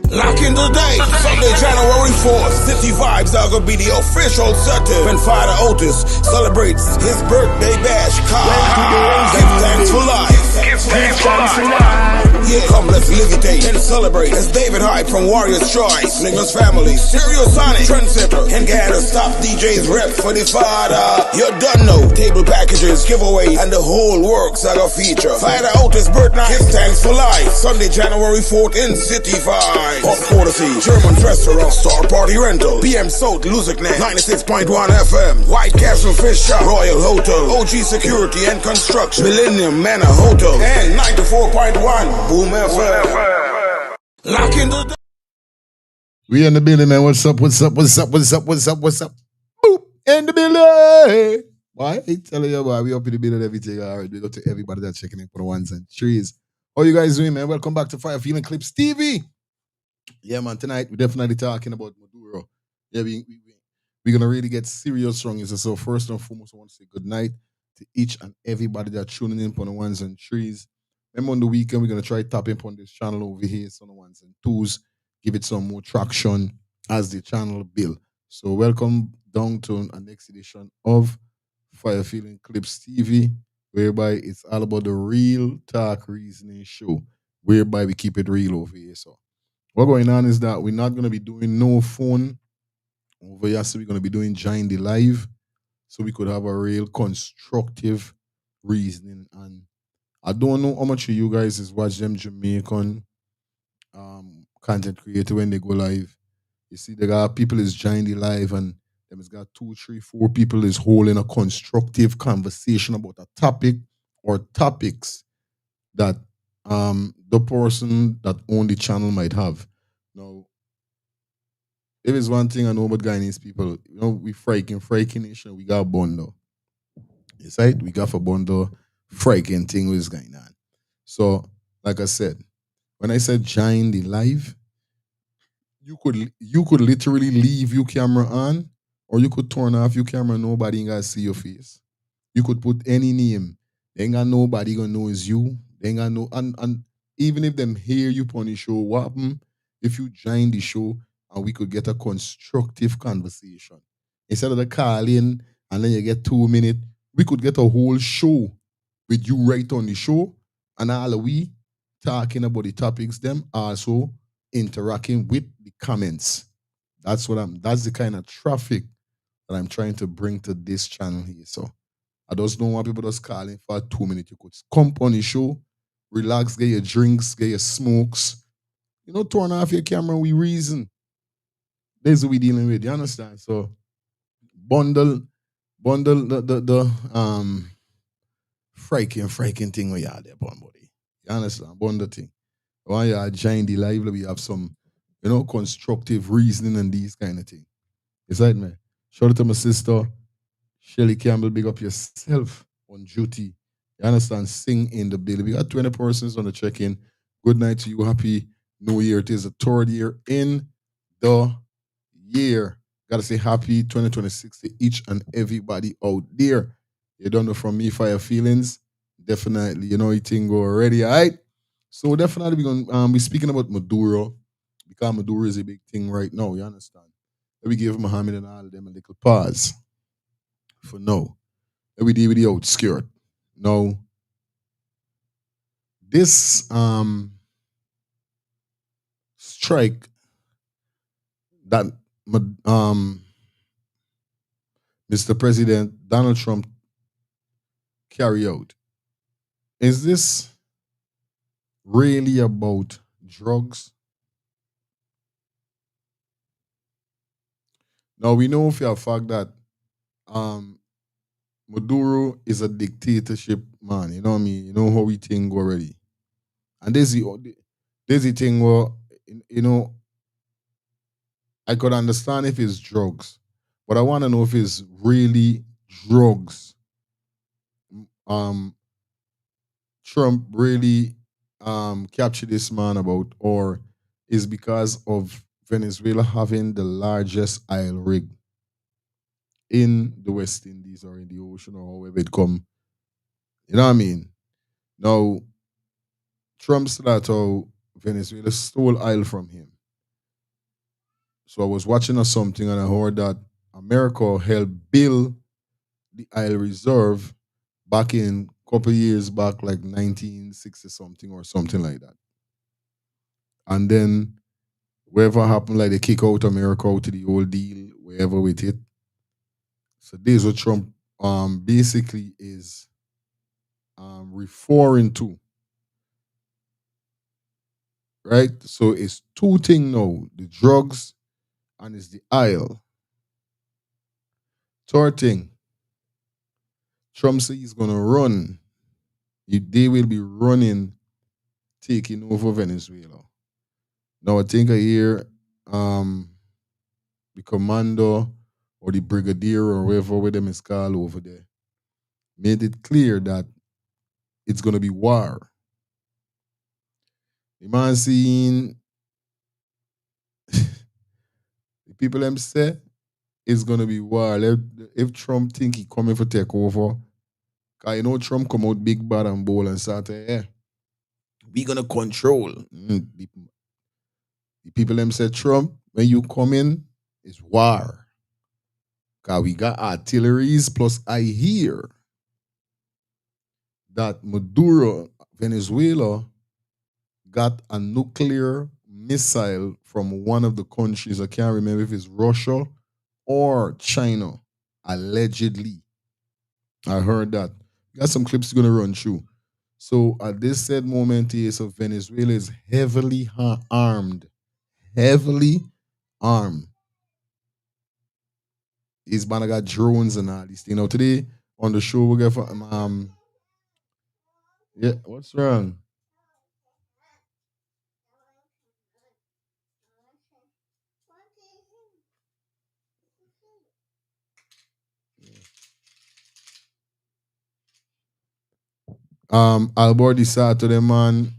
Lock in the day, Sunday, January 4th. City Vibes are gonna be the official setting when Father Otis celebrates his birthday bash. Give thanks for life. Give thanks for life. Yeah, come let's levitate and celebrate. As David Hyde from Warriors Choice, Lingus Family, Stereo Sonic, Trendsetter, and Gather's top DJs rep for the Father. You done know. Table packages, giveaway, and the whole works are gonna feature. Father Otis birthday, give thanks for life. Sunday, January 4th in City Vibes. Of courtesy, German Restaurant, Star Party Rental, PM South, Luzikne, 96.1 FM, White Castle Fish Shop, Royal Hotel, OG Security and Construction, Millennium Manor Hotel, and 94.1 Boom FM. Lock in the... We in the building, man. What's up? Boop. In the building. Why? I tell you, boy, we up in the building everything. All right, we go to everybody that's checking in for the ones and threes. How you guys doing, man? Welcome back to Fire Feeling Clips TV. Yeah, man, tonight we're definitely talking about Maduro. Yeah, we're going to really get serious strong. So first and foremost, I want to say good night to each and everybody that's tuning in for the ones and threes. Remember on the weekend, we're going to try tapping on this channel over here, so the ones and twos, give it some more traction as the channel build. So welcome down to our next edition of Fire Feeling Clips TV, whereby it's all about the real talk reasoning show, whereby we keep it real over here. So what's going on is that we're not going to be doing no phone over here, so we're going to be doing Join the Live, so we could have a real constructive reasoning. And I don't know how much of you guys is watch them Jamaican content creator when they go live. You see, they got people is Join the Live, and them has got 2, 3, 4 people is holding a constructive conversation about a topic or topics that the person that own the channel might have. Now, if it's one thing I know about Guyanese people, you know, we freaking nation, we got Bondo. Yes, right? We got for Bondo, freaking thing was going on. So, like I said, when I said Join the Live, you could literally leave your camera on, or you could turn off your camera, nobody ain't gonna see your face. You could put any name. They ain't got nobody gonna know it's you. They ain't got no, and even if them hear you on the show, what happen if you join the show and we could get a constructive conversation? Instead of the calling and then you get 2 minutes, we could get a whole show with you right on the show, and all of we talking about the topics, them also interacting with the comments. That's the kind of traffic that I'm trying to bring to this channel here. So I just don't want people just calling for 2 minutes. You could come on the show, relax, get your drinks, get your smokes. You know, turn off your camera, we reason. That's what we dealing with, you understand? So bundle the freaking thing where you are there, buddy. You understand? Bundle thing. When you are Join the Live, we have some, you know, constructive reasoning and these kind of things. It's right, man. Shout out to my sister, Shelly Campbell, big up yourself on duty. You understand? Sing in the building. We got 20 persons on the check-in. Good night to you. Happy New Year. It is the 3rd year in the year. Gotta say happy 2026 to each and everybody out there. You don't know from me, Fire Feelings. Definitely, you know, it go already, all right? So definitely we're gonna be speaking about Maduro, because Maduro is a big thing right now, you understand? Let me give Muhammad and all of them a little pause. For now. Let me deal with the outskirt. Now, this strike that Mr. President Donald Trump carry out, is this really about drugs? Now we know for a fact that Maduro is a dictatorship man. You know what I mean? You know how we think already. And there's the thing where, you know, I could understand if it's drugs, but I want to know if it's really drugs. Trump really captured this man about, or is because of Venezuela having the largest oil rig in the West Indies or in the ocean or however it come. You know what I mean? Now, Trump said that how Venezuela stole oil from him. So I was watching something and I heard that America helped build the oil reserve back in couple years back, like 1960 something or something like that. And then whatever happened, like they kick out America out to the old deal, wherever with it. So this is what Trump basically is referring to, right? So it's two things now: the drugs and it's the oil. Third thing, Trump says he's gonna run. They will be running, taking over Venezuela. Now I think I hear um the commander or the brigadier or whoever with them is called over there made it clear that it's gonna be war. The man saying the people them say it's gonna be war. If Trump think he coming for take over, cause you know Trump come out big bad and bold and start yeah, we gonna control. The people them say Trump, when you come in, it's war. Cause we got artilleries plus I hear that Maduro, Venezuela, got a nuclear missile from one of the countries. I can't remember if it's Russia or China, allegedly. I heard that. Got some clips gonna run through. So at this said moment here, so Venezuela is heavily armed. Heavily armed. These man got drones and all these things. Now today on the show we get from yeah, what's wrong? Albor decided to them man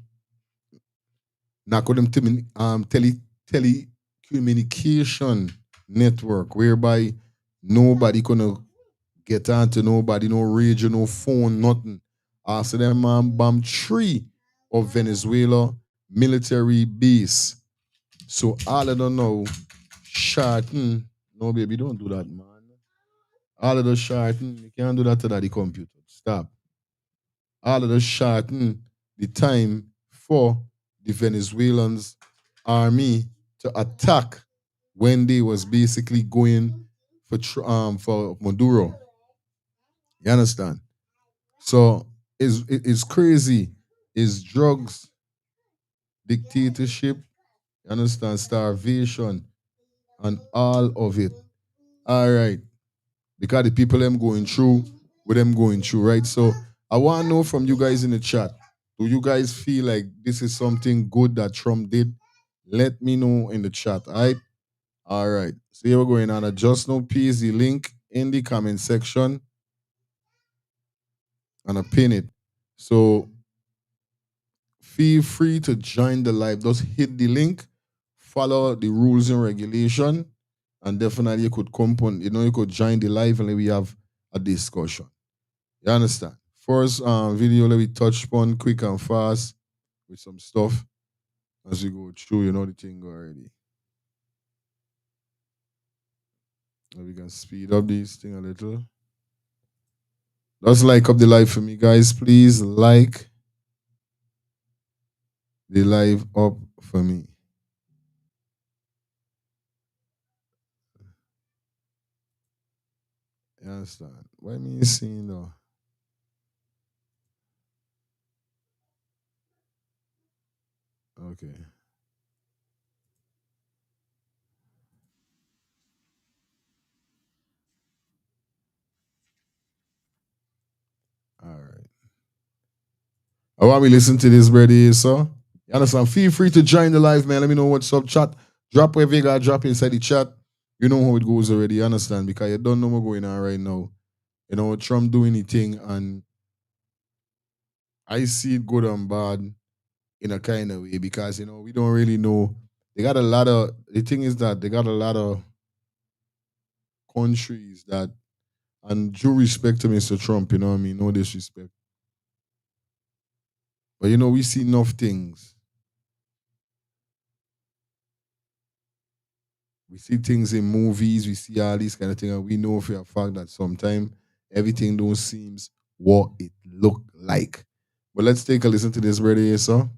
knock them telecommunication network whereby nobody gonna get onto nobody, no radio, no phone, nothing. After them man bomb three of Venezuela military base. So all of them know shorten. No baby, don't do that, man. All of the shorten, you can't do that to the computer. Stop. All of the shorten the time for the Venezuelans army to attack when they was basically going for Maduro. You understand? So it's crazy. It's drugs, dictatorship, you understand, starvation, and all of it. All right. Because the people them going through, with them going through, right? So I want to know from you guys in the chat. Do you guys feel like this is something good that Trump did? Let me know in the chat. All right. All right. So here we're going on. I just now paste the link in the comment section and I pin it. So feel free to join the live. Just hit the link, follow the rules and regulation, and definitely you could come on, you could join the live and then we have a discussion. You understand? First video, let me touch upon quick and fast with some stuff as we go through, the thing already. We can speed up this thing a little. Just like up the live for me, guys. Please like the live up for me. You understand? What I mean seeing though? Okay. All right. I want me listen to this, ready, so you understand? Feel free to join the live, man. Let me know what's up, chat. Drop whatever you got, drop inside the chat. You know how it goes already, you understand? Because you don't know what's going on right now. Trump doing anything, and I see it good and bad in a kind of way because we don't really know. They got a lot of the thing is that they got a lot of countries that, and due respect to Mr. Trump, you know what I mean, no disrespect. But we see enough things We see things in movies, we see all these kind of things, and we know for a fact that sometimes everything don't seems what it look like. But let's take a listen to this brother here, so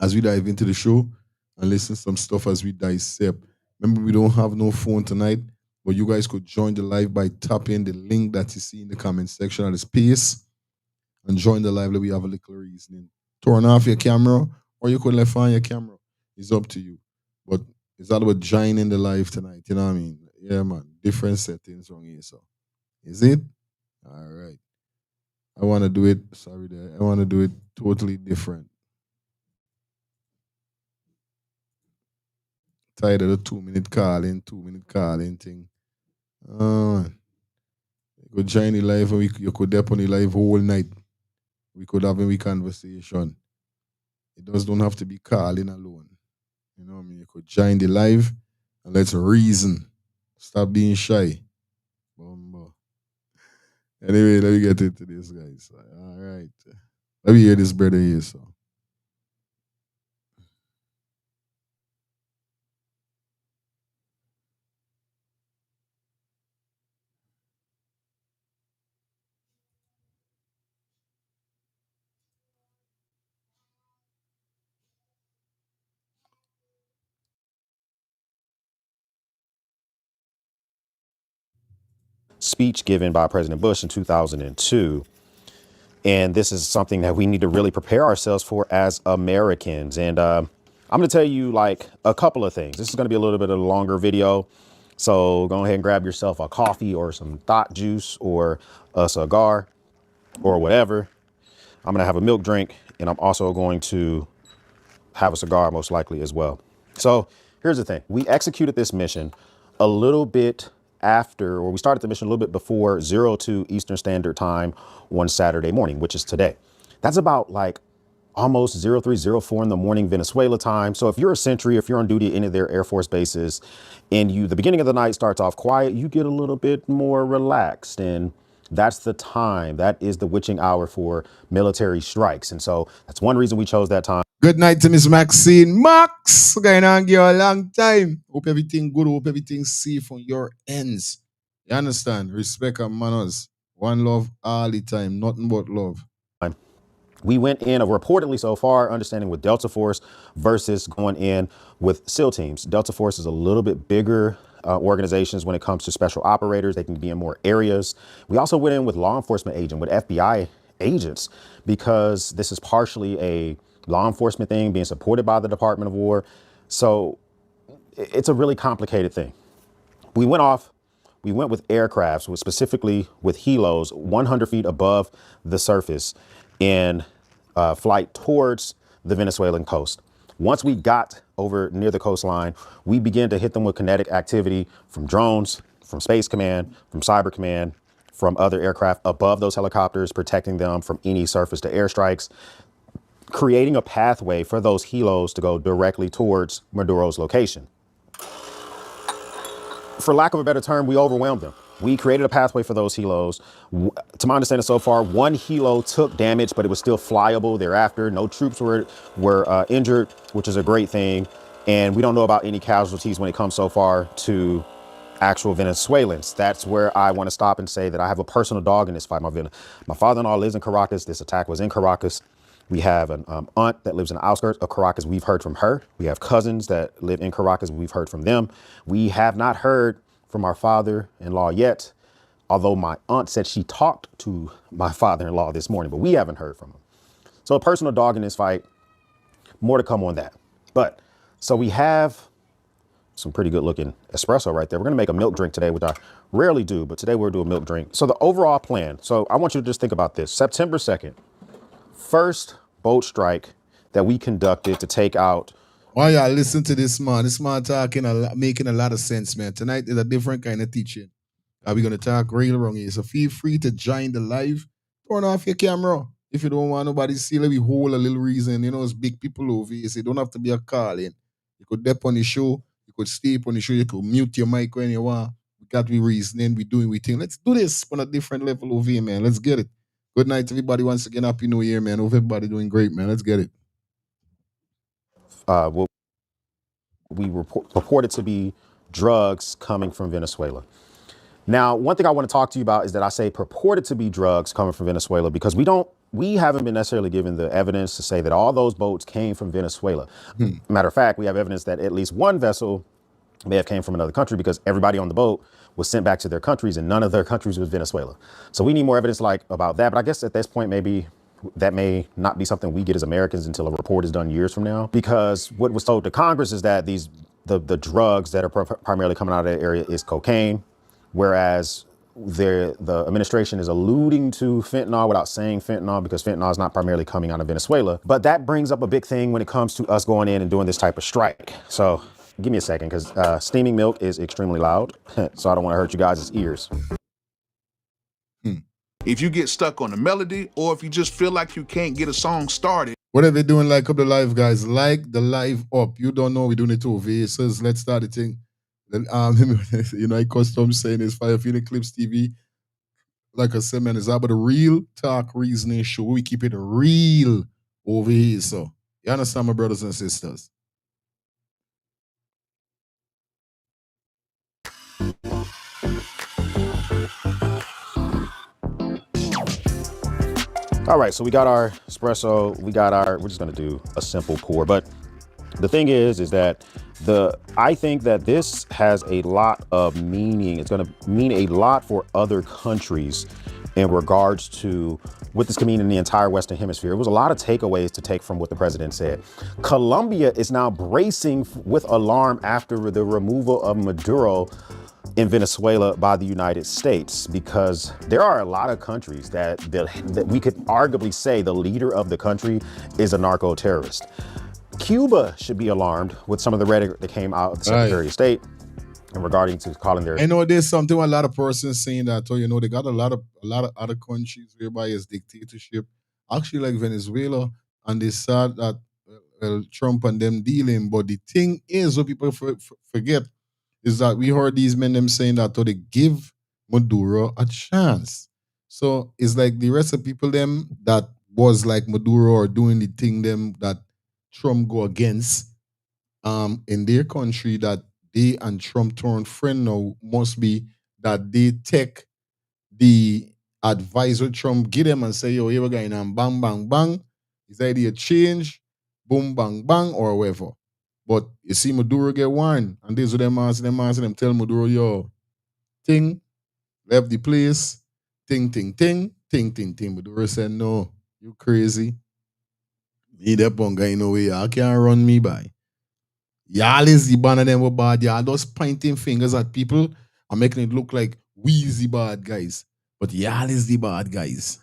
as we dive into the show and listen some stuff as we dissect. Remember, we don't have no phone tonight, but you guys could join the live by tapping the link that you see in the comment section of the space and join the live. Let we have a little reasoning. Turn off your camera, or you could left on your camera. It's up to you. But it's all about joining the live tonight. You know what I mean? Yeah, man. Different settings wrong here. So is it? All right. I want to do it. Sorry, there. I want to do it totally different. Tired of the 2 minute calling, 2 minute calling thing. Man. You could join the live and you could dep on the live whole night. We could have a conversation. It just don't have to be calling alone. You know what I mean? You could join the live and let's reason. Stop being shy. Bumbo. Anyway, let me get into this, guys. All right. Let me hear this brother here. So. Speech given by President Bush in 2002. And this is something that we need to really prepare ourselves for as Americans. And I'm going to tell you like a couple of things. This is going to be a little bit of a longer video. So go ahead and grab yourself a coffee or some thought juice or a cigar or whatever. I'm going to have a milk drink, and I'm also going to have a cigar most likely as well. So here's the thing. We executed this mission a little bit after, or we started the mission a little bit before 02 Eastern Standard Time on Saturday morning, which is today. That's about like almost 0304 in the morning Venezuela time. So if you're a sentry, if you're on duty at any of their Air Force bases and the beginning of the night starts off quiet, you get a little bit more relaxed, and that's the time. That is the witching hour for military strikes. And so that's one reason we chose that time. Good night to Miss Maxine. Max, going on give you a long time. Hope everything good. Hope everything safe on your ends. You understand? Respect and manners. One love all the time. Nothing but love. We went in reportedly so far, understanding with Delta Force versus going in with SEAL teams. Delta Force is a little bit bigger organizations when it comes to special operators. They can be in more areas. We also went in with law enforcement agents, with FBI agents, because this is partially a law enforcement thing being supported by the Department of War. So it's a really complicated thing. We went with aircrafts, specifically with helos 100 feet above the surface in flight towards the Venezuelan coast. Once we got over near the coastline, we began to hit them with kinetic activity from drones, from Space Command, from Cyber Command, from other aircraft above those helicopters, protecting them from any surface to air strikes, creating a pathway for those helos to go directly towards Maduro's location. For lack of a better term, we overwhelmed them. We created a pathway for those helos. To my understanding so far, one helo took damage, but it was still flyable thereafter. No troops were injured, which is a great thing. And we don't know about any casualties when it comes so far to actual Venezuelans. That's where I want to stop and say that I have a personal dog in this fight. My father-in-law lives in Caracas. This attack was in Caracas. We have an aunt that lives in the outskirts of Caracas. We've heard from her. We have cousins that live in Caracas. We've heard from them. We have not heard from our father-in-law yet, although my aunt said she talked to my father-in-law this morning, but we haven't heard from him. So a personal dog in this fight. More to come on that. But so we have some pretty good looking espresso right there. We're going to make a milk drink today, which I rarely do, but today we'll do a milk drink. So the overall plan. So I want you to just think about this. September 2nd, first boat strike that we conducted to take out. Oh yeah, listen to this man. This man talking making a lot of sense, man. Tonight is a different kind of teaching. We're gonna talk real wrong here. So feel free to join the live. Turn off your camera. If you don't want nobody to see, let me hold a little reason. You know, it's big people over here. So you don't have to be a calling. You could dep on the show, you could stay up on the show, you could mute your mic when you want. We got to be reasoning, we doing we thing. Let's do this on a different level over here, man. Let's get it. Good night, everybody. Once again, happy new year, man. Hope everybody doing great, man. Let's get it. We'll purported to be drugs coming from Venezuela. Now, one thing I want to talk to you about is that I say purported to be drugs coming from Venezuela because we haven't been necessarily given the evidence to say that all those boats came from Venezuela. Matter of fact, we have evidence that at least one vessel may have came from another country because everybody on the boat was sent back to their countries and none of their countries was Venezuela. So we need more evidence about that. But I guess at this point, maybe that may not be something we get as Americans until a report is done years from now, because what was told to Congress is that the drugs that are primarily coming out of that area is cocaine, whereas the administration is alluding to fentanyl without saying fentanyl because fentanyl is not primarily coming out of Venezuela. But that brings up a big thing when it comes to us going in and doing this type of strike. So give me a second, because steaming milk is extremely loud, so I don't want to hurt you guys' ears. If you get stuck on the melody, or if you just feel like you can't get a song started. Whatever you're doing, like up the live, guys. Like the live up. You don't know we're doing it over here. So let's start the thing. Then, you know, I custom saying it's Fire Feeling Clips TV. Like I said, man, it's about the real talk reasoning show. We keep it real over here. So you understand, my brothers and sisters? All right, so we got our espresso, we're just gonna do a simple pour. But the thing is that I think that this has a lot of meaning. It's gonna mean a lot for other countries in regards to what this can mean in the entire Western Hemisphere. It was a lot of takeaways to take from what the president said. Colombia is now bracing with alarm after the removal of Maduro in Venezuela by the United States, because there are a lot of countries that we could arguably say the leader of the country is a narco-terrorist. Cuba should be alarmed with some of the rhetoric that came out of the Secretary of State and regarding to calling their... I know there's something a lot of persons saying that, you know, they got a lot of other countries whereby it's dictatorship, actually like Venezuela, and they said that Trump and them dealing. But the thing is, what people forget is that we heard these men them saying that they give Maduro a chance. So it's like the rest of people them that was like Maduro or doing the thing them that Trump go against in their country, that they and Trump turn friend now must be that they take the advisor Trump give them and say, yo, here we going and bang, bang, bang. Is idea change, boom, bang, bang, or whatever. But you see Maduro get warned, and these are them answer them tell Maduro, yo, ting, left the place, ting, ting, ting, ting, ting, ting. Maduro said, no, you crazy. Me that bunga in a way, I can't run me by. Y'all is the band of them were bad. Y'all just pointing fingers at people and making it look like we is the bad guys. But y'all is the bad guys.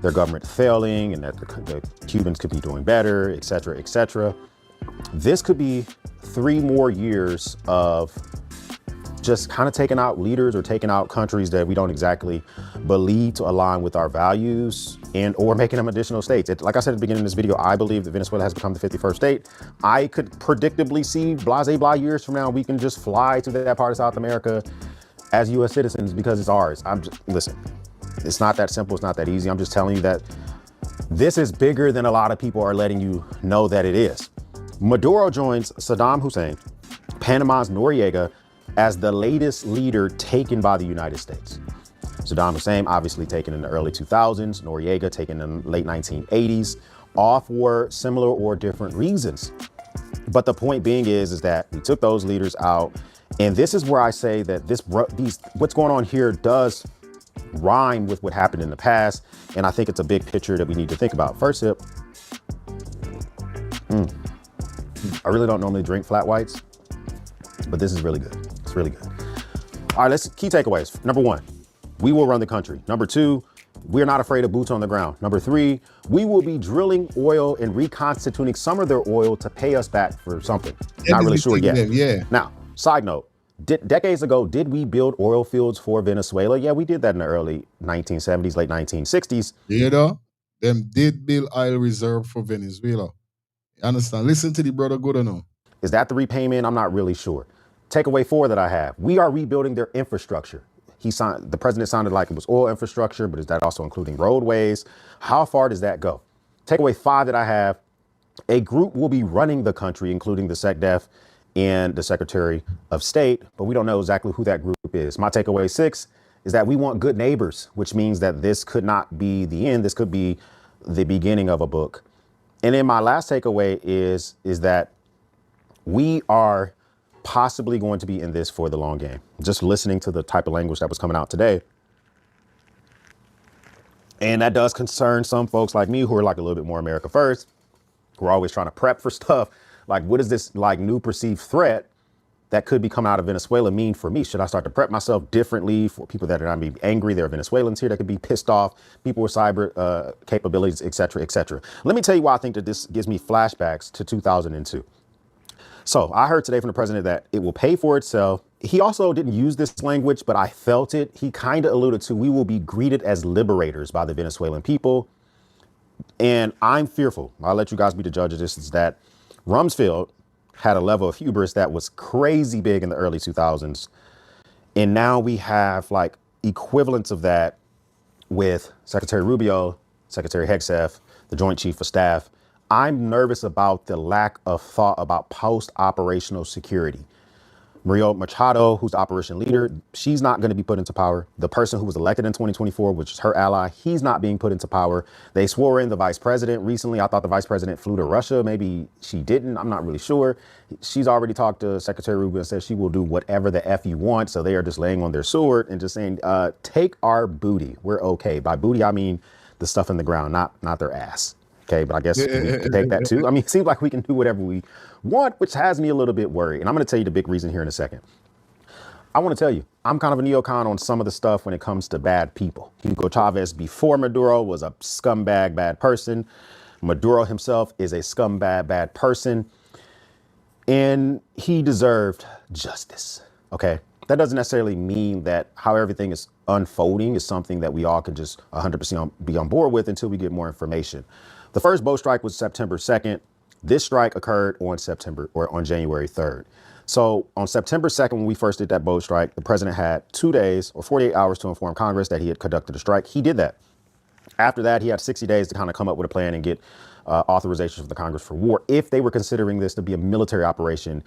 Their government failing and that the Cubans could be doing better, et cetera, et cetera. This could be 3 more years of just kind of taking out leaders or taking out countries that we don't exactly believe to align with our values, and or making them additional states. Like I said at the beginning of this video, I believe that Venezuela has become the 51st state. I could predictably see blah years from now, we can just fly to that part of South America as US citizens because it's ours. Listen, it's not that simple, it's not that easy. I'm just telling you that this is bigger than a lot of people are letting you know that it is. Maduro joins Saddam Hussein, Panama's Noriega, as the latest leader taken by the United States. Saddam Hussein obviously taken in the early 2000s, Noriega taken in the late 1980s, all for similar or different reasons. But the point being is that we took those leaders out, and this is where I say that what's going on here does rhyme with what happened in the past, and I think it's a big picture that we need to think about. First sip. I really don't normally drink flat whites, but this is really good. It's really good. All right, key takeaways. Number 1, we will run the country. Number 2, we're not afraid of boots on the ground. Number 3, we will be drilling oil and reconstituting some of their oil to pay us back for something. Not really sure yet. Yeah. Now, side note, decades ago, did we build oil fields for Venezuela? Yeah, we did that in the early 1970s, late 1960s. You know, them did build oil reserve for Venezuela. You understand? Listen to the brother good or no? Is that the repayment? I'm not really sure. Takeaway 4 that I have, we are rebuilding their infrastructure. The president sounded like it was oil infrastructure, but is that also including roadways? How far does that go? Takeaway 5 that I have, A group will be running the country, including the SecDef and the Secretary of State, but we don't know exactly who that group is. My takeaway 6 is that we want good neighbors, which means that this could not be the end. This could be the beginning of a book. And then my last takeaway is that we are possibly going to be in this for the long game. Just listening to the type of language that was coming out today. And that does concern some folks like me who are like a little bit more America first. We're always trying to prep for stuff. Like, what is this like new perceived threat that could be coming out of Venezuela mean for me? Should I start to prep myself differently for people that are not be angry? There are Venezuelans here that could be pissed off, people with cyber capabilities, et cetera, et cetera. Let me tell you why I think that this gives me flashbacks to 2002. So I heard today from the president that it will pay for itself. He also didn't use this language, but I felt it. He kind of alluded to, we will be greeted as liberators by the Venezuelan people. And I'm fearful, I'll let you guys be the judge of this, is that Rumsfeld had a level of hubris that was crazy big in the early 2000s. And now we have like equivalents of that with Secretary Rubio, Secretary Hegseth, the Joint Chief of Staff. I'm nervous about the lack of thought about post-operational security. Mario Machado, who's the operation leader, she's not going to be put into power. The person who was elected in 2024, which is her ally, he's not being put into power. They swore in the vice president recently. I thought the vice president flew to Russia. Maybe she didn't. I'm not really sure. She's already talked to Secretary Rubio and said she will do whatever the F you want. So they are just laying on their sword and just saying, take our booty. We're okay. By booty, I mean the stuff in the ground, not their ass. Okay, but I guess we can take that too. I mean, it seems like we can do whatever we want, which has me a little bit worried. And I'm going to tell you the big reason here in a second. I want to tell you, I'm kind of a neocon on some of the stuff when it comes to bad people. Hugo Chavez before Maduro was a scumbag, bad person. Maduro himself is a scumbag, bad person. And he deserved justice. Okay, that doesn't necessarily mean that how everything is unfolding is something that we all can just 100% be on board with until we get more information. The first boat strike was September 2nd. This strike occurred on January 3rd. So on September 2nd, when we first did that boat strike, the president had 2 days or 48 hours to inform Congress that he had conducted a strike. He did that. After that, he had 60 days to kind of come up with a plan and get authorization from the Congress for war. If they were considering this to be a military operation,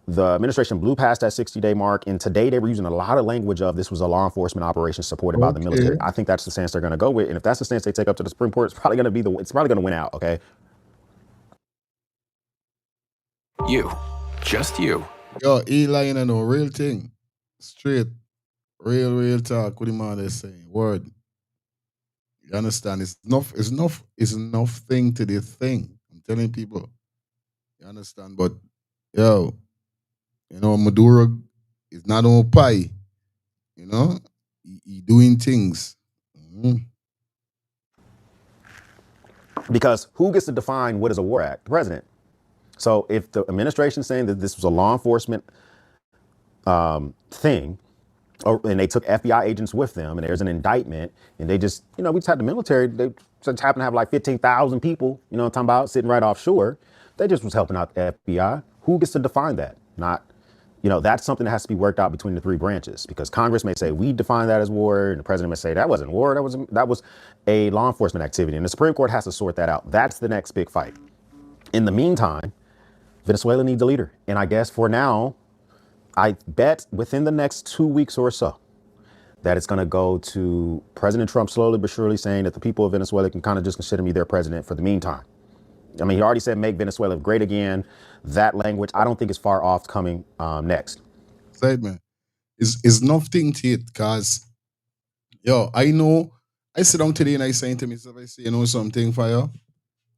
the administration blew past that 60-day mark. And today they were using a lot of language of this was a law enforcement operation supported by the military. I think that's the stance they're going to go with. And if that's the stance they take up to the Supreme Court, it's probably going to win out. OK. You, just you. Yo, Eli, you know, real thing. Straight. Real talk. What the man is saying. Word. You understand? It's enough thing to this thing. I'm telling people. You understand? But, yo, you know, Maduro is not on pie. You know? He doing things. Mm-hmm. Because who gets to define what is a war act? The president. So if the administration is saying that this was a law enforcement thing, and they took FBI agents with them, and there's an indictment, and they just, you know, we just had the military, they just happen to have like 15,000 people, you know what I'm talking about, sitting right offshore. They just was helping out the FBI. Who gets to define that? Not, you know, that's something that has to be worked out between the three branches, because Congress may say we define that as war, and the president may say that wasn't war, that was a law enforcement activity, and the Supreme Court has to sort that out. That's the next big fight. In the meantime, Venezuela needs a leader. And I guess for now, I bet within the next 2 weeks or so that it's going to go to President Trump slowly but surely saying that the people of Venezuela can kind of just consider me their president for the meantime. I mean, he already said make Venezuela great again. That language, I don't think is far off coming next. Said, man, it's nothing to it, because, yo, I know, I sit down today and I saying to myself, I say, you know something, fire?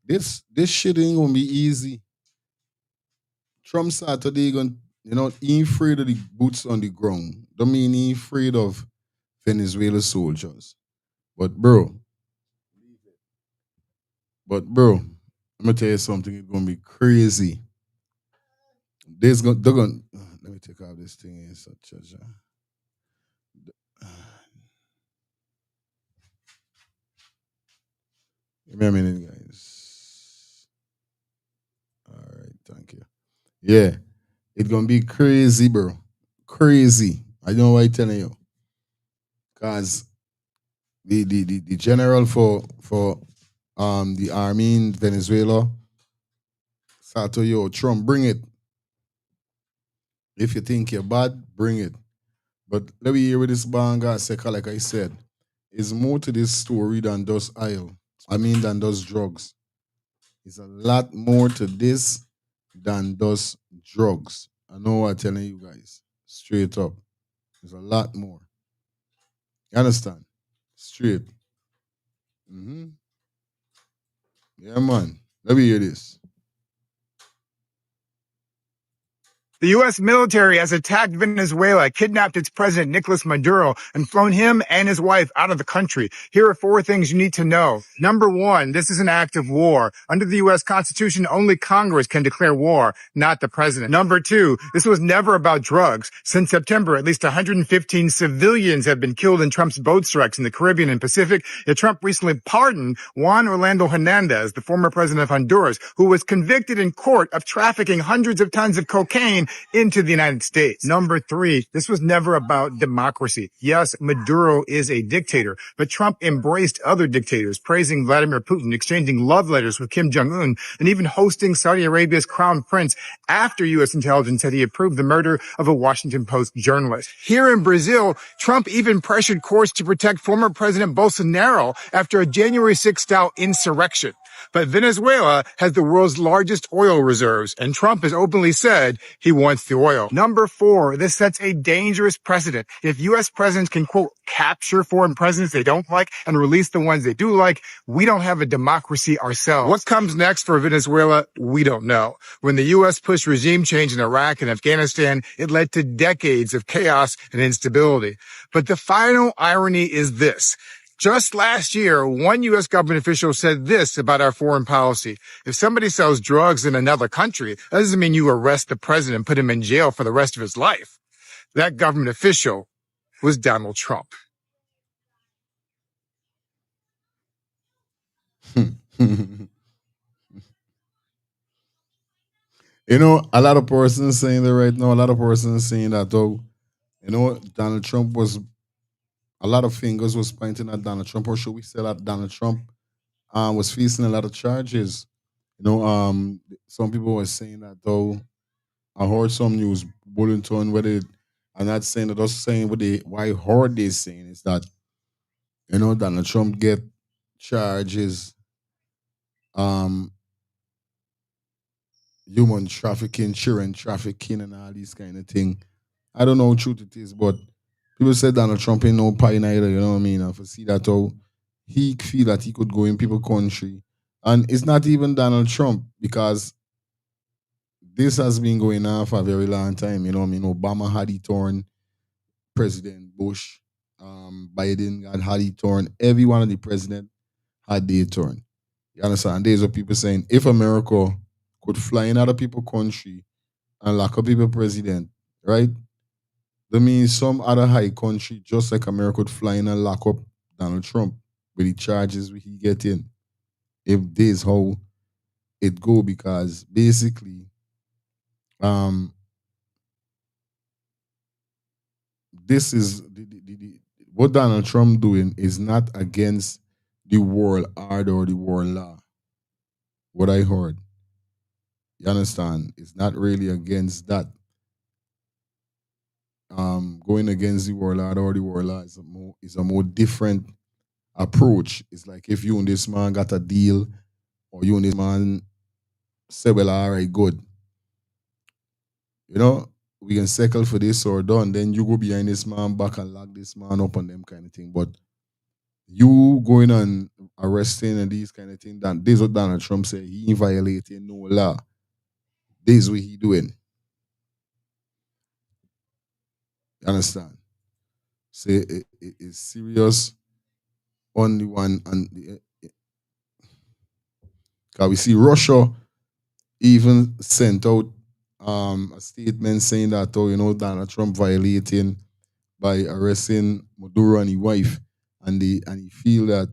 This shit ain't going to be easy. Trump Saturday going, you know, he ain't afraid of the boots on the ground. Don't mean he ain't afraid of Venezuela soldiers. But bro, I'm gonna tell you something. It's gonna be crazy. They're gonna. Let me take out this thing here. Such as. Give me a minute, guys. All right, thank you. Yeah, it's gonna be crazy, bro. Crazy. I don't know why I'm telling you. Cause the general for the army in Venezuela, Start to yo, Trump, bring it. If you think you're bad, bring it. But let me hear with this banga second, like I said, is more to this story than just oil. I mean than just drugs. It's a lot more to this than just drugs. I know what I'm telling you guys. Straight up. There's a lot more. You understand? Straight. hmm Yeah, man. Let me hear this. The U.S. military has attacked Venezuela, kidnapped its president, Nicolas Maduro, and flown him and his wife out of the country. Here are 4 things you need to know. Number 1, this is an act of war. Under the U.S. Constitution, only Congress can declare war, not the president. Number 2, this was never about drugs. Since September, at least 115 civilians have been killed in Trump's boat strikes in the Caribbean and Pacific. Yet Trump recently pardoned Juan Orlando Hernandez, the former president of Honduras, who was convicted in court of trafficking hundreds of tons of cocaine into the United States. Number 3, this was never about democracy. Yes, Maduro is a dictator, but Trump embraced other dictators, praising Vladimir Putin, exchanging love letters with Kim Jong-un, and even hosting Saudi Arabia's crown prince after U.S. intelligence said he approved the murder of a Washington Post journalist. Here in Brazil, Trump even pressured courts to protect former President Bolsonaro after a January 6th-style insurrection. But Venezuela has the world's largest oil reserves, and Trump has openly said he wants the oil. Number 4, this sets a dangerous precedent. If U.S. presidents can, quote, capture foreign presidents they don't like and release the ones they do like, we don't have a democracy ourselves. What comes next for Venezuela, we don't know. When the U.S. pushed regime change in Iraq and Afghanistan, it led to decades of chaos and instability. But the final irony is this. Just last year, one U.S. government official said this about our foreign policy. If somebody sells drugs in another country, that doesn't mean you arrest the president and put him in jail for the rest of his life. That government official was Donald Trump. You know, a lot of persons saying that right now, a lot of persons saying that though, Donald Trump was a lot of fingers was pointing at Donald Trump, or should we say that Donald Trump was facing a lot of charges. Some people were saying that though. I heard some news bulletin whether I'm not saying that, just saying what they why heard they saying is that Donald Trump get charges um human trafficking, children trafficking and all these kind of thing. I don't know how truth it is, but people said Donald Trump ain't no pie neither, you know what I mean? And for see that how he feel that he could go in people country. And it's not even Donald Trump because this has been going on for a very long time. You know what I mean? Obama had it torn, President Bush, Biden had it torn. Every one of the president had their turn. You understand? There's what people saying if America could fly in other people's country and lock up people president, right? That means some other high country, just like America, could fly in and lock up Donald Trump with the charges he get in. If this how it go, because basically, um, this is what Donald Trump doing is not against the world order or the world law. What I heard, you understand, it's not really against that. Going against the world order or the world law is a more different approach. It's like if you and this man got a deal, or you and this man say, well, all right, good. We can settle for this or done. Then you go behind this man back and lock this man up on them kind of thing. But you going and arresting and these kind of things, this is what Donald Trump said. He ain't violating no law. This is what he doing. You understand? Say it's serious on the one, and because we see Russia even sent out a statement saying that Donald Trump violating by arresting Maduro and his wife, and he feel that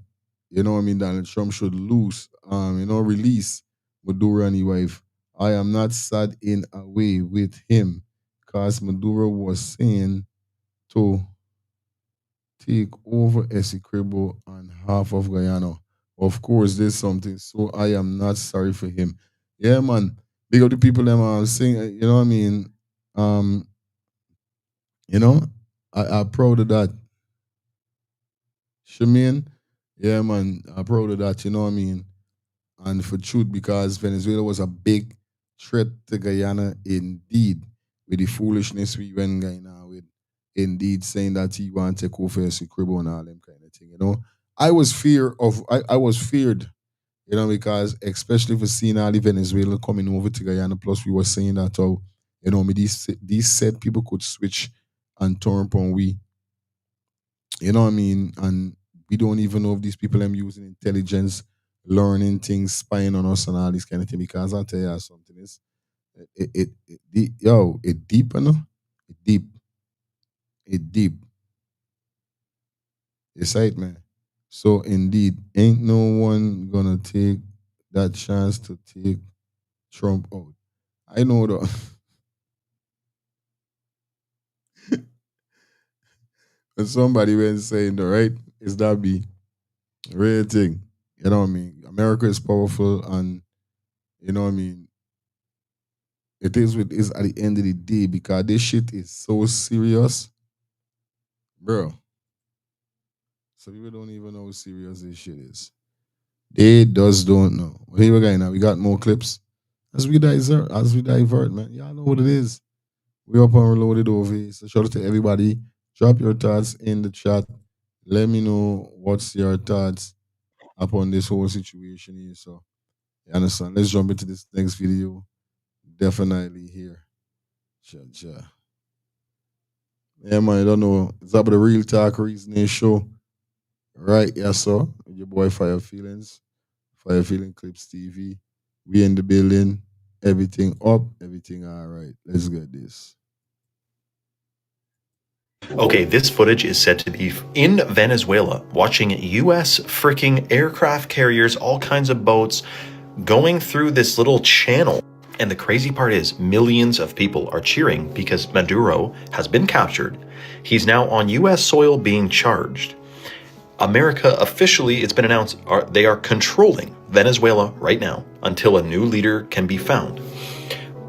Donald Trump should release Maduro and his wife. I am not sad in a way with him, because Maduro was saying to take over Essequibo and half of Guyana. Of course, there's something. So I am not sorry for him. Yeah, man. Big up the people them sing, you know what I mean? Um, you know, I'm proud of that. Shamin, yeah man, I'm proud of that, you know what I mean? And for truth, because Venezuela was a big threat to Guyana indeed, with the foolishness we went Guyana with, indeed saying that he want to take over Cribbo and all them kind of thing. You know, I was feared, you know, because especially for seeing all the Venezuela coming over to Guyana. Plus, we were saying that how, you know, these said people could switch and turn upon we, you know what I mean? And we don't even know if these people are using intelligence, learning things, spying on us and all this kind of thing. Because I'll tell you something, it deep, you know? It deep. It deep. It's right, man. So indeed, ain't no one gonna take that chance to take Trump out. I know though. But somebody went saying the right is that be real thing. You know what I mean? America is powerful and you know what I mean? It is what it is at the end of the day because this shit is so serious, bro. So people don't even know how serious this shit is. They just don't know. Well, here we go now. We got more clips. As we divert, man. Y'all know what it is. We up and reloaded over here. So shout out to everybody. Drop your thoughts in the chat. Let me know what's your thoughts upon this whole situation here. So you understand? Let's jump into this next video. Definitely here. Cha. Yeah, man, I don't know. It's up with the Real Talk Reasoning Show. Right, yes, sir. With your boy Fire Feelings. Fire Feeling Clips TV. We in the building. Everything up. Everything all right. Let's get this. Okay, this footage is said to be in Venezuela, watching U.S. freaking aircraft carriers, all kinds of boats, going through this little channel. And the crazy part is, millions of people are cheering because Maduro has been captured. He's now on U.S. soil being charged. America officially, it's been announced, they are controlling Venezuela right now until a new leader can be found.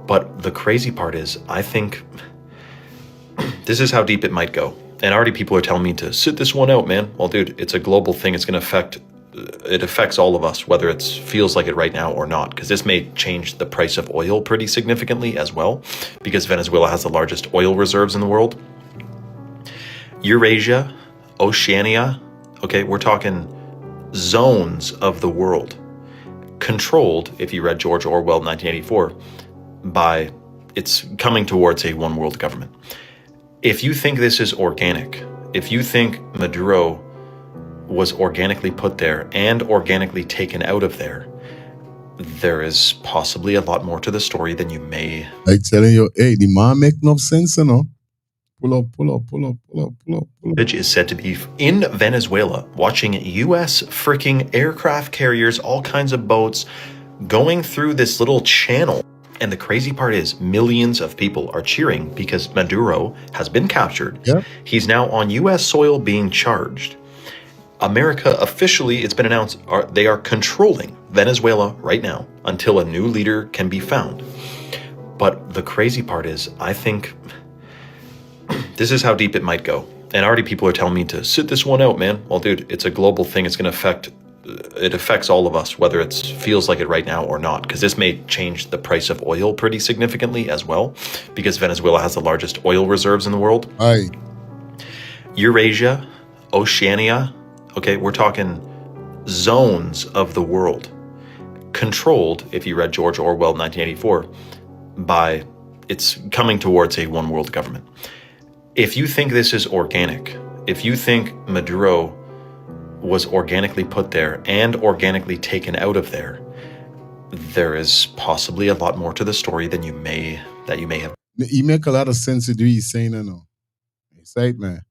But the crazy part is, I think this is how deep it might go. And already people are telling me to sit this one out, man. Well, dude, it's a global thing. It's going to affects all of us, whether it feels like it right now or not, because this may change the price of oil pretty significantly as well, because Venezuela has the largest oil reserves in the world. Eurasia, Oceania, okay, we're talking zones of the world, controlled, if you read George Orwell 1984, by, it's coming towards a one world government. If you think this is organic, if you think Maduro was organically put there and organically taken out of there, there is possibly a lot more to the story than you may. I telling you, hey, the man make no sense, you know. Pull up. Footage is said to be in Venezuela, watching U.S. freaking aircraft carriers, all kinds of boats, going through this little channel. And the crazy part is, millions of people are cheering because Maduro has been captured. Yeah. He's now on U.S. soil being charged. America officially, it's been announced, they are controlling Venezuela right now until a new leader can be found. But the crazy part is, I think this is how deep it might go. And already people are telling me to sit this one out, man. Well, dude, it's a global thing. It's going to affects all of us, whether it feels like it right now or not, because this may change the price of oil pretty significantly as well, because Venezuela has the largest oil reserves in the world. Aye. Eurasia, Oceania, okay, we're talking zones of the world, controlled, if you read George Orwell 1984, by, it's coming towards a one world government. If you think this is organic, if you think Maduro was organically put there and organically taken out of there, there is possibly a lot more to the story than you may have. He make a lot of sense to do he's saying, you know. It's right, man.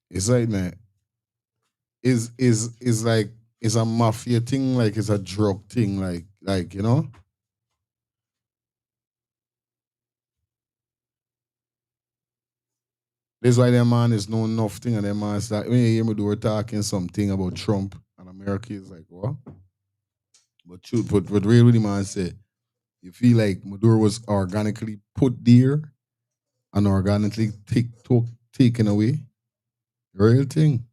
It's right, man. Is like it's a mafia thing, like it's a drug thing, like you know. That's why that man is know nothing, and that man is like, when you hear me do talking something about Trump and America, is like, what? But truth, what really man said, you feel like Maduro was organically put there and organically taken away. Real thing.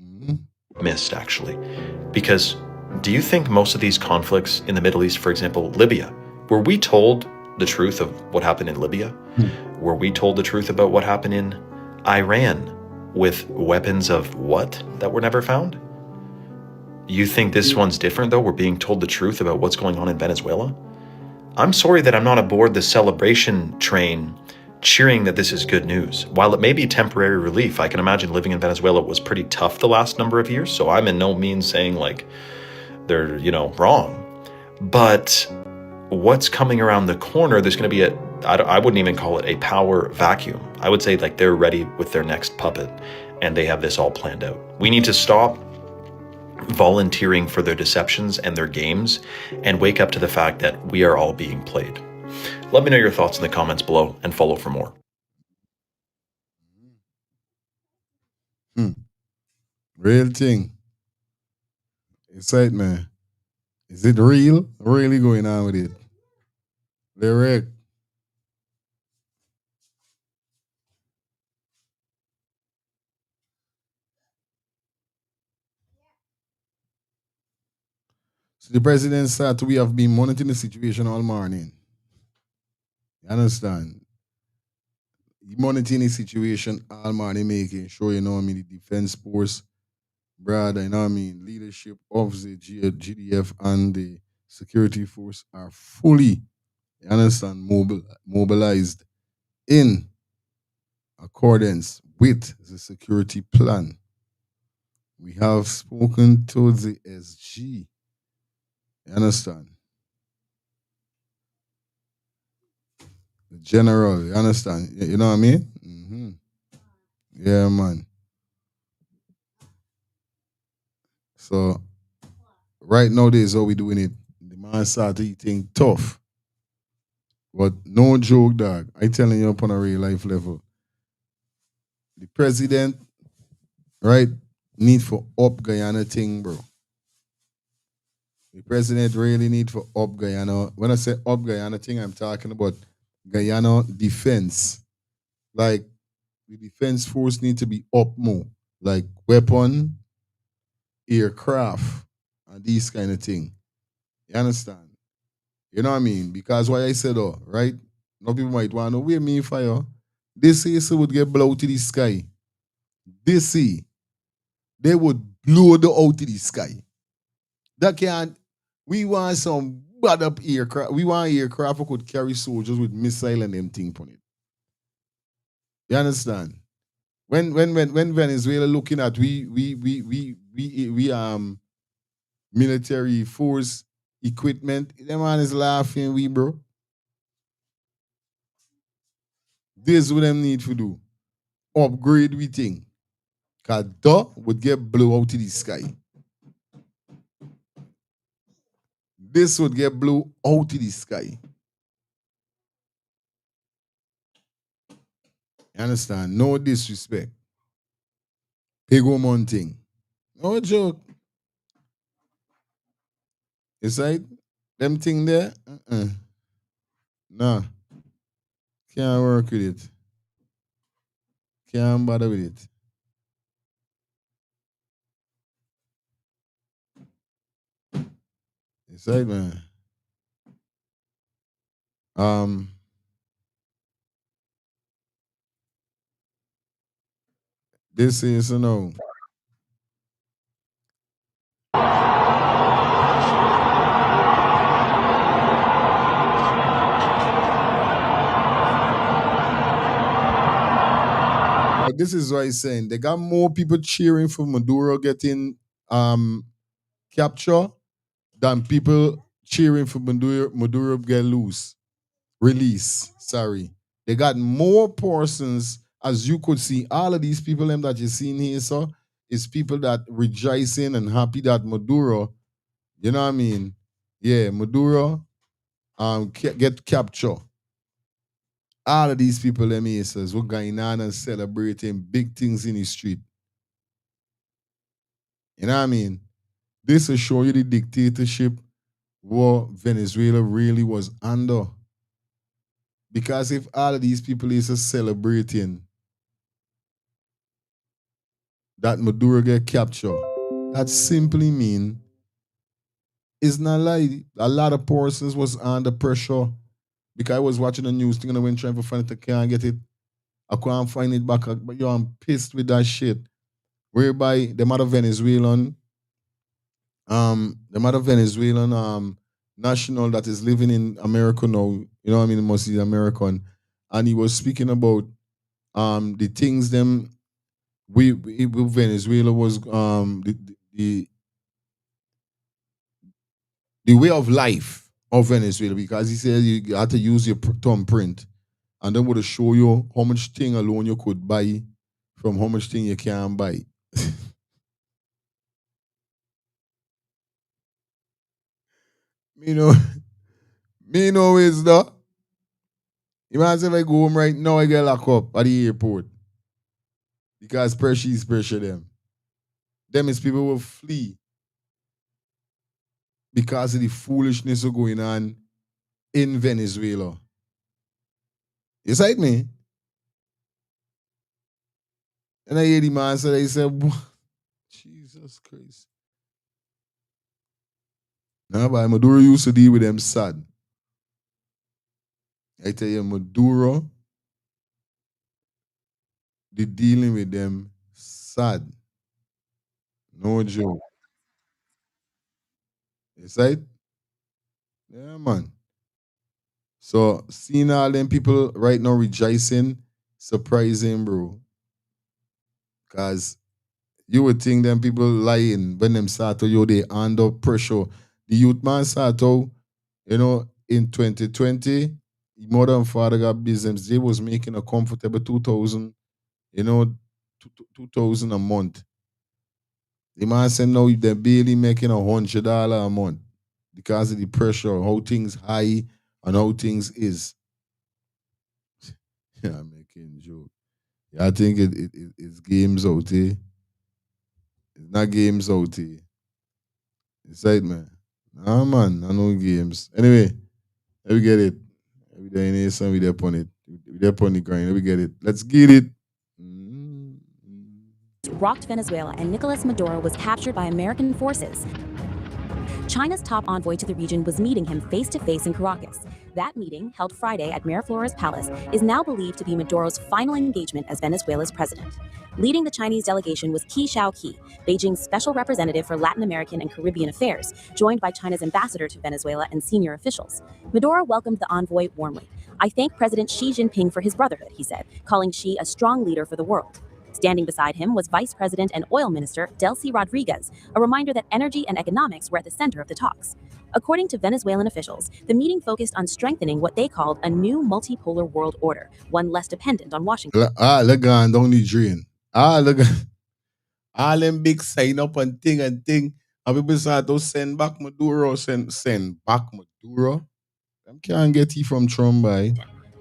Mhm. Missed, actually. Because do you think most of these conflicts in the Middle East, for example, Libya, were we told the truth of what happened in Libya? Were we told the truth about what happened in Iran with weapons of what that were never found? You think this one's different, though? We're being told the truth about what's going on in Venezuela? I'm sorry that I'm not aboard the celebration train cheering that this is good news. While it may be temporary relief, I can imagine living in Venezuela was pretty tough the last number of years, so I'm in no means saying like they're, wrong. But what's coming around the corner, there's going to be I wouldn't even call it a power vacuum. I would say like they're ready with their next puppet and they have this all planned out. We need to stop volunteering for their deceptions and their games and wake up to the fact that we are all being played. Let me know your thoughts in the comments below and follow for more. Real thing. It's right, man. Is it real? Really going on with it? Lyric. So the president said we have been monitoring the situation all morning. You understand? Monitoring the situation all morning, making sure, the defense force, brother, leadership of the GDF and the security force are fully, you understand, mobilized in accordance with the security plan. We have spoken to the SG. You understand? The general, you understand? You know what I mean? Yeah, man. So right nowadays, how we doing it? The man started eating tough. But no joke, dog. I telling you up on a real life level. The president, right, need for up Guyana thing, bro. The president really need for up Guyana. When I say up Guyana thing, I'm talking about Guyana defense. Like the defense force need to be up more. Like weapon, aircraft, and these kind of thing. You understand? You know what I mean? Because why I said, right? No people might want to know where me fire. This AC would get blown to the sky. This sea, they would blow the out to the sky. That can't. We want some bad up aircraft. We want aircraft who could carry soldiers with missile and them thing on it. You understand? When Venezuela looking at we military force equipment, the man is laughing, we bro. This is what them need to do. Upgrade we thing. Cause duh would get blow out to the sky. This would get blow out to the sky. You understand? No disrespect. Pigomon thing. No joke. It's like them thing there. Nah. Can't work with it. Can't bother with it. It's like, man. Um, this is no. But this is what he's saying. They got more people cheering for Maduro getting capture than people cheering for Maduro get release. Sorry. They got more persons, as you could see. All of these people them that you seen here, so is people that rejoicing and happy that Maduro, you know what I mean? Yeah, Maduro get capture. All of these people them here says we're going on and celebrating big things in the street. You know what I mean? This will show you the dictatorship what Venezuela really was under. Because if all of these people is celebrating that Maduro get captured, that simply mean it's not like a lot of persons was under pressure. Because I was watching the news thing and I went trying to find it, I can't get it. I can't find it back. But yo, I'm pissed with that shit. Whereby the mother Venezuelan, national that is living in America now, you know what I mean, mostly American, and he was speaking about the things them we with Venezuela was the the way of life of Venezuela, because he said you had to use your thumbprint and then would show you how much thing alone you could buy from how much thing you can buy. me know, me know is the. Imagine if I go home right now, I get locked up at the airport because pressure is pressure them. Them is people will flee because of the foolishness of going on in Venezuela. You sight me? And I hear the man say, he said, Jesus Christ. Nah, but Maduro used to deal with them sad. I tell you, Maduro, the dealing with them sad. No joke. You sight? Yeah, man. So seeing all them people right now rejoicing, surprising, bro. Cause you would think them people lying when them start to yo they under pressure. The youth man start out, in 2020, mother and father got business. They was making a comfortable 2,000, 2,000 a month. The man said now they're barely making $100 a month because of the pressure, how things high and how things is. Yeah, I'm making joke. Yeah, I think it's games out, eh? It's not games out, eh? It's right, man. Nah, man, I know games. Anyway, let me get it. We there in here, son, we there upon it. We there upon the grind. Let me get it. Let's get it. Mm-hmm. Rocked Venezuela and Nicolas Maduro was captured by American forces. China's top envoy to the region was meeting him face-to-face in Caracas. That meeting, held Friday at Miraflores Palace, is now believed to be Maduro's final engagement as Venezuela's president. Leading the Chinese delegation was Qi Xiaoqi, Beijing's special representative for Latin American and Caribbean affairs, joined by China's ambassador to Venezuela and senior officials. Maduro welcomed the envoy warmly. "I thank President Xi Jinping for his brotherhood," he said, calling Xi a strong leader for the world. Standing beside him was Vice President and Oil Minister Delcy Rodriguez, a reminder that energy and economics were at the center of the talks. According to Venezuelan officials, the meeting focused on strengthening what they called a new multipolar world order, one less dependent on Washington. Look on, don't need drain. Look all them big sign up and thing. And people start to send back Maduro, send back Maduro. Them can't get it from Trump by.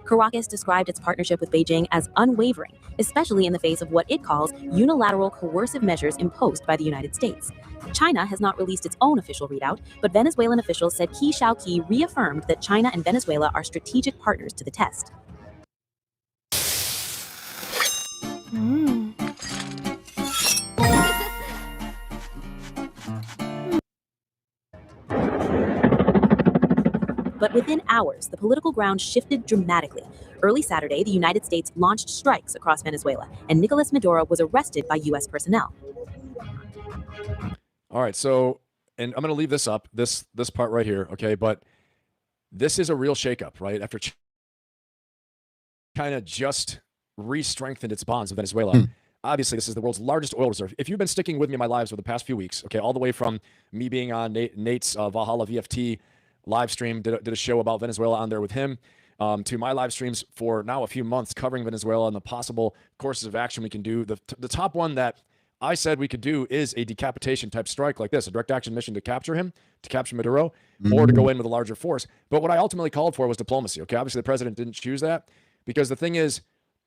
Caracas described its partnership with Beijing as unwavering, especially in the face of what it calls unilateral coercive measures imposed by the United States. China has not released its own official readout, but Venezuelan officials said Qi Xiaoqi reaffirmed that China and Venezuela are strategic partners to the test. But within hours, the political ground shifted dramatically. Early Saturday, the United States launched strikes across Venezuela, and Nicolas Maduro was arrested by U.S. personnel. All right, so, and I'm going to leave this up, this part right here, okay? But this is a real shakeup, right? After China just re-strengthened its bonds with Venezuela. Obviously, this is the world's largest oil reserve. If you've been sticking with me in my lives over the past few weeks, okay, all the way from me being on Nate's Valhalla VFT live stream, did a show about Venezuela on there with him, to my live streams for now a few months covering Venezuela and the possible courses of action we can do. The top one that I said we could do is a decapitation type strike like this, a direct action mission to capture him, to capture Maduro, or to go in with a larger force. But what I ultimately called for was diplomacy, okay? Obviously, the president didn't choose that because the thing is,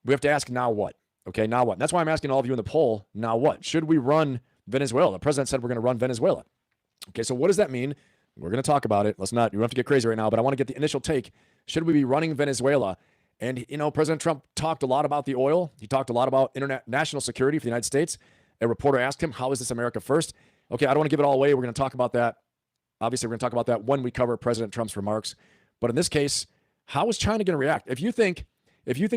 we have to ask now what, okay? Now what? And that's why I'm asking all of you in the poll, now what? Should we run Venezuela? The president said we're going to run Venezuela. Okay, so what does that mean We're going to talk about it. You don't have to get crazy right now, but I want to get the initial take. Should we be running Venezuela? And, President Trump talked a lot about the oil. He talked a lot about national security for the United States. A reporter asked him, how is this America first? Okay, I don't want to give it all away. We're going to talk about that. Obviously, we're going to talk about that when we cover President Trump's remarks. But in this case, how is China going to react? If you think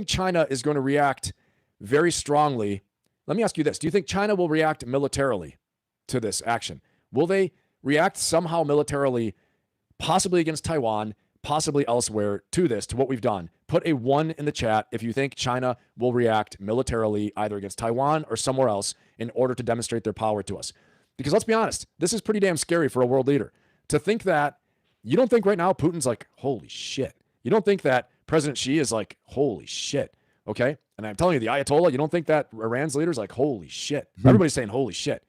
China is going to react very strongly, let me ask you this. Do you think China will react militarily to this action? Will they react somehow militarily, possibly against Taiwan, possibly elsewhere to this, to what we've done? Put a 1 in the chat if you think China will react militarily either against Taiwan or somewhere else in order to demonstrate their power to us. Because let's be honest, this is pretty damn scary for a world leader. To think that, you don't think right now Putin's like, holy shit. You don't think that President Xi is like, holy shit, okay? And I'm telling you, the Ayatollah, you don't think that Iran's leader is like, holy shit. Everybody's saying, holy shit.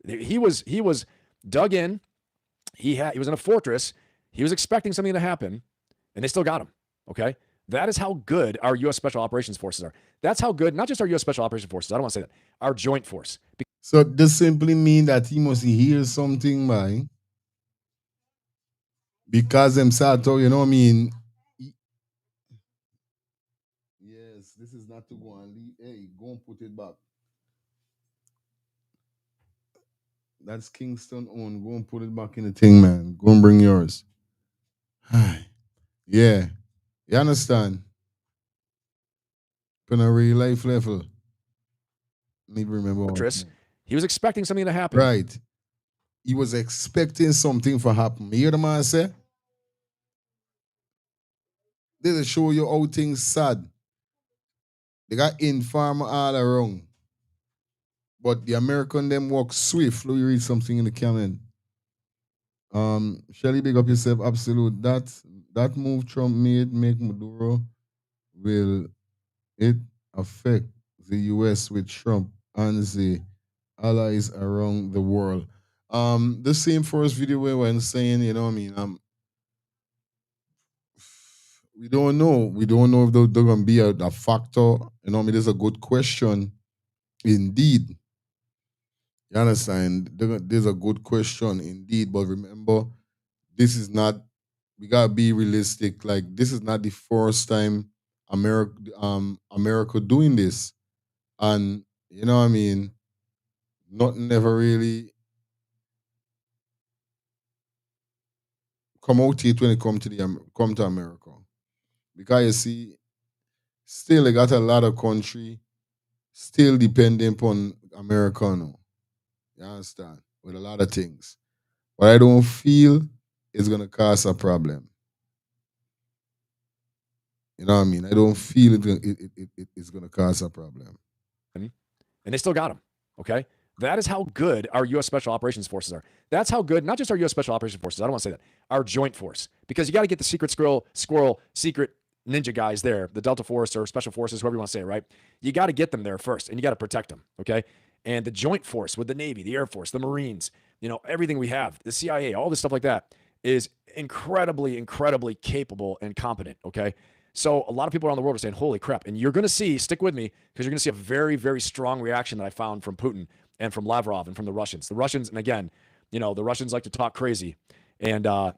He was dug in. He was in a fortress. He was expecting something to happen, and they still got him, okay? That is how good our U.S. Special Operations Forces are. That's how good, not just our U.S. Special Operations Forces, I don't want to say that, our joint force. So this simply mean that he must hear something, man. Because them Sato, you know what I mean? Yes, this is not to go and leave. Hey, go and put it back. That's Kingston own. Go and put it back in the thing, man. Go and bring yours. Yeah. You understand? On a real life level. Let me remember. Fortress. He was expecting something to happen. Right. He was expecting something to happen. You hear the man say? They show you how things sad. They got informer all around. But the American them walk swift. Let me read something in the comment. Shelly, big up yourself. Absolute. That move Trump made make Maduro. Will it affect the US with Trump and the allies around the world? The same first video where when saying, you know what I mean, we don't know. We don't know if they're gonna be a factor. You know what I mean? There's a good question. Indeed. You understand? There's a good question indeed. But remember, this is not, we gotta be realistic. Like, this is not the first time America doing this. And you know what I mean? Nothing ever really come out it when it come to America. Because you see, still they got a lot of country still depending upon America now. You understand? With a lot of things. But I don't feel it's gonna cause a problem. You know what I mean? I don't feel it's gonna cause a problem. And they still got him, okay? That is how good our U.S. Special Operations Forces are. That's how good, not just our U.S. Special Operations Forces, I don't want to say that, our joint force. Because you got to get the secret squirrel, secret ninja guys there, the Delta Force or Special Forces, whoever you want to say, right? You got to get them there first, and you got to protect them, okay? And the joint force with the Navy, the Air Force, the Marines, everything we have, the CIA, all this stuff like that is incredibly, incredibly capable and competent, okay? So a lot of people around the world are saying, holy crap. And you're going to see, stick with me, because you're going to see a very, very strong reaction that I found from Putin and from Lavrov and from the Russians. The Russians, and again, the Russians like to talk crazy. And I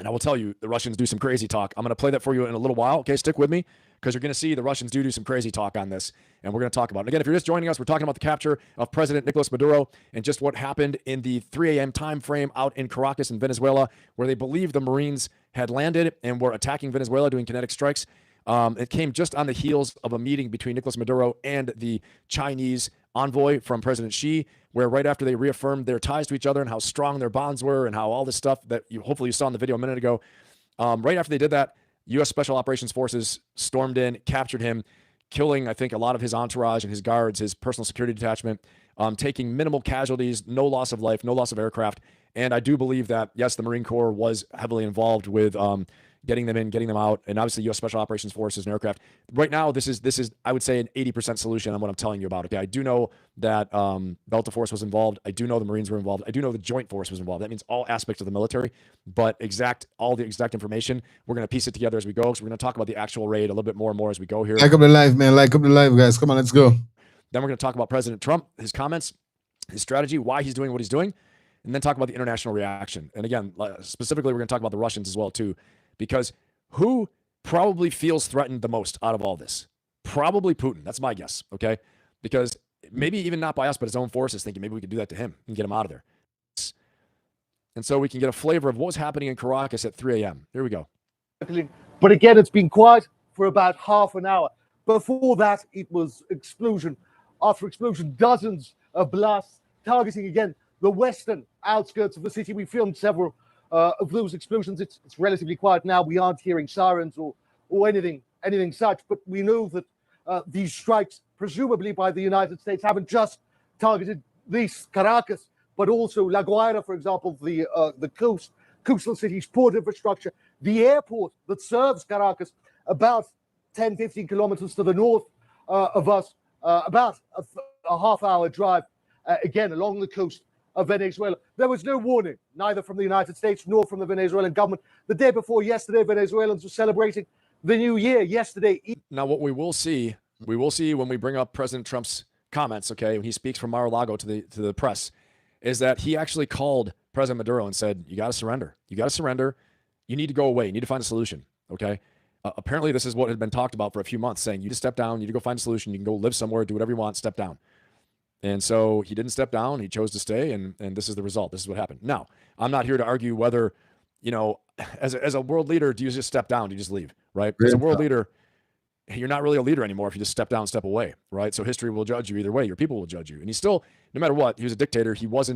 will tell you, the Russians do some crazy talk. I'm going to play that for you in a little while. Okay, stick with me, because you're going to see the Russians do some crazy talk on this, and we're going to talk about it. Again, if you're just joining us, we're talking about the capture of President Nicolas Maduro and just what happened in the 3 a.m. time frame out in Caracas in Venezuela, where they believe the Marines had landed and were attacking Venezuela, doing kinetic strikes. It came just on the heels of a meeting between Nicolas Maduro and the Chinese envoy from President Xi, where right after they reaffirmed their ties to each other and how strong their bonds were and how all this stuff that hopefully you saw in the video a minute ago, right after they did that, U.S. Special Operations Forces stormed in, captured him, killing, I think, a lot of his entourage and his guards, his personal security detachment, taking minimal casualties, no loss of life, no loss of aircraft. And I do believe that, yes, the Marine Corps was heavily involved with getting them in, getting them out, and obviously U.S. Special Operations Forces and aircraft. Right now, this is I would say an 80% solution on what I'm telling you about. Okay, I do know that Delta Force was involved. I do know the Marines were involved. I do know the Joint Force was involved. That means all aspects of the military, but all the exact information, we're going to piece it together as we go. So we're going to talk about the actual raid a little bit more and more as we go here. Like up the live, man. Like up the live, guys. Come on, let's go. Then we're going to talk about President Trump, his comments, his strategy, why he's doing what he's doing. and then talk about the international reaction. And again, specifically, we're going to talk about the Russians as well, too, because who probably feels threatened the most out of all this? Probably Putin. That's my guess, okay? Because maybe even not by us, but his own forces thinking maybe we could do that to him and get him out of there. And so we can get a flavor of what was happening in Caracas at 3 a.m. Here we go. But again, it's been quiet for about half an hour. Before that, it was explosion after explosion, dozens of blasts targeting, again, the western outskirts of the city. We filmed several of those explosions. It's relatively quiet now. We aren't hearing sirens or anything such, but we know that these strikes, presumably by the United States, haven't just targeted this Caracas, but also La Guaira, for example, the coastal city's port infrastructure, the airport that serves Caracas, about 10, 15 kilometers to the north of us, about a half-hour drive, again, along the coast of Venezuela. There was no warning, neither from the United States nor from the Venezuelan government. The day before yesterday, Venezuelans were celebrating the new year. Yesterday. Now, what we will see when we bring up President Trump's comments, okay, when he speaks from Mar-a-Lago to the press, is that he actually called President Maduro and said, you got to surrender. You got to surrender. You need to go away. You need to find a solution, okay? Apparently, this is what had been talked about for a few months, saying you just step down, you need to go find a solution, you can go live somewhere, do whatever you want, step down. And so he didn't step down, he chose to stay, and this is the result. This is what happened. Now, I'm not here to argue whether, as a world leader, do you just step down, do you just leave, right? As a world leader, you're not really a leader anymore if you just step down, step away, right? So history will judge you either way. Your people will judge you. And he's still, no matter what, he was a dictator. He was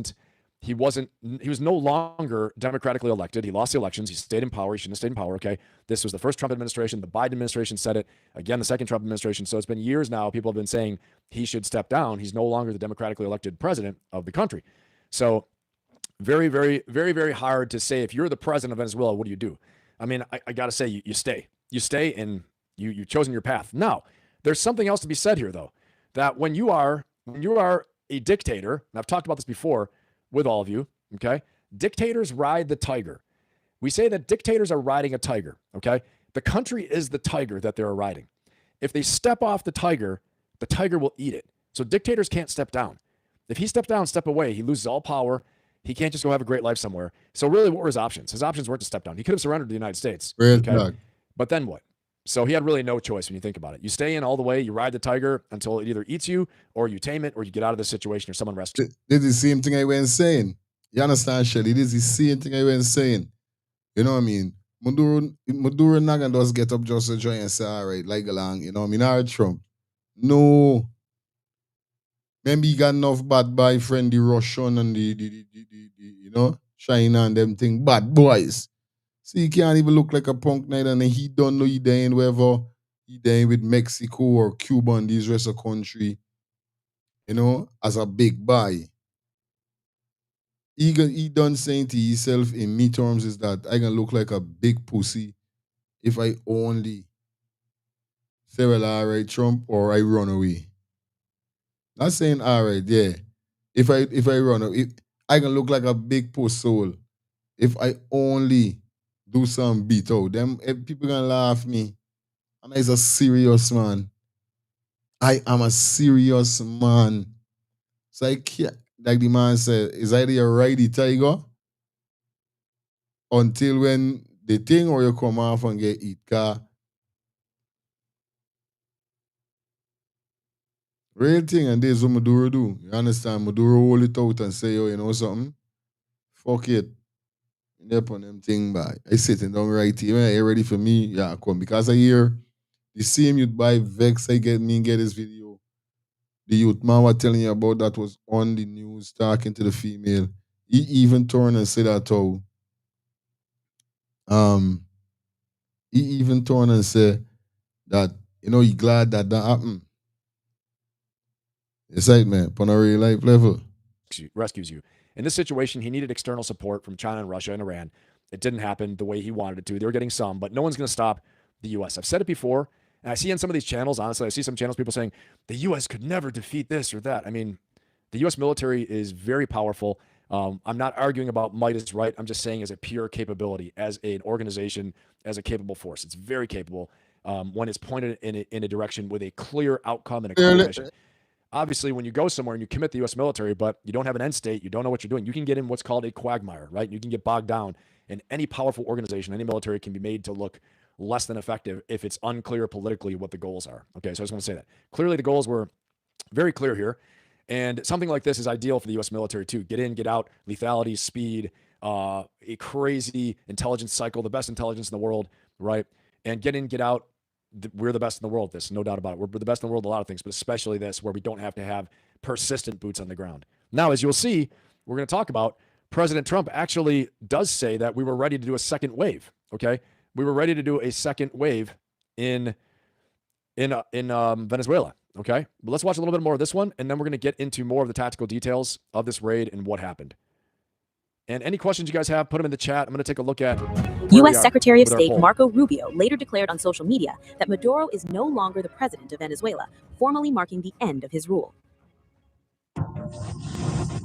no longer democratically elected. He lost the elections. He stayed in power. He shouldn't have stayed in power, okay? This was the first Trump administration. The Biden administration said it. Again, the second Trump administration. So it's been years now. People have been saying he should step down. He's no longer the democratically elected president of the country. So very, very, very, very hard to say if you're the president of Venezuela, what do you do? I mean, I got to say, you stay. You stay and you've chosen your path. Now, there's something else to be said here, though, that when you are a dictator, and I've talked about this before with all of you, okay? Dictators ride the tiger. We say that dictators are riding a tiger, okay? The country is the tiger that they're riding. If they step off the tiger will eat it. So dictators can't step down. If he steps down, step away, he loses all power. He can't just go have a great life somewhere. So really, what were his options? His options weren't to step down. He could have surrendered to the United States, okay? But then what? So he had really no choice when you think about it. You stay in all the way, you ride the tiger until it either eats you or you tame it or you get out of the situation or someone rescues. This is the same thing I went saying. You understand, Shelly? This is the same thing I went saying. You know what I mean? Maduro not gonna just get up just to join and say, all right, like along, you know what I mean? All right, Trump. No. Maybe he got enough bad boy friend, the Russian and the China and them thing. Bad boys. See, he can't even look like a punk night and he don't know he dying wherever he dying with Mexico or Cuba and these rest of country, as a big boy. He done saying to himself in me terms is that I can look like a big pussy if I only say, well, all right, Trump, or I run away. Not saying, all right, yeah. If I run away, I can look like a big puss soul if I only do some beat out. Them people gonna laugh me. And I'm a serious man. I am a serious man. So I can't, like the man said, is either you ride the tiger until when the thing or you come off and get eat. Cause real thing, and this is what Maduro do. You understand? Maduro hold it out and say, yo, you know something? Fuck it. They're on them thing by. I sitting down right here. When you ready for me? Yeah, come. Because I hear the same youth by Vex, I get this video. The youth man was telling you about that was on the news talking to the female. He even turned and said that he even turned and said that, he glad that happened. It's like, man, on a real life level. Rescues you. In this situation, he needed external support from China and Russia and Iran. It didn't happen the way he wanted it to. They were getting some, but no one's going to stop the U.S. I've said it before, and I see on some of these channels, honestly, I see some channels, people saying, the U.S. could never defeat this or that. I mean, the U.S. military is very powerful. I'm not arguing about might is right. I'm just saying as a pure capability, as an organization, as a capable force. It's very capable when it's pointed in a direction with a clear outcome and a clear mission. obviously, when you go somewhere and you commit the U.S. military, but you don't have an end state, you don't know what you're doing, you can get in what's called a quagmire, right? You can get bogged down, and any powerful organization, any military can be made to look less than effective if it's unclear politically what the goals are. Okay, so I just want to say that. Clearly, the goals were very clear here, and something like this is ideal for the U.S. military too. Get in, get out, lethality, speed, a crazy intelligence cycle, the best intelligence in the world, right? And get in, get out. We're the best in the world at this, no doubt about it. We're the best in the world at a lot of things, but especially this, where we don't have to have persistent boots on the ground. Now, as you'll see, we're going to talk about, President Trump actually does say that we were ready to do a second wave, okay? We were ready to do a second wave in Venezuela, okay? But let's watch a little bit more of this one, and then we're going to get into more of the tactical details of this raid and what happened. And any questions you guys have, put them in the chat. I'm going to take a look at U.S. Secretary of State Marco Rubio later declared on social media that Maduro is no longer the president of Venezuela, formally marking the end of his rule.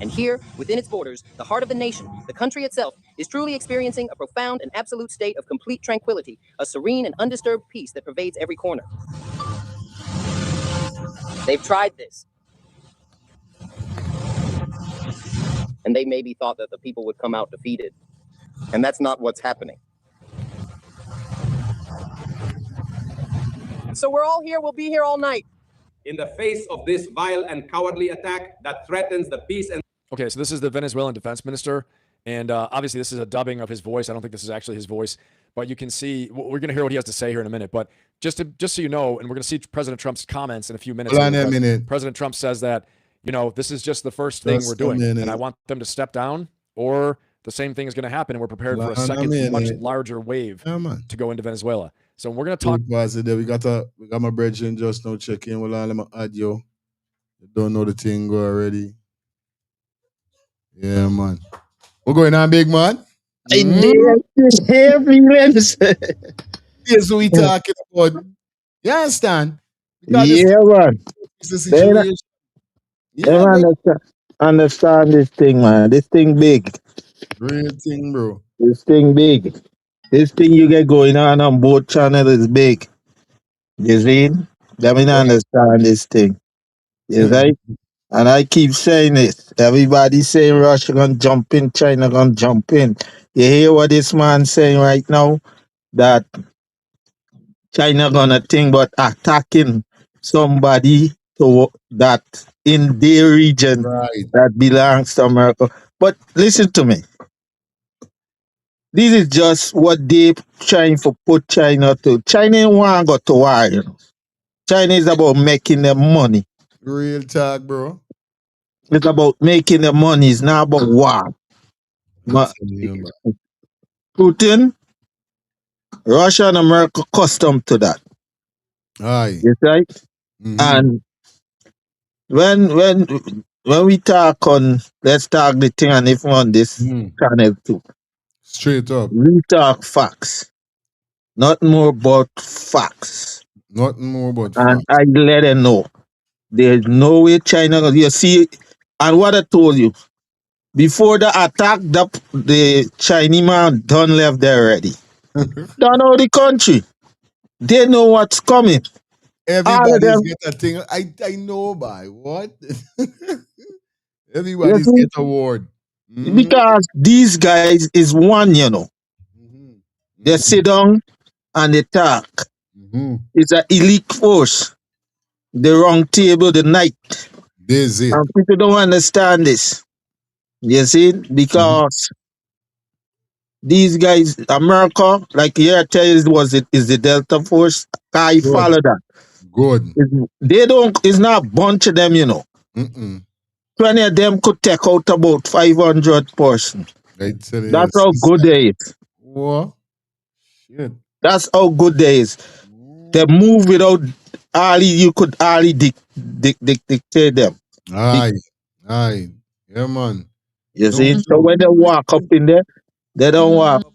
And here, within its borders, the heart of the nation, the country itself, is truly experiencing a profound and absolute state of complete tranquility, a serene and undisturbed peace that pervades every corner. They've tried this. And they maybe thought that the people would come out defeated. And that's not what's happening. So we're all here, we'll be here all night. In the face of this vile and cowardly attack that threatens the peace and... Okay, so this is the Venezuelan defense minister, and obviously this is a dubbing of his voice. I don't think this is actually his voice, but you can see, we're going to hear what he has to say here in a minute, but just so you know, and we're going to see President Trump's comments in a few minutes. President Trump says that, this is just the first thing we're doing, and I want them to step down, or the same thing is going to happen, and we're prepared for a second, much larger wave to go into Venezuela. So we're going to talk. We got my brethren just now checking. Well, I'm add you. You don't know the thing already. Yeah, man. We're going on, big man. I did heavy Wednesday. Here's what we talking about. You understand? Yeah, man. Understand this thing, man. This thing big. Great thing, bro. This thing big. This thing you get going on both channels is big. You see? Let me understand this thing. You right? And I keep saying it. Everybody saying Russia gonna jump in, China gonna jump in. You hear what this man saying right now? That China gonna think about attacking somebody that in their region that belongs to America. But listen to me. This is just what they trying to put China to. China ain't want to go to war, you know. China is about making them money. Real talk, bro. It's about making the money. It's not about war. Putin, Russia and America accustomed to that. Aye. Yes, right? Mm-hmm. And when we talk on, let's talk the thing and if on this channel too. Straight up. We talk facts. Not more about facts. Nothing more about and facts. I let them know. There's no way China, you see, and what I told you, before the attack, the Chinese man done left there already. Don't know the country. They know what's coming. Everybody's get a thing. I know by what? Everybody's get a word. Mm-hmm. Because these guys is one, you know. Mm-hmm. They sit down and they talk. Mm-hmm. It's an elite force. The wrong table, the night. This is it. And people don't understand this. You see? Because these guys, America, like here tell you is the Delta Force. I follow that. Good. It's not a bunch of them, you know. 20 of them could take out about 500 persons. That's how good they is. What? Shit. That's how good they is. They move without you could hardly dictate them. Aye. Yeah, man. You see? So when they walk up in there, they don't walk.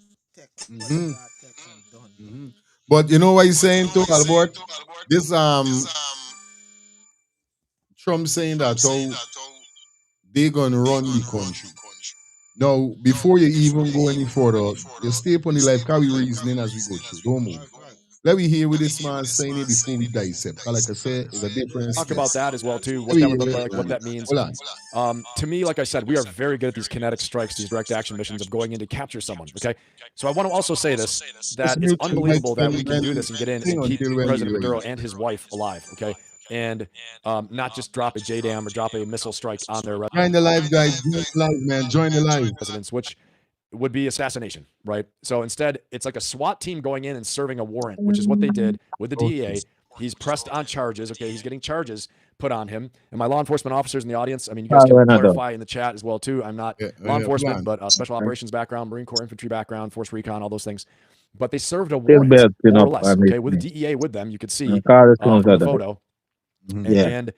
But you know what he's saying too, Albert? This Trump saying that they're gonna run the country. Now, before you even go any further, you stay upon the life carry reasoning as we go through. Don't move. Let me hear what this man saying it before we dissect. Like I said, it's a different Talk step. about that as well too. Let What me that hear would look it, like, what man. that means. Hold on. To me, like I said, we are very good at these kinetic strikes, these direct action missions of going in to capture someone. Okay, so I want to also say this: that it's unbelievable that we can do this and get in and keep President Maduro and his wife alive. Okay, and not just drop a JDAM or drop a missile strike on their Join the live, guys. Join the live, man. Join the live. residents, which would be assassination, right? So instead, it's like a SWAT team going in and serving a warrant, which is what they did with the DEA. He's pressed on charges. Okay, he's getting charges put on him. And my law enforcement officers in the audience, I mean, you guys can clarify in the chat as well too. I'm not law enforcement, but special operations background, Marine Corps infantry background, force recon, all those things. But they served a warrant, more or less. Okay, with the DEA with them, you could see from the photo, and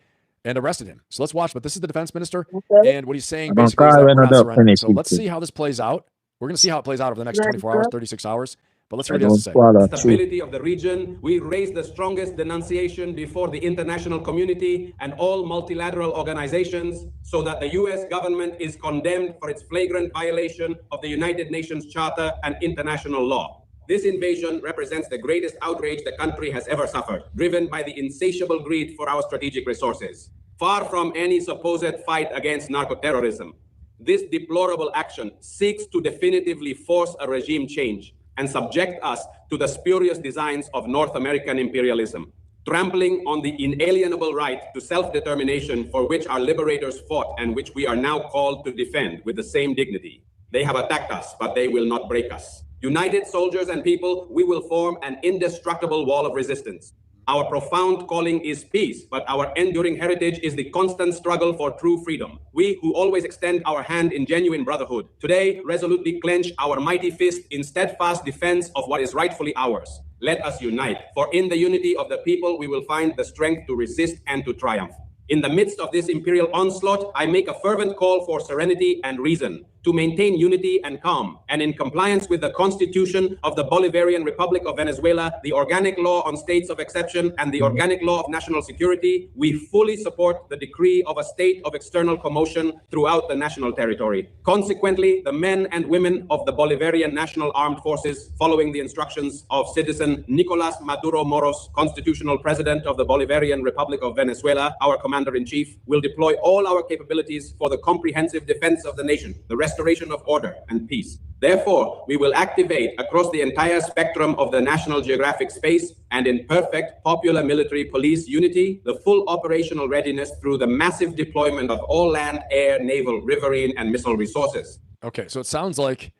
arrested him. So let's watch. But this is the defense minister, and what he's saying basically is that we're not surrendering. So let's see how this plays out. We're going to see how it plays out over the next 24 hours, 36 hours. But let's hear what he has to say. Stability of the region, we raise the strongest denunciation before the international community and all multilateral organizations so that the U.S. government is condemned for its flagrant violation of the United Nations Charter and international law. This invasion represents the greatest outrage the country has ever suffered, driven by the insatiable greed for our strategic resources. Far from any supposed fight against narco-terrorism, this deplorable action seeks to definitively force a regime change and subject us to the spurious designs of North American imperialism, trampling on the inalienable right to self-determination for which our liberators fought and which we are now called to defend with the same dignity. They have attacked us, but they will not break us. United soldiers and people, we will form an indestructible wall of resistance. Our profound calling is peace, but our enduring heritage is the constant struggle for true freedom. We who always extend our hand in genuine brotherhood, today resolutely clench our mighty fist in steadfast defense of what is rightfully ours. Let us unite, for in the unity of the people we will find the strength to resist and to triumph. In the midst of this imperial onslaught, I make a fervent call for serenity and reason, to maintain unity and calm, and in compliance with the Constitution of the Bolivarian Republic of Venezuela, the Organic Law on States of Exception, and the Organic Law of National Security, we fully support the decree of a state of external commotion throughout the national territory. Consequently, the men and women of the Bolivarian National Armed Forces, following the instructions of citizen Nicolas Maduro Moros, constitutional president of the Bolivarian Republic of Venezuela, our commander-in-chief, will deploy all our capabilities for the comprehensive defense of the nation, the restoration of order and peace. Therefore, we will activate across the entire spectrum of the National Geographic space and in perfect popular military police unity, the full operational readiness through the massive deployment of all land, air, naval, riverine, and missile resources. Okay, so it sounds like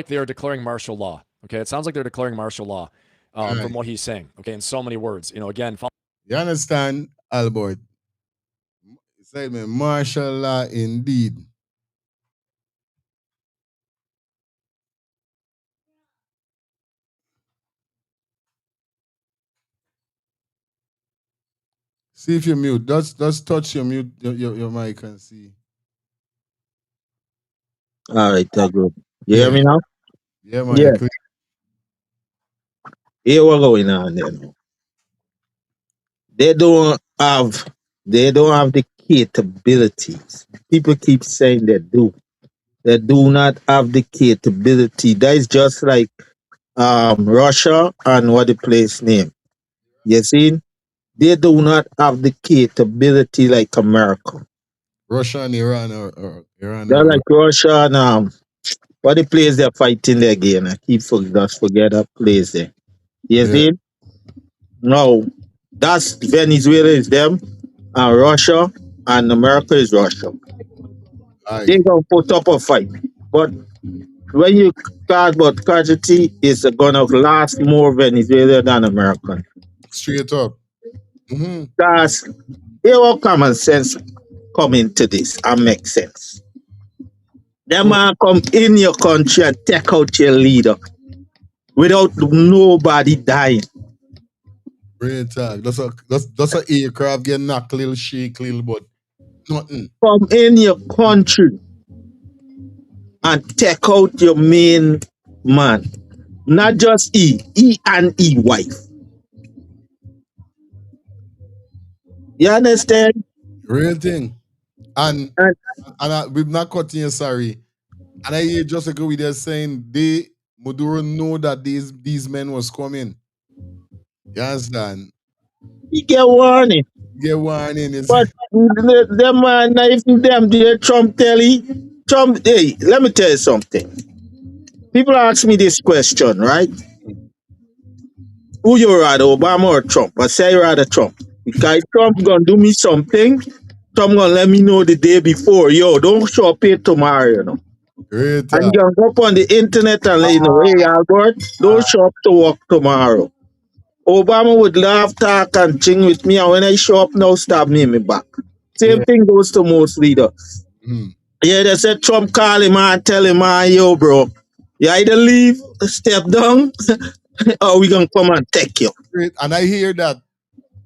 they are declaring martial law. Okay, it sounds like they're declaring martial law from what he's saying. Okay, in so many words. You know, again, you understand, Albert? He said, man, martial law indeed. See if you mute. Just touch your mute your mic and see. All right, that's good. You hear me now? Yeah, man. Yeah. Here what going on there now. They don't have the capabilities. People keep saying they do. They do not have the capability. That is just like Russia and what the place name. You see? They do not have the capability like America. Russia and Iran or Iran. They're like Russia and what the place they're fighting there again. I keep just forget that place there. You see? No. That's Venezuela is them and Russia and America is Russia. They gonna put up a fight. But when you talk about casualty, it's gonna last more Venezuela than American. Straight up. That's here all common sense come into this and make sense. Them man come in your country and take out your leader without nobody dying. Great talk. That's a aircraft get knocked a little shake little but nothing. Come in your country and take out your main man. Not just he and he wife. You understand? Real thing. And we're not cutting you, sorry. And I hear just ago we just saying Maduro know that these men was coming. You understand? He get warning. Get warning is But them man, if them there, Trump tell Trump, hey, let me tell you something. People ask me this question, right? Who you rather, Obama or Trump? I say I rather Trump. Because Trump gonna do me something, Trump gonna let me know the day before. Yo, don't show up here tomorrow, you know. great. And you can go up on the internet and let you know, hey Albert, don't show up to work tomorrow. Obama would laugh, talk, and ching with me, and when I show up now, stab me in my back. Same Yeah. thing goes to most leaders. Yeah, they said Trump call him and tell him, yo, bro, you either leave, step down, or we gonna come and take you. Great. And I hear that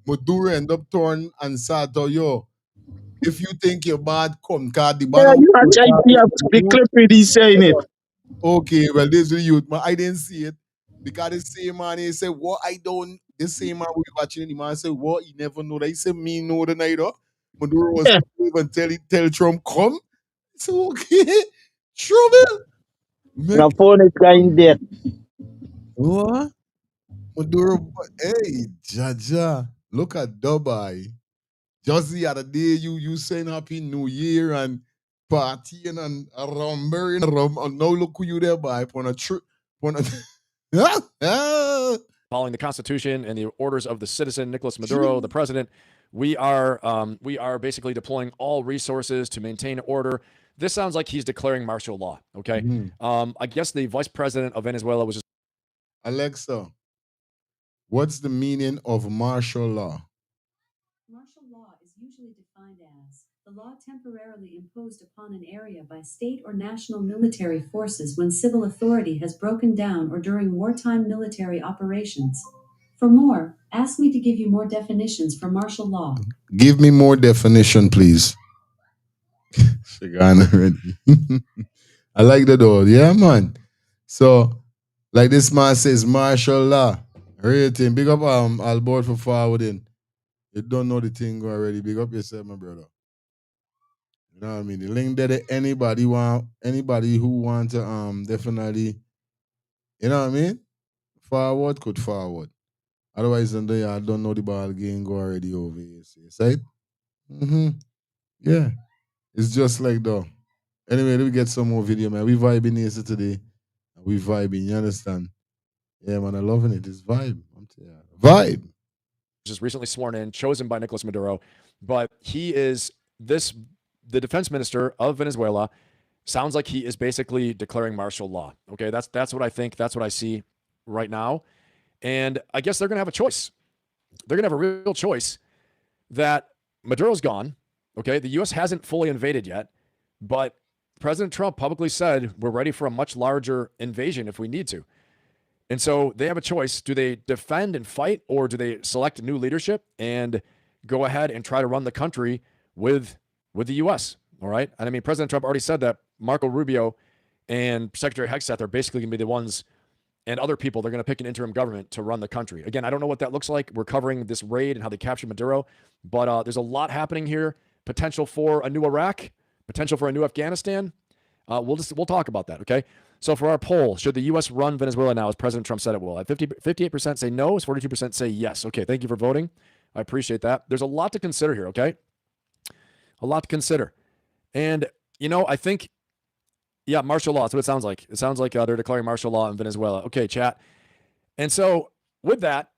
Maduro end up torn and Sato, yo, if you think you're bad, come, cause the Yeah, banner. you watch IPF, the clip with he saying it. Okay, well, this is the youth, man. I didn't see it. Because the same man, he said, what I don't, the same man we watching, the man said, what, he never know that. He said, me know the night, Maduro was Yeah. even tell Trump, come. So, okay, trouble. Now Make phone is going there. what? Maduro, hey, Jaja, look at Dubai. Just the other day, you saying Happy New Year and partying and rumbling rum, and now look who you there by on a trip. Following the Constitution and the orders of the citizen, Nicolas Maduro, the president, we are basically deploying all resources to maintain order. This sounds like he's declaring martial law. Okay, I guess the vice president of Venezuela was just Alexa, what's the meaning of martial law? Martial law is usually defined as the law temporarily imposed upon an area by state or national military forces when civil authority has broken down or during wartime military operations. For more, ask me to give you more definitions for martial law. Give me more definition, please. She gone already. I like that though. Yeah, man. So, like this man says, martial law. Rating. Big up I'll board for forwarding. You don't know the thing already. Big up yourself, my brother. You know what I mean? The link there that anybody who want to definitely, you know what I mean? Forward could forward. Otherwise, then I don't know the ball game go already over here. See, right? Yeah. It's just like that. Anyway, let me get some more video, man. We vibing here today. We vibing, you understand? Yeah, man, I'm loving it. It's vibe. Vibe. just recently sworn in, chosen by Nicolas Maduro, but he is the defense minister of Venezuela. Sounds like he is basically declaring martial law. Okay, that's what I think. That's what I see right now, and I guess they're gonna have a choice. They're gonna have a real choice that Maduro's gone. Okay, the U.S. hasn't fully invaded yet, but President Trump publicly said we're ready for a much larger invasion if we need to. And so they have a choice. Do they defend and fight, or do they select new leadership and go ahead and try to run the country with the U.S.? All right. And I mean, President Trump already said that Marco Rubio and Secretary Hegseth are basically going to be the ones, and other people, they're going to pick an interim government to run the country. Again, I don't know what that looks like. We're covering this raid and how they captured Maduro, but there's a lot happening here. Potential for a new Iraq, potential for a new Afghanistan. We'll talk about that. Okay. So for our poll, should the U.S. run Venezuela now, as President Trump said it will? At 58% say no, 42% say yes. Okay, thank you for voting. I appreciate that. There's a lot to consider here, okay? A lot to consider. And, I think, yeah, martial law, that's what it sounds like. It sounds like they're declaring martial law in Venezuela. Okay, chat. And so with that,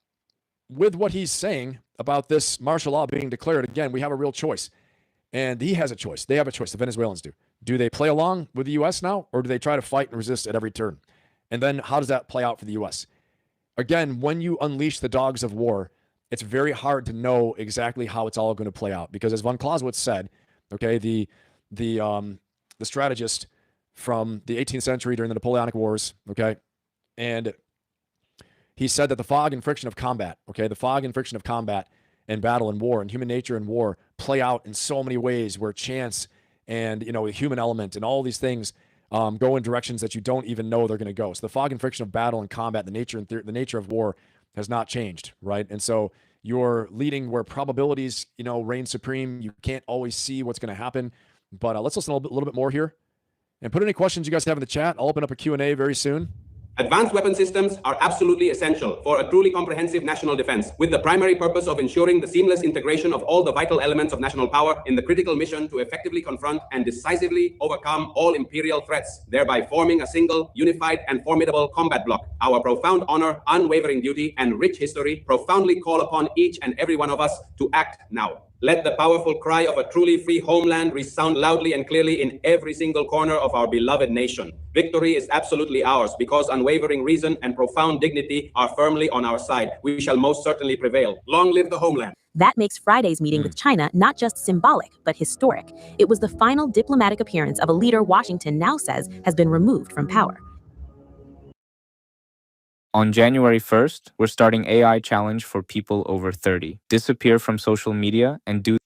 with what he's saying about this martial law being declared, again, we have a real choice. And he has a choice. They have a choice. The Venezuelans do. Do they play along with the U.S. now, or do they try to fight and resist at every turn? And then how does that play out for the U.S.? Again, when you unleash the dogs of war, it's very hard to know exactly how it's all going to play out. Because as von Clausewitz said, okay, the strategist from the 18th century during the Napoleonic Wars, okay, and he said that the fog and friction of combat, okay, the fog and friction of combat and battle and war and human nature and war play out in so many ways where chance and, the human element and all these things go in directions that you don't even know they're going to go. So the fog and friction of battle and combat, the nature of war has not changed, right? And so you're leading where probabilities, reign supreme. You can't always see what's going to happen. But let's listen a little bit more here. And put any questions you guys have in the chat. I'll open up a Q&A very soon. Advanced weapon systems are absolutely essential for a truly comprehensive national defense, with the primary purpose of ensuring the seamless integration of all the vital elements of national power in the critical mission to effectively confront and decisively overcome all imperial threats, thereby forming a single, unified, and formidable combat bloc. Our profound honor, unwavering duty, and rich history profoundly call upon each and every one of us to act now. Let the powerful cry of a truly free homeland resound loudly and clearly in every single corner of our beloved nation. Victory is absolutely ours because unwavering reason and profound dignity are firmly on our side. We shall most certainly prevail. Long live the homeland. That makes Friday's meeting with China not just symbolic, but historic. It was the final diplomatic appearance of a leader Washington now says has been removed from power. On January 1st, we're starting AI challenge for people over 30. Disappear from social media and do.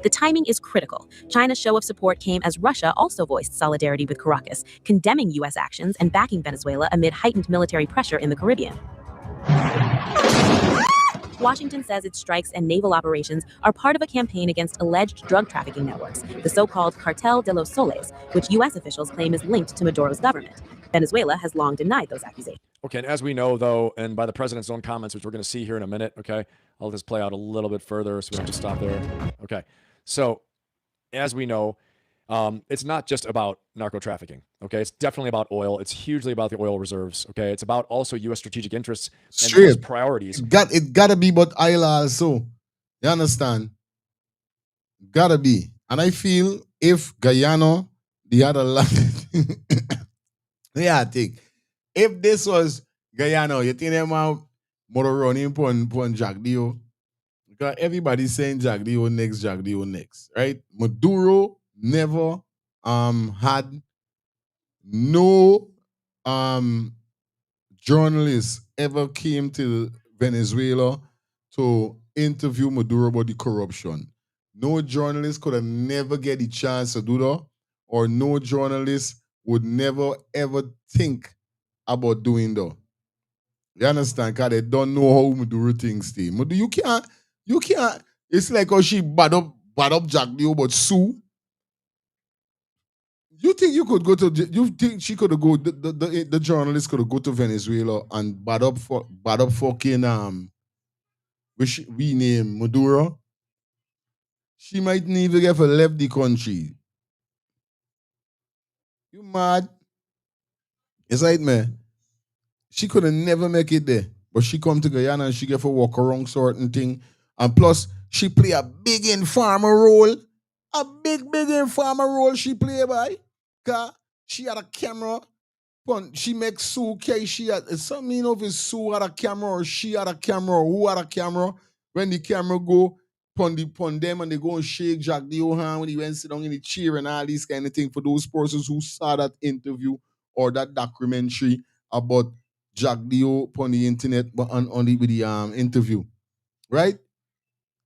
The timing is critical. China's show of support came as Russia also voiced solidarity with Caracas, condemning U.S. actions and backing Venezuela amid heightened military pressure in the Caribbean. Washington says its strikes and naval operations are part of a campaign against alleged drug trafficking networks, the so-called Cartel de los Soles, which U.S. officials claim is linked to Maduro's government. Venezuela has long denied those accusations. Okay, and as we know, though, and by the president's own comments, which we're going to see here in a minute, okay, I'll just play out a little bit further so we don't just stop there. Okay, so as we know, it's not just about narco trafficking. Okay, it's definitely about oil. It's hugely about the oil reserves. Okay, it's about also U.S. strategic interests and U.S. priorities. It gotta be, but oil also. You understand? Gotta be. And I feel if Guyana, the other land, yeah, I think if this was Guyana, you think them out more running pon Jack Dio? Because everybody's saying Jack Dio next, right? Maduro never had no journalists ever came to Venezuela to interview Maduro about the corruption. No journalist could have never get the chance to do that, or no journalist would never ever think about doing that. You understand? Because they don't know how Maduro things stay. Maduro, you can't. It's like how she bad up Jack Leo, but Sue. You think you could go to? You think she could go? The journalist could go to Venezuela and bad up fucking which we name Maduro. She might not even get left the country. You mad? It's like me. She could have never make it there, but she come to Guyana and she get for walk around certain thing, and plus she play a big informer role, a big informer role she play by. Cause she had a camera. She makes Sue carry she had something, you know, if it's Sue had a camera or she had a camera or who had a camera. When the camera go pon them and they go and shake Jack Dio hand when he went sit down in the chair and all these kind of thing for those persons who saw that interview or that documentary about Jack Dio upon the internet but on the with the interview. Right?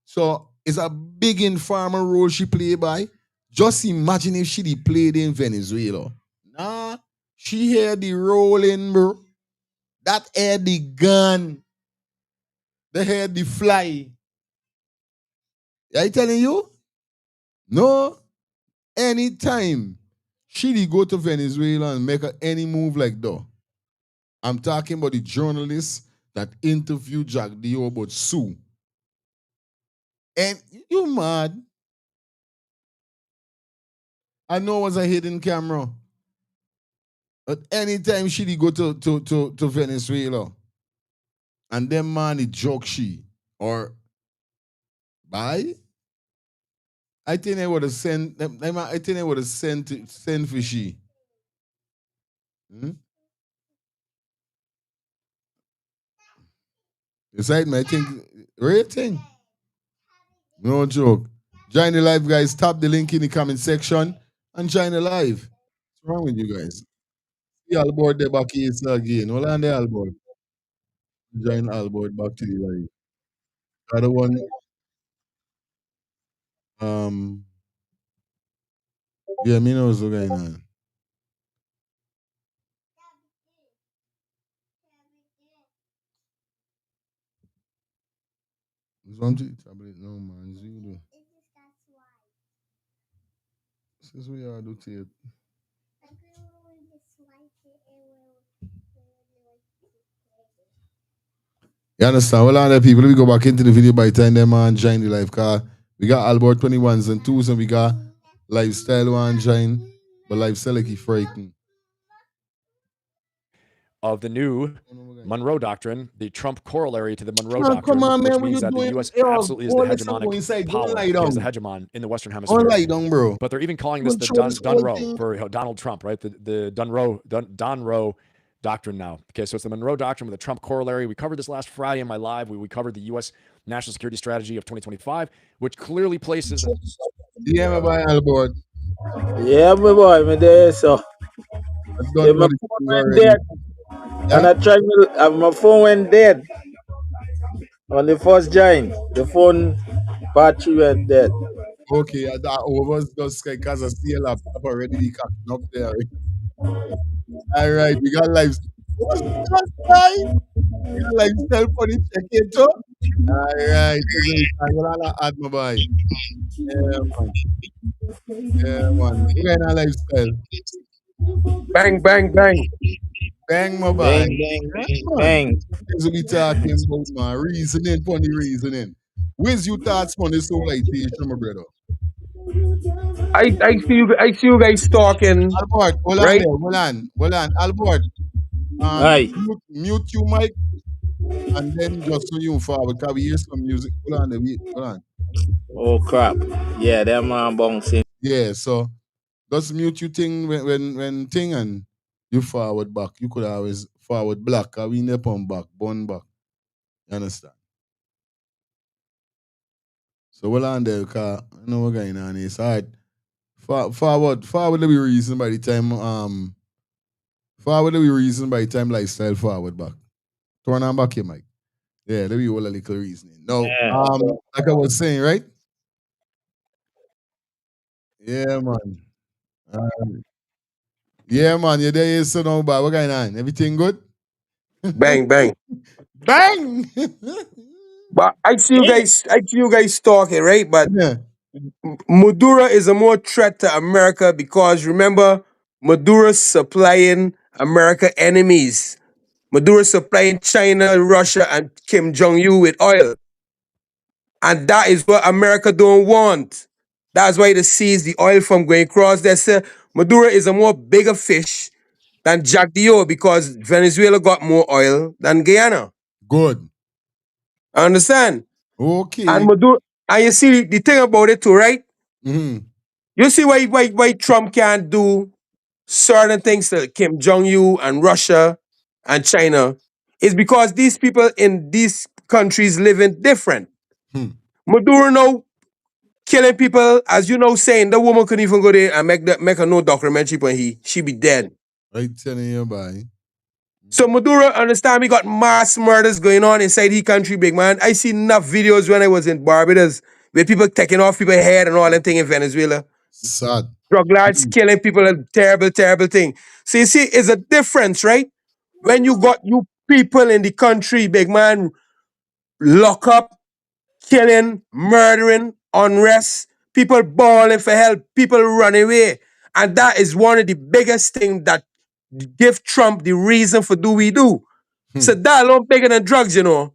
So it's a big informer role she play by. Just imagine if she played in Venezuela. Nah, she hear the rolling, bro. That hear the gun. They hear the fly. I telling you? No. Anytime she go to Venezuela and make any move like that. I'm talking about the journalists that interviewed Jack Dio about Sue. And you mad? I know it was a hidden camera. But anytime she go to Venezuela, and them man it joke she or bye, I think they would have sent them. I think they would have sent for she. Hmm? It's right, man. I think real thing. No joke. Join the live, guys. Tap the link in the comment section and join the live. What's wrong with you guys? See Albert there back here again. Hold on there, Albert. Join Albert back to the live. Other one, um, yeah, me know what's going on. It's one to the tablet, no man. Zero. This is what I do to it. You understand? Well, all the people, let me go back into the video by the time them man join the live car. We got Albert 21s and 2s, and we got Lifestyle one join, but Lifestyle like he frightened. Of the new Monroe Doctrine, the Trump corollary to the Monroe Man, Doctrine, come on, which man, what means you that the doing? U.S. Yo, absolutely is the let's go hegemonic inside. Go power. lie It is down. the hegemon in the Western Go Hemisphere. lie down, bro. But they're even calling this the Control this whole Dunroe thing. for Donald Trump, right? The Dunroe Doctrine now. Okay, so it's the Monroe Doctrine with the Trump corollary. We covered this last Friday in my live. We covered the U.S. National Security Strategy of 2025, which clearly places... Yeah, my boy, Albert. Yeah, my boy, me there, so. I Yeah, don't my know the phone things went already. dead. And Yeah? I tried my phone went dead. On the first join, the phone battery went dead. Okay, that was just because I see a laptop already be cocking up there. All right, we got live. What's that, guy? We got lifestyle for the check-in too. All right, this is I'm gonna add my boy. Yeah, man. Yeah, man. We're going on lifestyle. Bang, bang, bang. Bang, my boy. Bang, bang, Yeah, bang, man. bang. Things we talking about, man. Reasoning, funny reasoning. Where's your thoughts on this whole ideation, my brother? I see you guys talking, Albert, hold on right? there. Hold on. Albert, Aye. mute you, Mike, and then just so you forward, because we hear some music. Hold on there. Hold on. Oh crap. Yeah, that man bouncing. Yeah, so just mute you thing when thing and you forward back. You could always forward black, because we never on back, bun back. You understand? So hold on there, because I know what's going on here. It's hard. Forward the reason by the time forward the reason by the time lifestyle forward back. Turn on back here, Mike. Yeah, let me all a little reasoning. No, Yeah. like I was saying, right? Yeah, man. Yeah, man, you're there, so no bad. What going on? Everything good? Bang, bang. Bang! But I see you guys talking, right? But Yeah. Maduro is a more threat to America because remember, Maduro's supplying America enemies. Maduro's supplying China, Russia, and Kim Jong-un with oil. And that is what America don't want. That's why they seize the oil from going across there. Say Maduro is a more bigger fish than Jack Dio because Venezuela got more oil than Guyana. Good. I understand. And Okay. Maduro, and you see the thing about it too, right? Mm-hmm. You see why Trump can't do certain things to Kim Jong Un and Russia and China is because these people in these countries living different. Hmm. Maduro now killing people, as you know, saying the woman couldn't even go there and make a no documentary when she be dead. Right telling you, boy. So Maduro, understand, we got mass murders going on inside his country, big man. I see enough videos when I was in Barbados with people taking off people's head and all that thing in Venezuela. Sad. Drug lords killing people, a terrible, terrible thing. So you see, it's a difference, right? When you got you people in the country, big man, lock up, killing, murdering, unrest, people bawling for help, people run away. And that is one of the biggest things that give Trump the reason for do we do. So that alone bigger than drugs, you know.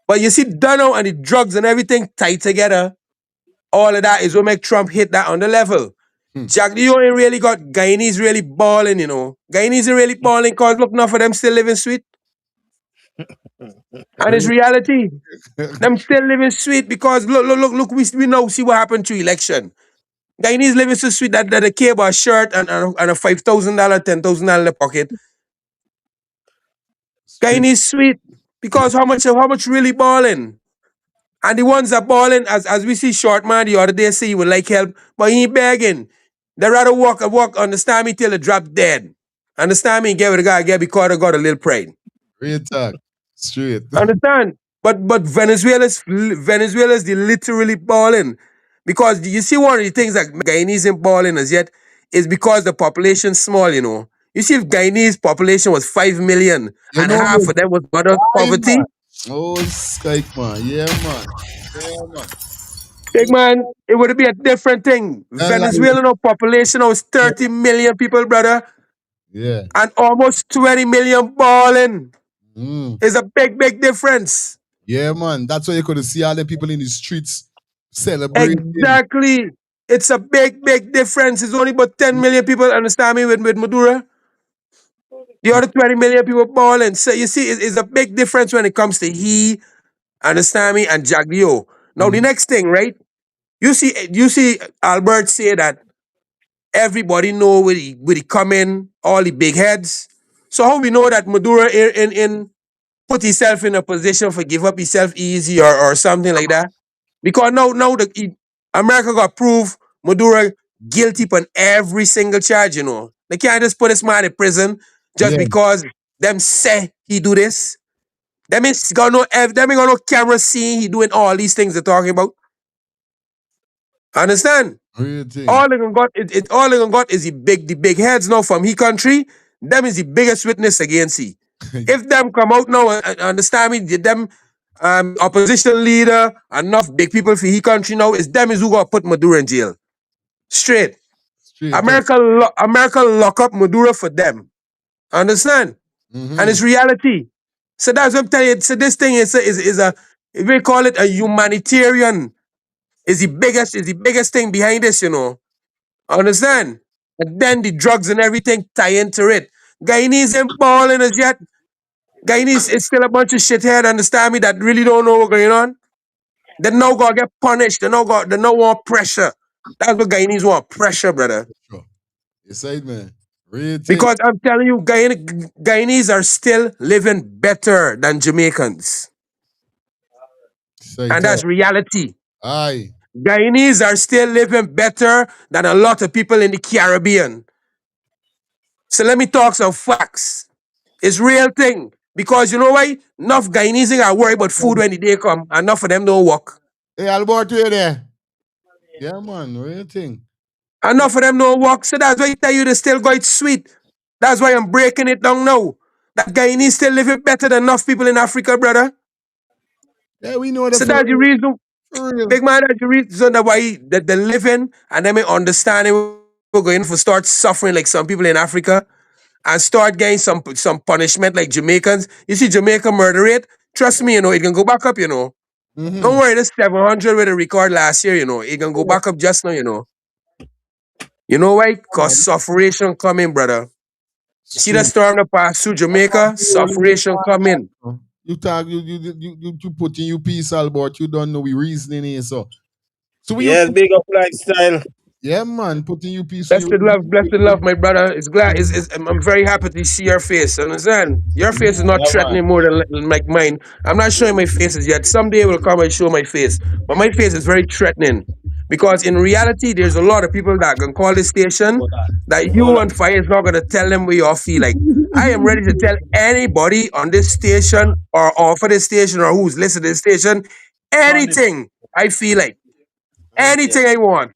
But you see, Dunno and the drugs and everything tied together, all of that is what make Trump hit that on the level. Jack Leo ain't really got Guyanese really balling, you know. Guyanese ain't really balling because look, enough of them still living sweet. And it's reality. Them still living sweet because look, we now see what happened to election. Guyanese living so sweet that they care about a shirt and a $5,000, $10,000 in the pocket. Guyanese sweet because how much really balling? And the ones that balling, as we see short man the other day say he would like help, but he ain't begging. They rather walk, understand me, till they drop dead. Understand me, get with the guy, get because they got a little pride. Real talk. Straight. Understand? But Venezuela's the literally balling. Because you see one of the things that Guyanese ain't balling as yet is because the population small, you know. You see if Guyanese population was 5 million You and know half me. of them was border Aye, poverty, man. Oh, Skype, man. Yeah, man. Yeah, man. big man, it would be a different thing. That like, Venezuela no population was 30 million people, brother, yeah. and almost 20 million balling. Mm. It's a big, big difference. Yeah, man. That's why you could see all the people in the streets celebrating. Exactly. It's a big, big difference. It's only about 10 million people, understand me, with Maduro. The other 20 million people balling. So you see, it's a big difference when it comes to he, understand me, and Jaglio. Now the next thing, right? You see Albert say that everybody know where he come in, all the big heads. So how we know that Maduro in put himself in a position for give up himself easy or something like that? Because now America got prove Maduro guilty on every single charge, you know. They can't just put this man in prison just Yeah. because them say he do this. Them ain't got no camera seeing he doing all these things they're talking about. Understand? Real thing. All they gonna got all they gonna got is the big heads now from he country. Them is the biggest witness against he. If them come out now and understand me, them opposition leader, enough big people for he country now, is them is who gonna put Maduro in jail. Straight. Straight up. America lock up Maduro for them. Understand? And Mm-hmm. it's reality. So that's what I'm telling you. So this thing is a we call it a humanitarian. Is the biggest thing behind this, you know. Understand? And then the drugs and everything tie into it. Guyanese ain't balling as yet. Guyanese is still a bunch of shithead, understand me, that really don't know what's going on. They now gonna get punished. They now want pressure. That's what Guyanese want, pressure, brother. Sure. You said, man. Real thing. Because I'm telling you, Guyanese are still living better than Jamaicans. Say And talk. that's reality. Aye. Guyanese are still living better than a lot of people in the Caribbean. So let me talk some facts. It's real thing. Because you know why? Enough Guyanese are worried about food when the day come, and enough of them don't work. Hey, Albert, you there? Yeah, man. Real thing. Enough of them don't work. So that's why I tell you they still got it sweet. That's why I'm breaking it down now. That Guyanese still living better than enough people in Africa, brother. Yeah, we know that So for that's the real. reason, For real. big man, that's the reason that why that they're living and they may understand we're going to start suffering like some people in Africa and start getting some punishment like Jamaicans. You see Jamaica murder rate, trust me, you know, it can go back up, you know. Don't Mm-hmm. worry, this 700 with a record last year, you know, it can go back up just now, you know. You know why? Because sufferation coming, brother. See the Straight. storm that passed through Jamaica? Sufferation coming. You talk, you put in your piece, Albert. You don't know we reasoning here, so. So when you Yes, put, big up lifestyle. yeah, man, put in your piece. So you, Blessed love, my brother. It's glad. I'm very happy to see your face. Understand? Your face is not Yeah, man. threatening more than like mine. I'm not showing my faces yet. Someday will come and show my face, but my face is very threatening because in reality, there's a lot of people that can call this station that you on fire is not gonna tell them what you all feel like. I am ready to tell anybody on this station or off of this station or who's listening to this station anything I feel like, anything I want.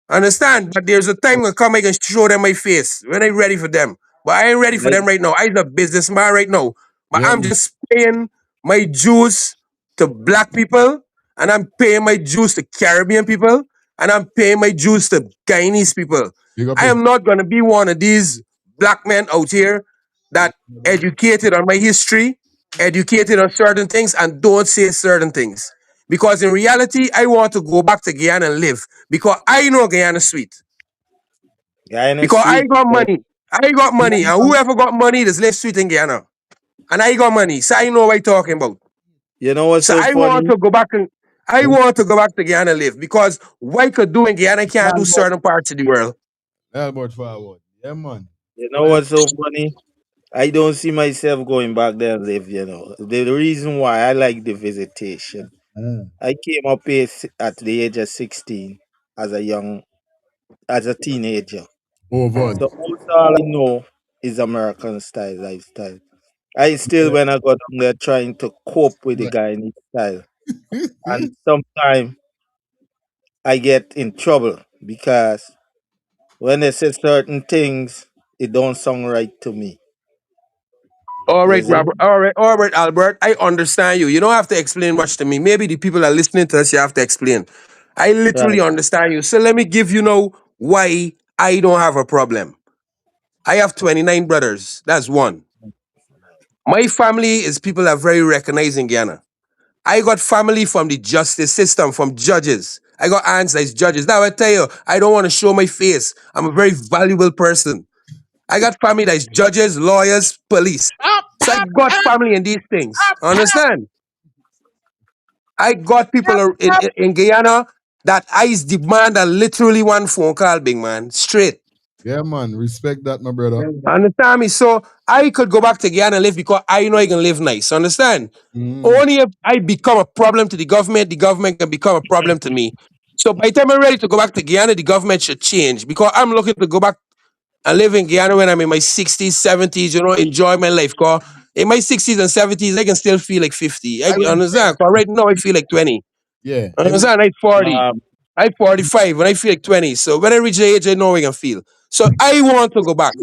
Understand? But there's a time gonna come I can show them my face when I'm ready for them. But I ain't ready for them right now. I'm a businessman right now. But yeah, I'm man. just paying my dues to black people, and I'm paying my dues to Caribbean people, and I'm paying my dues to Guyanese people. Big up I your am not gonna be one of these black men out here that educated on my history, educated on certain things, and don't say certain things. Because in reality, I want to go back to Guyana and live. Because I know Guyana sweet. Guyana Because I sweet. got money. I got money. And whoever got money, just live sweet in Guyana. And I got money. So I know what I'm talking about. You know what's So so I want funny? to go back and I want to go back to Guyana and live. Because what I could do in Guyana, I can't do certain parts of the world. Albert forward. Yeah, man. You know what's so funny? I don't see myself going back there and live, you know. The reason why I like the visitation. Mm. I came up here at the age of 16 as as a teenager. Over. So most all I know is American style lifestyle. I still, when I got down there, trying to cope with the Guyanese style. And sometimes I get in trouble because when they say certain things, it don't sound right to me. All You right, see? Robert. All right, Albert. I understand you. You don't have to explain much to me. Maybe the people are listening to us, you have to explain. I literally Right. understand you. So let me give you know why I don't have a problem. I have 29 brothers. That's one. My family is people that are very recognized in Guyana. I got family from the justice system, from judges. I got aunts as judges. Now I tell you, I don't want to show my face. I'm a very valuable person. I got family that is judges, lawyers, police. So I got family in these things. Understand? I got people in Guyana that I demand a literally one phone call, big man. Straight. Yeah, man. Respect that, my brother. Understand me? So I could go back to Guyana and live because I know I can live nice. Understand? Only if I become a problem to the government can become a problem to me. So by the time I'm ready to go back to Guyana, the government should change because I'm looking to go back and live in Guyana when I'm in my 60s, 70s, enjoy my life. Cause in my 60s and 70s, I can still feel like 50. I I would understand. Cause right now I feel like 20. yeah. Understand? I'm 40. I'm 45 and I feel like 20. So when I reach the age, I know I can feel. So I want to go back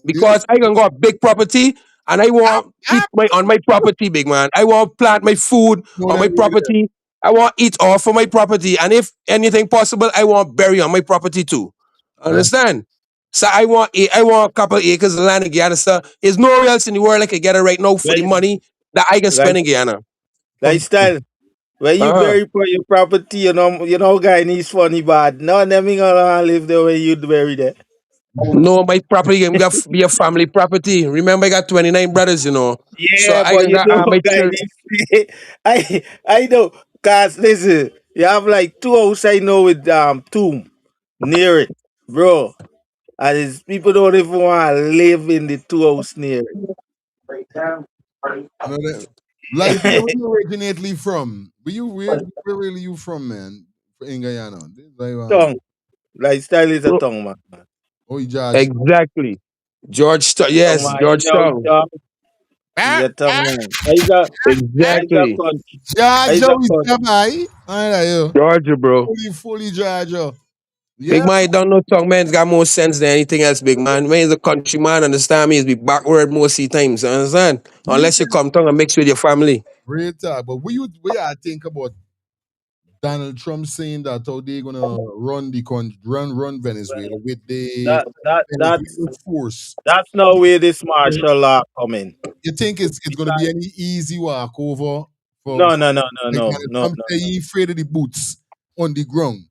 because I can go a big property and I want eat on my property, big man. I want plant my food on my property. I want eat off of my property. And if anything possible, I want bury on my property too. Understand? So I want a couple acres of land in Guyana. So there's nowhere else in the world I can get it right now for the money that I can spend in Guyana. Lifestyle. When you Uh-huh. bury for your property, guy needs funny bad. No, never gonna live there when you bury there. No, my property can be a family property. Remember, I got 29 brothers, So Yeah, I but can got my guy children. needs I know. Cause listen, you have like two houses I know with tomb near it, bro. And it's, people don't even want to live in the two house near it. No, like, where you originately from? Where really you from, man? In Guyana. This is like, Tongue. Lifestyle is a tongue, man. oh, Josh. Exactly. Tongue, Yes, man. George Town. He's a tongue, man. I Exactly. country. I Georgia a is country. Jamai. I like you. Georgia, bro. Fully Georgia. Big Yeah. man, you don't know tongue man's got more sense than anything else, big man. Man is a country man, understand me? Is be backward most of the times, understand? Unless you come tongue and mix with your family. Great talk. But we are think about Donald Trump saying that how they gonna run the country, run Venezuela with the That's Venezuelan force. no way this martial law coming. You think it's gonna be any easy walk over for No, no, no, no, like no, Donald no, Trump no. say he afraid of the boots on the ground.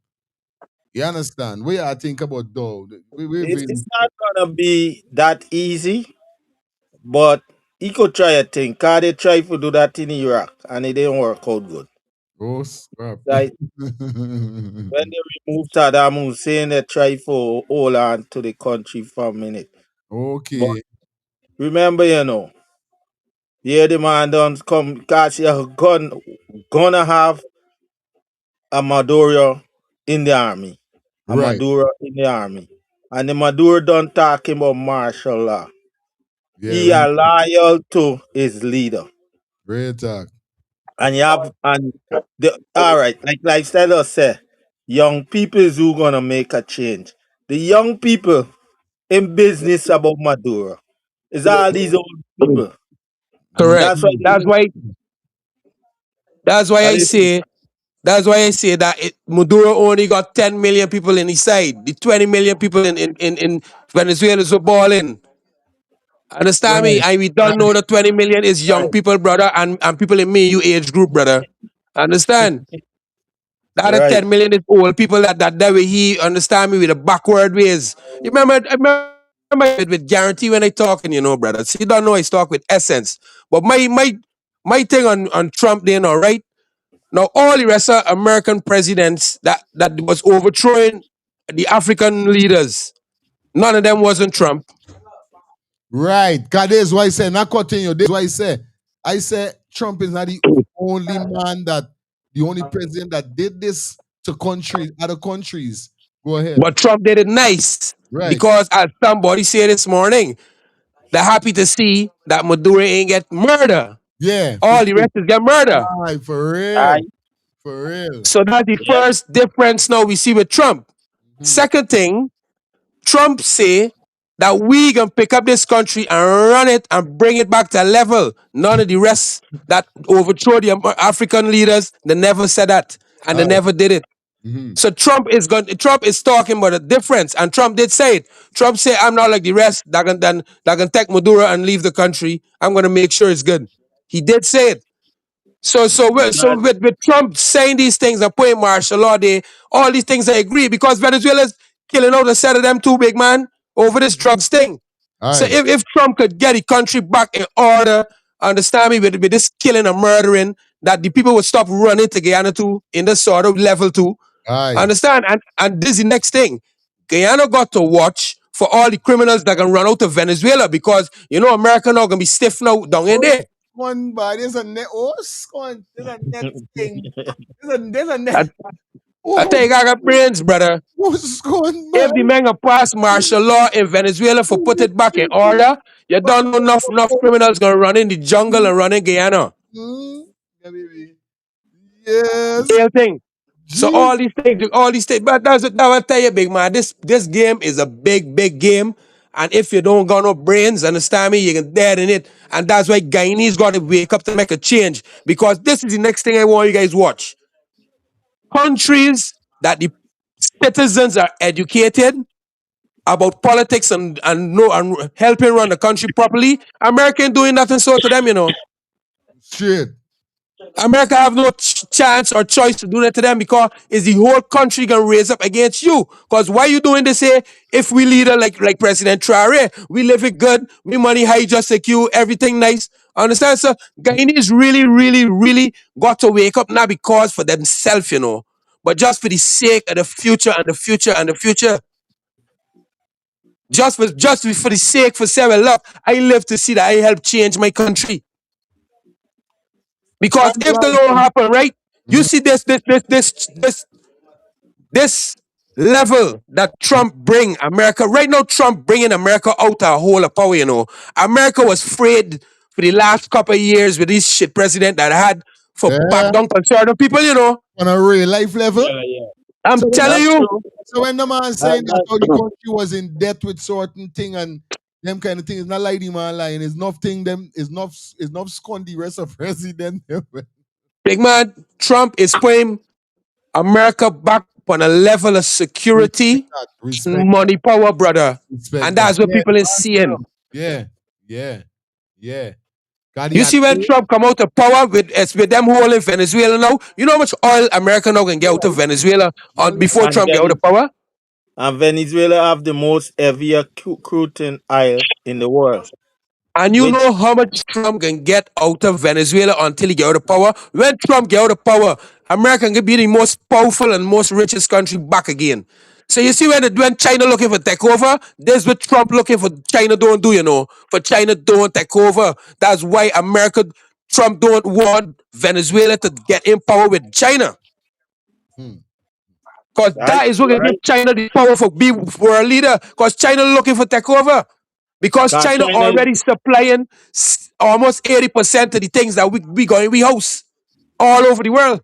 You understand? What I think about though? It's not gonna be that easy, but he could try a thing. Cause they try to do that in Iraq and it didn't work out good. Oh, scrap. Like when they removed Saddam Hussein, they try to hold on to the country for a minute. But Okay. remember, yeah, the man don't come cause you're gonna have a Maduro in the army. A Right. Maduro in the army. And the Maduro don't talk about martial law. Yeah, He are loyal to his leader. great talk. And you have and the all right, like Stella said, young people is who gonna make a change. The young people in business about Maduro. It's all these old people. Correct. That's why That's why I listen, say that Maduro only got 10 million people in his side. The 20 million people in Venezuela is balling. Understand me? Right. And we don't know the 20 million is young people, brother, and people in me, you age group, brother. Understand? The other right. 10 million is old people that way he understand me with the backward ways. I remember with guarantee when I talking, brother. So you don't know I talk with essence. But my thing on Trump there now, right? Now all the rest of American presidents that was overthrowing the African leaders, none of them wasn't Trump. Right. Cause that's why I say not continue. That's why I say Trump is not the only man the only president that did this to other countries. Go ahead. But Trump did it nice Right. because as somebody said this morning, they're happy to see that Maduro ain't get murder. Yeah. All the rest is get murder. Aye, for real. For real. So that's the first difference now we see with Trump. Second thing, Trump say that we gonna pick up this country and run it and bring it back to a level. None of the rest that overthrow the African leaders, they never said that. And they Aye. never did it. Mm-hmm. So Trump is talking about a difference. And Trump did say it. Trump said, I'm not like the rest that can take Maduro and leave the country. I'm gonna make sure it's good. He did say it. So But with Trump saying these things and putting martial law there, all these things I agree because Venezuela's killing out a set of them too, big man, over this drugs thing. So Aye. if Trump could get the country back in order, understand me, with this killing and murdering, that the people would stop running to Guyana too in this sort of level too. Aye. Understand? And this is the next thing. Guyana got to watch for all the criminals that can run out of Venezuela because you know America now gonna be stiff now down in there. One bar, there's a net. Oh, there's a next thing. There's a net. I tell you, I got brains, brother. What's going If on? the man pass martial law in Venezuela for put it back in order, you don't know enough criminals gonna run in the jungle and run in Guyana. Yeah, baby. Yes. Same thing. So Jeez. all these things, but that I tell you, big man, this game is a big game. And if you don't got no brains, understand me, you can dead in it. And that's why Guyanese got to wake up to make a change. Because this is the next thing I want you guys watch. Countries that the citizens are educated about politics and know and helping run the country properly. America ain't doing nothing so to them, you know. Shit. America have no chance or choice to do that to them because is the whole country gonna raise up against you? Because why you doing this here? If we leader like President Traore, we live it good, we money high, just secure, everything nice. Understand, sir? Guyanese really got to wake up not because for themselves, you know, but just for the sake of the future and the future and the future. For the sake for several look, I live to see that I help change my country. Because if the don't happen, right? You see this level that Trump bring America right now. Trump bringing America out a whole of power. You know, America was afraid for the last couple of years with this shit president that had for back Yeah. down conservative people. You know, On a real life level. yeah. I'm So when, telling That's you, true. so when the man That, saying that that, how the country was in debt with certain thing and them kind of things, it's not like the man lying. It's nothing them is not scon the rest of president. big man, Trump is putting America back on a level of Respect security, that. Respect that. money, power, brother, Respect and that. that's what Yeah. people is seeing. Yeah. Yeah. Yeah. God, he You had see when Trump come out of power with them holding Venezuela now, you know how much oil America now can get out of Venezuela on before and, Trump get out of power? and Venezuela have the most heavier crude in oil in the world. And you Which know how much Trump can get out of Venezuela until he get out of power? When Trump get out of power, America can be the most powerful and most richest country back again. So you see when China looking for takeover, this what Trump looking for China don't do, you know. For China don't take over. That's why Trump don't want Venezuela to get in power with China. Because right, that is what can give right. China the power for be world leader. Because China looking for takeover. Because Cause China China is already supplying almost 80% of the things that we house all over the world.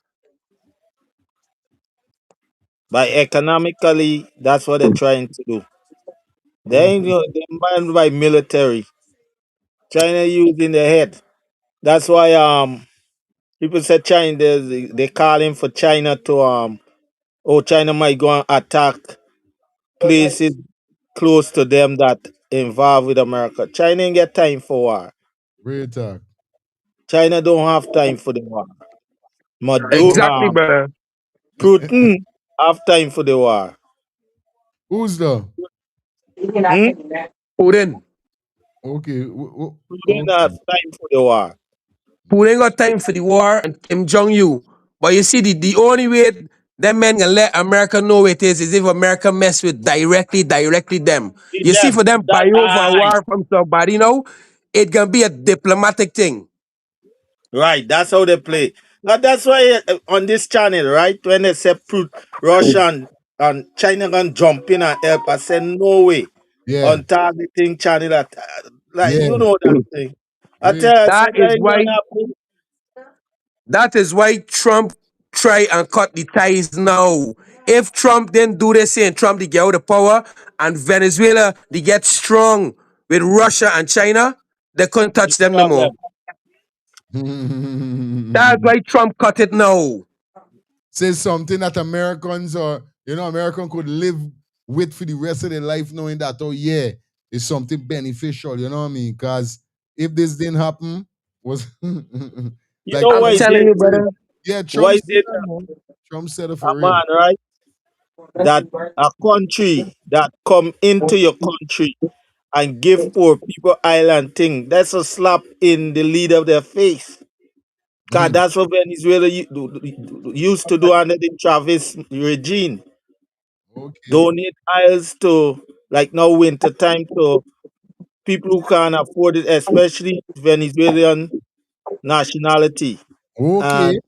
by economically, that's what they're trying to do. They ain't they man by military. China using the head. That's why people say China they calling for China to China might go and attack places close to them that involved with America. China ain't get time for war. Real talk. China don't have time for the war. Maduro Exactly, brother. Putin have time for the war. Who's the? Hmm? Putin. Okay. Putin have Okay. time for the war. Putin got time for the war and Kim Jong Un. But you see, the only way them men can let America know it is if America mess with directly them. With You see, them. for them That buy over a war from somebody now, it can be a diplomatic thing. right, that's how they play. And that's why on this channel, right, when they say Russia and China gonna jump in and help, I say no way. Yeah. On targeting channel that like Yeah. you know that thing. I Real. tell you, I That said is that ain't why gonna happen. That is why Trump try and cut the ties now. If Trump didn't do this and Trump they get out of power and Venezuela they get strong with Russia and China, they couldn't touch It's them no more. problem. That's why Trump cut it now. says something that Americans or American could live with for the rest of their life, knowing that it's something beneficial. You know what I mean? Because if this didn't happen, was You like know I'm why telling did you, brother. Trump why said did that, man. Trump said it a for real. man, right? That a country that come into your country and give poor people island thing, that's a slap in the lid of their face. Cause that's what Venezuela used to do under the Chavez regime. Okay. Donate isles to, like now winter time, to people who can't afford it, especially Venezuelan nationality. Okay.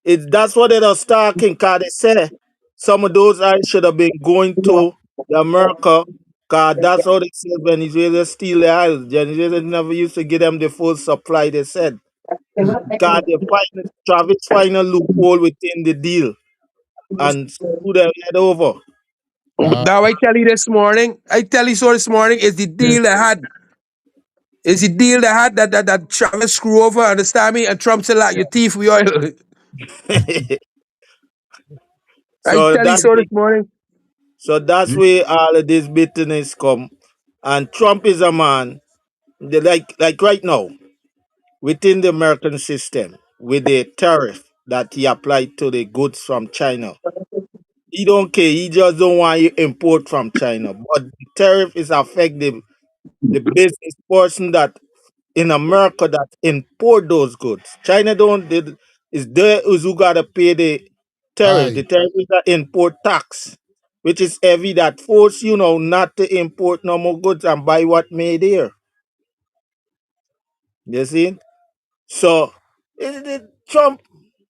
And that's what they are talking, cause they say some of those isles should have been going to the America, cause that's how they said Venezuela steal the isles. Venezuela never used to give them the full supply, they said. Cause they find Travis find a loophole within the deal and screw them head over. Now I tell you this morning, I tell you so this morning is the deal they had. Is the deal they had that Travis screw over, understand me? And Trump said, like, your teeth, we oil. I So tell you that's so this morning. where all of this bitterness come. And Trump is a man, like right now, within the American system, with the tariff that he applied to the goods from China. He don't care. He just don't want you import from China. But the tariff is affecting the business person that in America that import those goods. China don't. It's there is who gotta pay the tariff. The Aye. tariff is the import tax, which is heavy that force not to import no more goods and buy what made here. You see? So Trump,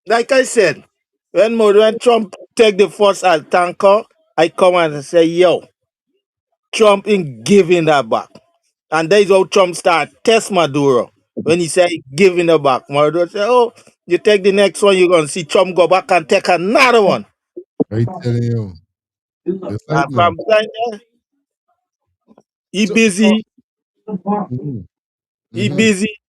like I said, when Trump take the first tanker, I come and say, yo, Trump ain't giving that back. And that is how Trump start test Maduro. When he say giving it back, Maduro say, oh, you take the next one, you're gonna see Trump go back and take another one. I telling you. Just like And man. from time there, he So busy, he busy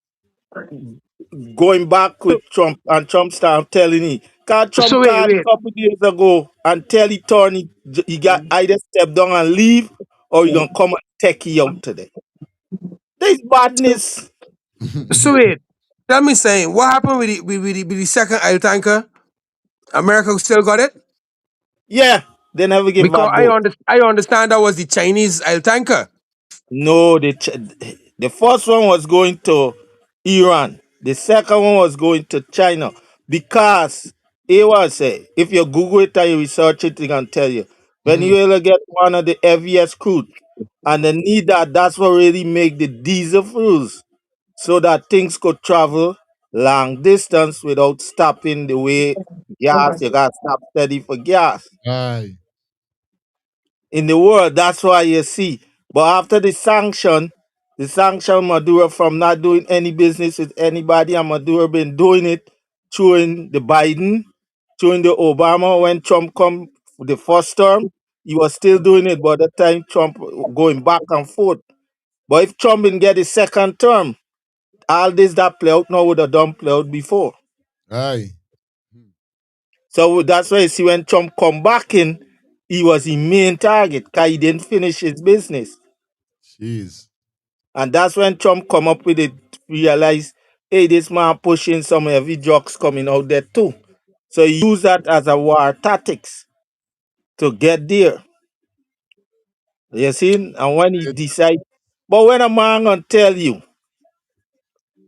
going back with Trump, and Trump start telling him. Cause So Trump wait, called wait. a couple days ago and tell he Tony he got either step down and leave or he gonna come and take you out today. There's badness. So wait. Tell me saying, what happened with the second oil tanker? America still got it? Yeah, they never give Because back boat. I understand that was the Chinese oil tanker. No, the first one was going to Iran. The second one was going to China because it was say if you Google it and you research it, it can tell you Venezuela get one of the heaviest crude, and they need that. That's what really make the diesel fuels so that things could travel long distance without stopping the way gas. You got to stop steady for gas Aye. in the world. That's why you see. But after the sanction Maduro from not doing any business with anybody, and Maduro been doing it during the Biden, during the Obama, when Trump come for the first term, he was still doing it. But at the time Trump going back and forth. But if Trump didn't get his second term, all this that play out now would have done play out before. Aye. So that's why you see when Trump come back in, he was the main target because he didn't finish his business. Jeez. And that's when Trump come up with it, realize, hey, this man pushing some heavy drugs coming out there too. So he use that as a war tactics to get there. You see? And when he decide, but when a man gonna tell you,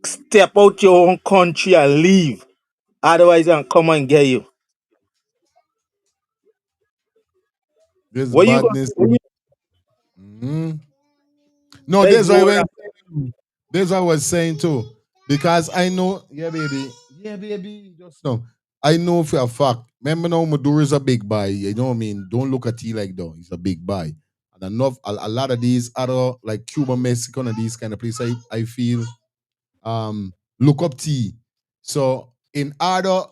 step out your own country and leave, otherwise he'll come and get you. There's What you gonna badness. do? Mhm. No, There's there's what I more. went. There's what I was saying too. Because I know, yeah, baby. Yeah, baby. Just know. I know for a fact. Remember now, Maduro is a big buy. You know what I mean? Don't look at he like though. He's a big buy. And enough a lot of these other like Cuba, Mexico, and these kind of places, I feel look up T. So in order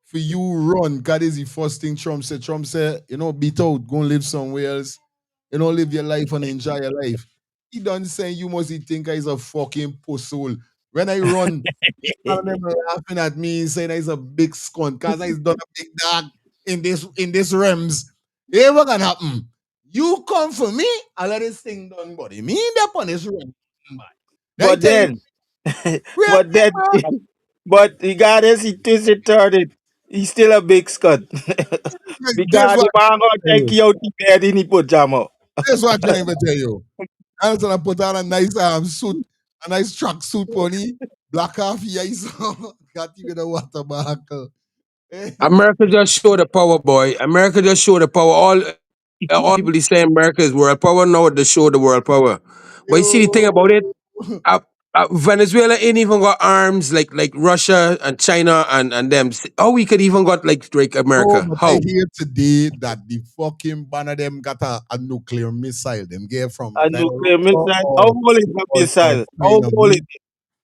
for you run, God is the first thing Trump said. Trump said, beat out, go and live somewhere else. Live your life and enjoy your life. He done saying you must think he's a fucking puzzle When I run, each one of them laughing at me, saying he's a big scunt, cause he's done a big dog in this realms. It ever gonna happen? You come for me, I let this thing done, buddy. Me in the punish realm. I But tell you, then, but then, remember, but regardless, he twisted it, turned it. He's still a big scut. guess Because what? the man gonna I tell take you. you out the bed in the pajama. Guess what? I can't even tell you. I was gonna put on a nice suit, a nice track suit, pony, black half ice, got even a water buckle. America just showed the power, boy. America just showed the power. All people they say America is world power. Now they show the world power. But you see the thing about it, uh, Venezuela ain't even got arms like Russia and China and them. How we could even got like Oh, America? but I How? hear today that the fucking one of them got a nuclear missile. Them get from A either nuclear Russia missile. How old is the or missile? How China. old is it?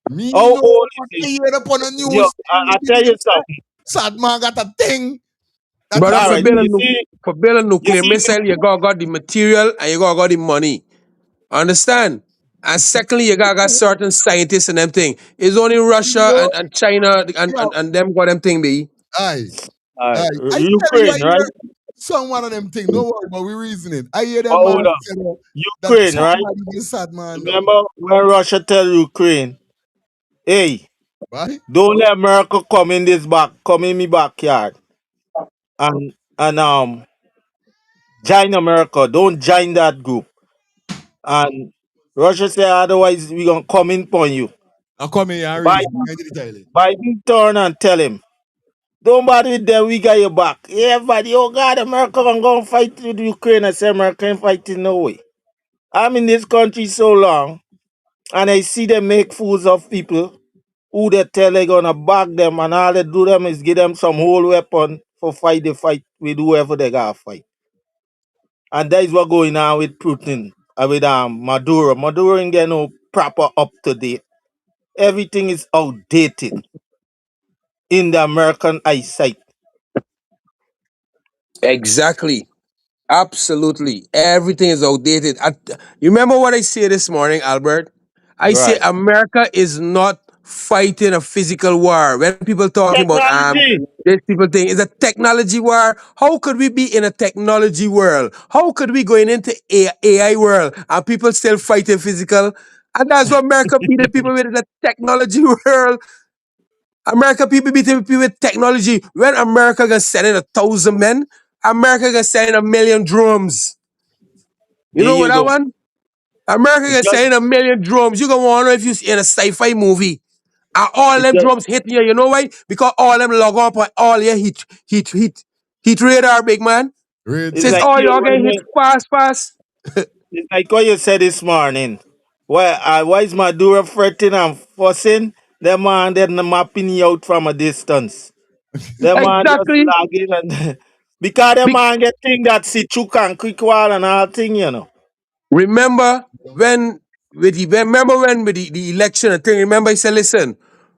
Me How know old what is I it? hear upon the Yo, news. I tell you something. Sad man got a thing that Brother, is All right, you see, for build a you nuclear see, missile, you got the material and you got the money. Understand? And secondly, you got certain scientists and them thing. It's only Russia yo, and China yo, and them got them thing be. aye. all right, Aye. I tell you, I Ukraine, right? hear some one of them thing. No worry, but we reasoning. I hear them Oh, man hold on. say that Ukraine, right? somebody is sad man though. Remember when Russia tell Ukraine, hey, Right? don't let America come in me backyard and join America. Don't join that group. And Russia say otherwise we gonna come in upon you. I come here and reason. Biden, I did tell it. Biden turn and tell him, don't bother with them, we got your back. Everybody, oh God, America gonna go and fight with Ukraine. I say America ain't fighting no way. I'm in this country so long and I see them make fools of people who they tell they gonna back them and all they do them is give them some whole weapon for fight the fight with whoever they gotta fight. And that is what going on with Putin with Maduro. Maduro ain't get no proper up to date. Everything is outdated in the American eyesight. Exactly. Absolutely. Everything is outdated. You remember what I said this morning, Albert? I say Right. America is not fighting a physical war. When people talking about Technology this people think it's a technology war. How could we be in a technology world? How could we going into AI world and people still fighting physical? And that's what America beat the people with the technology world. America people beat the people with technology. When America gonna send in 1,000 men, America gonna send in 1,000,000 drones. You there know what you I go. want? America It's can just send in 1,000,000 drums. You gonna wanna know if you see in a sci-fi movie. And all it's them just drums hitting you. You know why? Because all them log up on all your heat radar, big man. Read it's Says like thing. all you y'all when getting hit you fast, fast. it's like what you said this morning. Why is Maduro fretting and fussing? Them man they're mapping you out from a distance. Them man just Exactly. lagging and because them Be- man get thing that see chook and quick wall and all thing, you know. remember when remember when with the election and thing, remember I said, listen,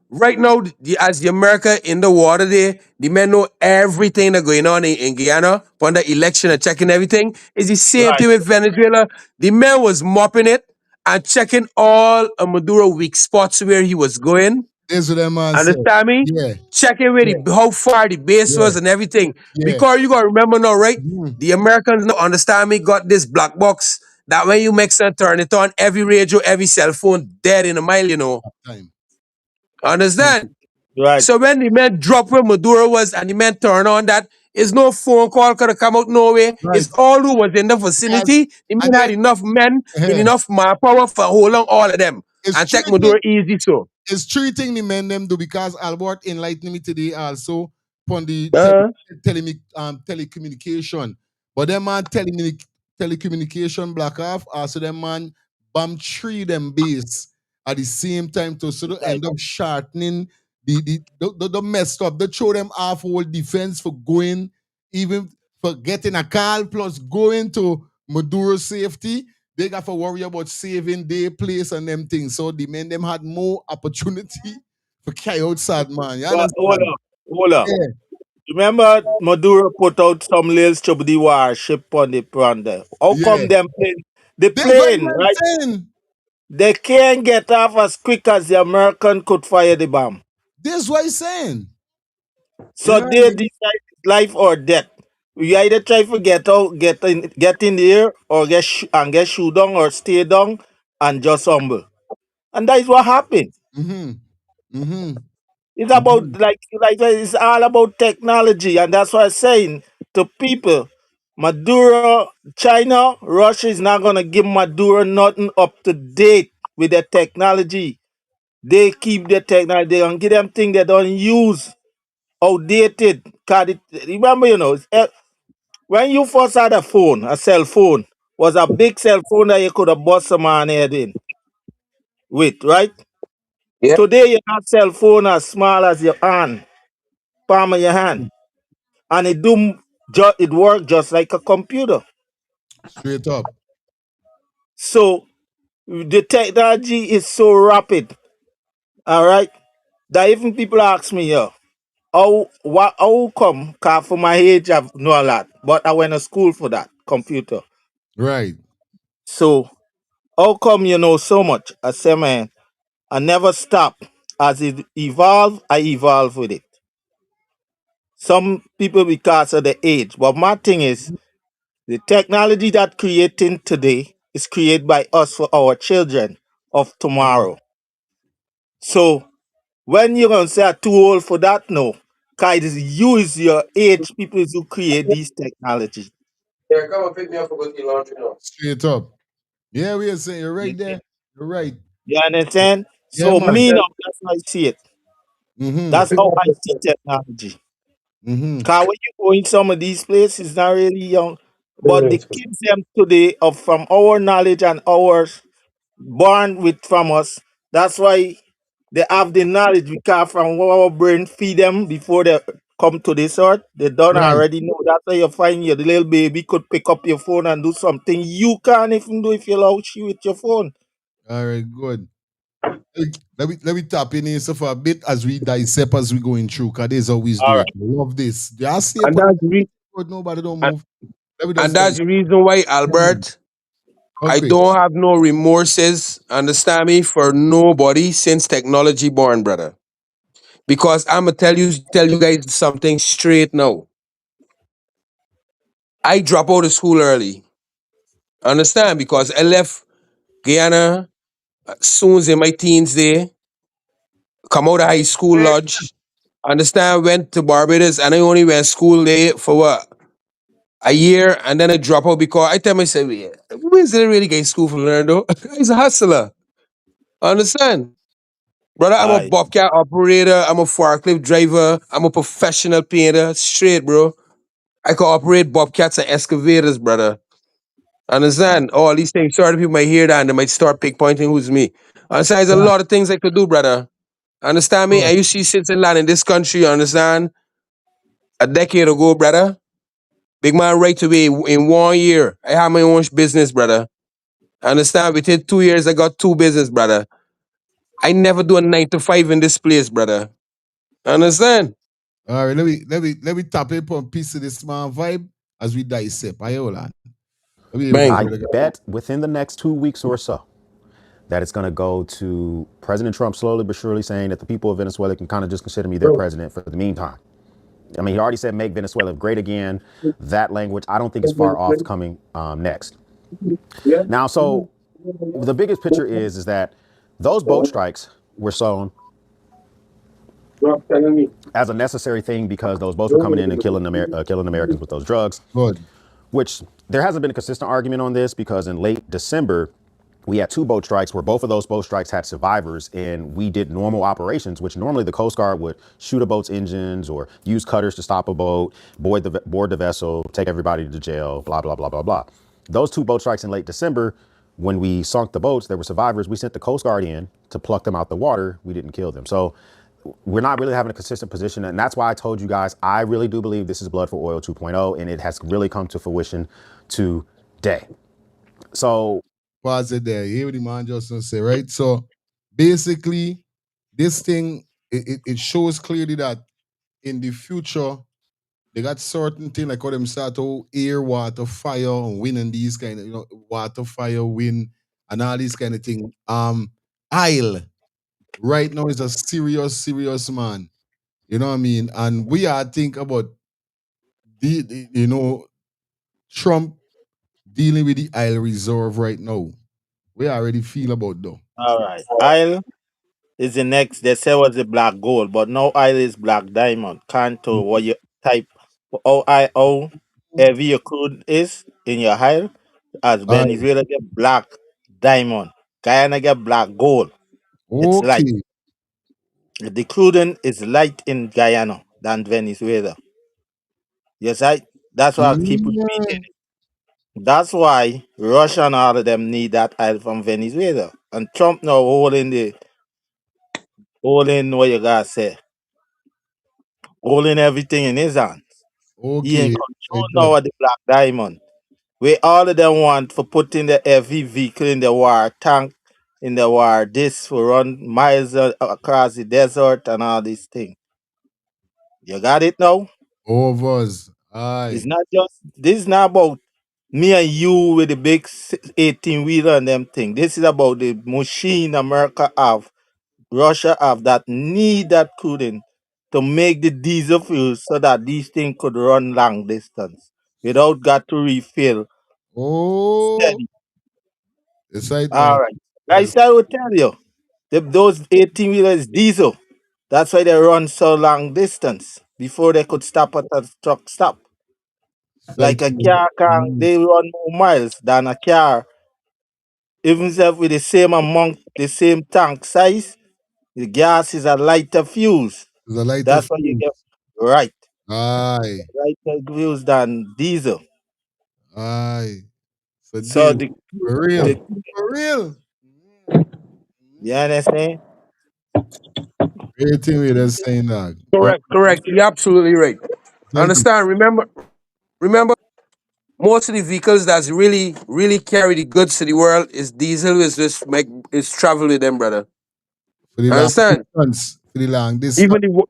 right now, as the America in the water there, the men know everything that going on in Guyana on the election and checking everything. It's the same Right. thing with Venezuela. The man was mopping it and checking all of Maduro weak spots where he was going. This what them man say. Understand me? Yeah, Checking where yeah, how far the base yeah, was and everything. yeah. Because you gotta remember now, right? Mhm. The Americans now understand me, got this black box that when you mix and turn it on, every radio, every cell phone dead in a mile, you know. Time. Understand? Right. So when the man drop where Maduro was and the man turn on that, it's no phone call could have come out nowhere. Right. It's all who was in the Yes. vicinity. The And man then had enough men with uh, enough manpower for hold on all of them. it's And take treating Maduro easy so. it's treating the men them do because Albert enlightened me today also on the Uh, telecommunication. But them man telecommunication black off, so them man bomb three them base at the same time to sort of Right. end up shortening the messed up. They show them half whole defense for going, even for getting a call plus going to Maduro's safety. They got to worry about saving their place and them things. So the men them had more opportunity for carry outside, man. You But understand? hold up. Yeah. Remember Maduro put out some little chubby warship on the there. How Yeah. come them plane the That's what plane, I'm right? saying. They can't get off as quick as the American could fire the bomb. This is what he's saying. So Yeah. they decide life or death. You either try to get out, get in the air, or get shoot down or stay down and just humble. And that is what happened. Mm-hmm. Mm-hmm. It's about like it's all about technology, and that's what I'm saying to people. Maduro, China, Russia is not gonna give Maduro nothing up to date with the technology. They keep the technology. They gonna give them things they don't use, outdated. Remember, when you first had a cell phone was a big cell phone that you could have bust a man head in with, right? Yeah. Today you have cell phone as small as your hand, palm of your hand, and it work just like a computer. Straight up. So the technology is so rapid, all right, that even people ask me, how come? Cause for my age, I've know a lot, but I went to school for that computer. Right. So how come you know so much? I say, man, I never stop. As it evolve, I evolve with it. Some people because of the age, but my thing is the technology that creating today is created by us for our children of tomorrow. So when you're gonna say I'm too old for that, no, cause it is you is your age people who create these technology. Yeah, come and pick me up for go to laundry now. Straight up. Yeah, we are saying you're right there. You're right. You understand? Yeah, So man. me now, that's how I see it. Mm-hmm. That's how I see technology. Mm-hmm. Cause when you go in some of these places, not really young, but the kids them today are from our knowledge and ours born with from us. That's why they have the knowledge because from our brain feed them before they come to this earth. They don't Right. already know. That's why you find your little baby could pick up your phone and do something you can't even do if you allow she with your phone. All right, good. Let me tap in here so for a bit as we dissect as we going through, because they always All do right. it. I love this. They are safe And on that's the re- but nobody don't and, move. Let me and just that's dice. the reason why, Yeah, man. Albert, I Okay. don't have no remorses, understand me, for nobody since technology born, brother. Because I'ma tell you guys something straight now. I drop out of school early. Understand? Because I left Guyana soon as in my teens day, come out of high school lodge. Understand? Went to Barbados and I only went school there for what? A year, and then I drop out because I tell myself, yeah, where's it really get school for learn though? He's a hustler. Understand? Brother, I'm a Aye. bobcat operator, I'm a forklift driver, I'm a professional painter, straight, bro. I can operate bobcats and excavators, brother. Aye. Understand? All these things. Certain people might hear that and they might start pinpointing who's me. Understand? There's a Right. lot of things I could do, brother. Understand me? Good. And you see since in land in this country, you understand? A decade ago, brother. Big man right away in 1 year. I have my own business, brother. Understand? Within 2 years, I got two business, brother. I never do a 9 to 5 in this place, brother. Understand? All right, let me tap in on a piece of this man vibe as we dissect. I hold on. Let me hear from Bang. I brother. bet within the next 2 weeks or so that it's going to go to President Trump slowly but surely saying that the people of Venezuela can kind of just consider me their president for the meantime. I mean, he already said make Venezuela great again. That language, I don't think is far off coming next. Now, so the biggest picture is that those boat strikes were sown as a necessary thing because those boats were coming in and killing Americans with those drugs. Good. Which there hasn't been a consistent argument on this because in late December, we had two boat strikes where both of those boat strikes had survivors and we did normal operations, which normally the Coast Guard would shoot a boat's engines or use cutters to stop a boat, board the vessel, take everybody to jail, blah, blah, blah, blah, blah. Those two boat strikes in late December, when we sunk the boats, there were survivors. We sent the Coast Guard in to pluck them out the water. We didn't kill them. So we're not really having a consistent position. And that's why I told you guys, I really do believe this is Blood for Oil 2.0, and it has really come to fruition today. So Pause it there. You hear what the man just say, right? So basically, this thing it shows clearly that in the future they got certain things like how them start to air, water, fire, and wind and these kind of water, fire, wind. and all these kind of thing. Isle right now is a serious man. You know what I mean? And we are think about Trump dealing with the Isle Reserve right now. We already feel about though. All right. Isle is the next. They say was the black gold, but now Isle is black diamond. Canto, what you type, how heavy your crude is in your Isle, as Aye. Venezuela get black diamond. Guyana get black gold. It's light. Okay. The crude is light in Guyana than Venezuela. Yes, that's why I keep repeating. Mm. That's why Russia and all of them need that oil from Venezuela. And Trump now holding what you gotta say, holding everything in his hands. He in Okay. I control got now of the black diamond. Where all of them want for putting the heavy vehicle in the war tank, in the war this for run miles across the desert and all these things. You got it now? overs. It's Aye. not just this is not about me and you with the big 18 wheeler and them thing. This is about the machine America have, Russia have that need that cooling to make the diesel fuel so that these things could run long distance without got to refill Oh, steady. it's right All now. right. Yes. I will tell you, those 18 wheelers diesel. That's why they run so long distance before they could stop at a truck stop. It's Like right a here. car can Mm. they run more miles than a car, even if with the same amount, the same tank size. The gas is a lighter fuse. It's a lighter That's why you fuse. get right. Aye. Lighter fuse than diesel. Aye. So So deal. For real. the For real. you understand? Everything we just saying that. But Correct, correct. You're absolutely right. like this. Understand? Remember, most of the vehicles that's really carry the goods to the world is diesel. Is just make is travel with them, brother. For the long Understand? distance. For the long distance. Even the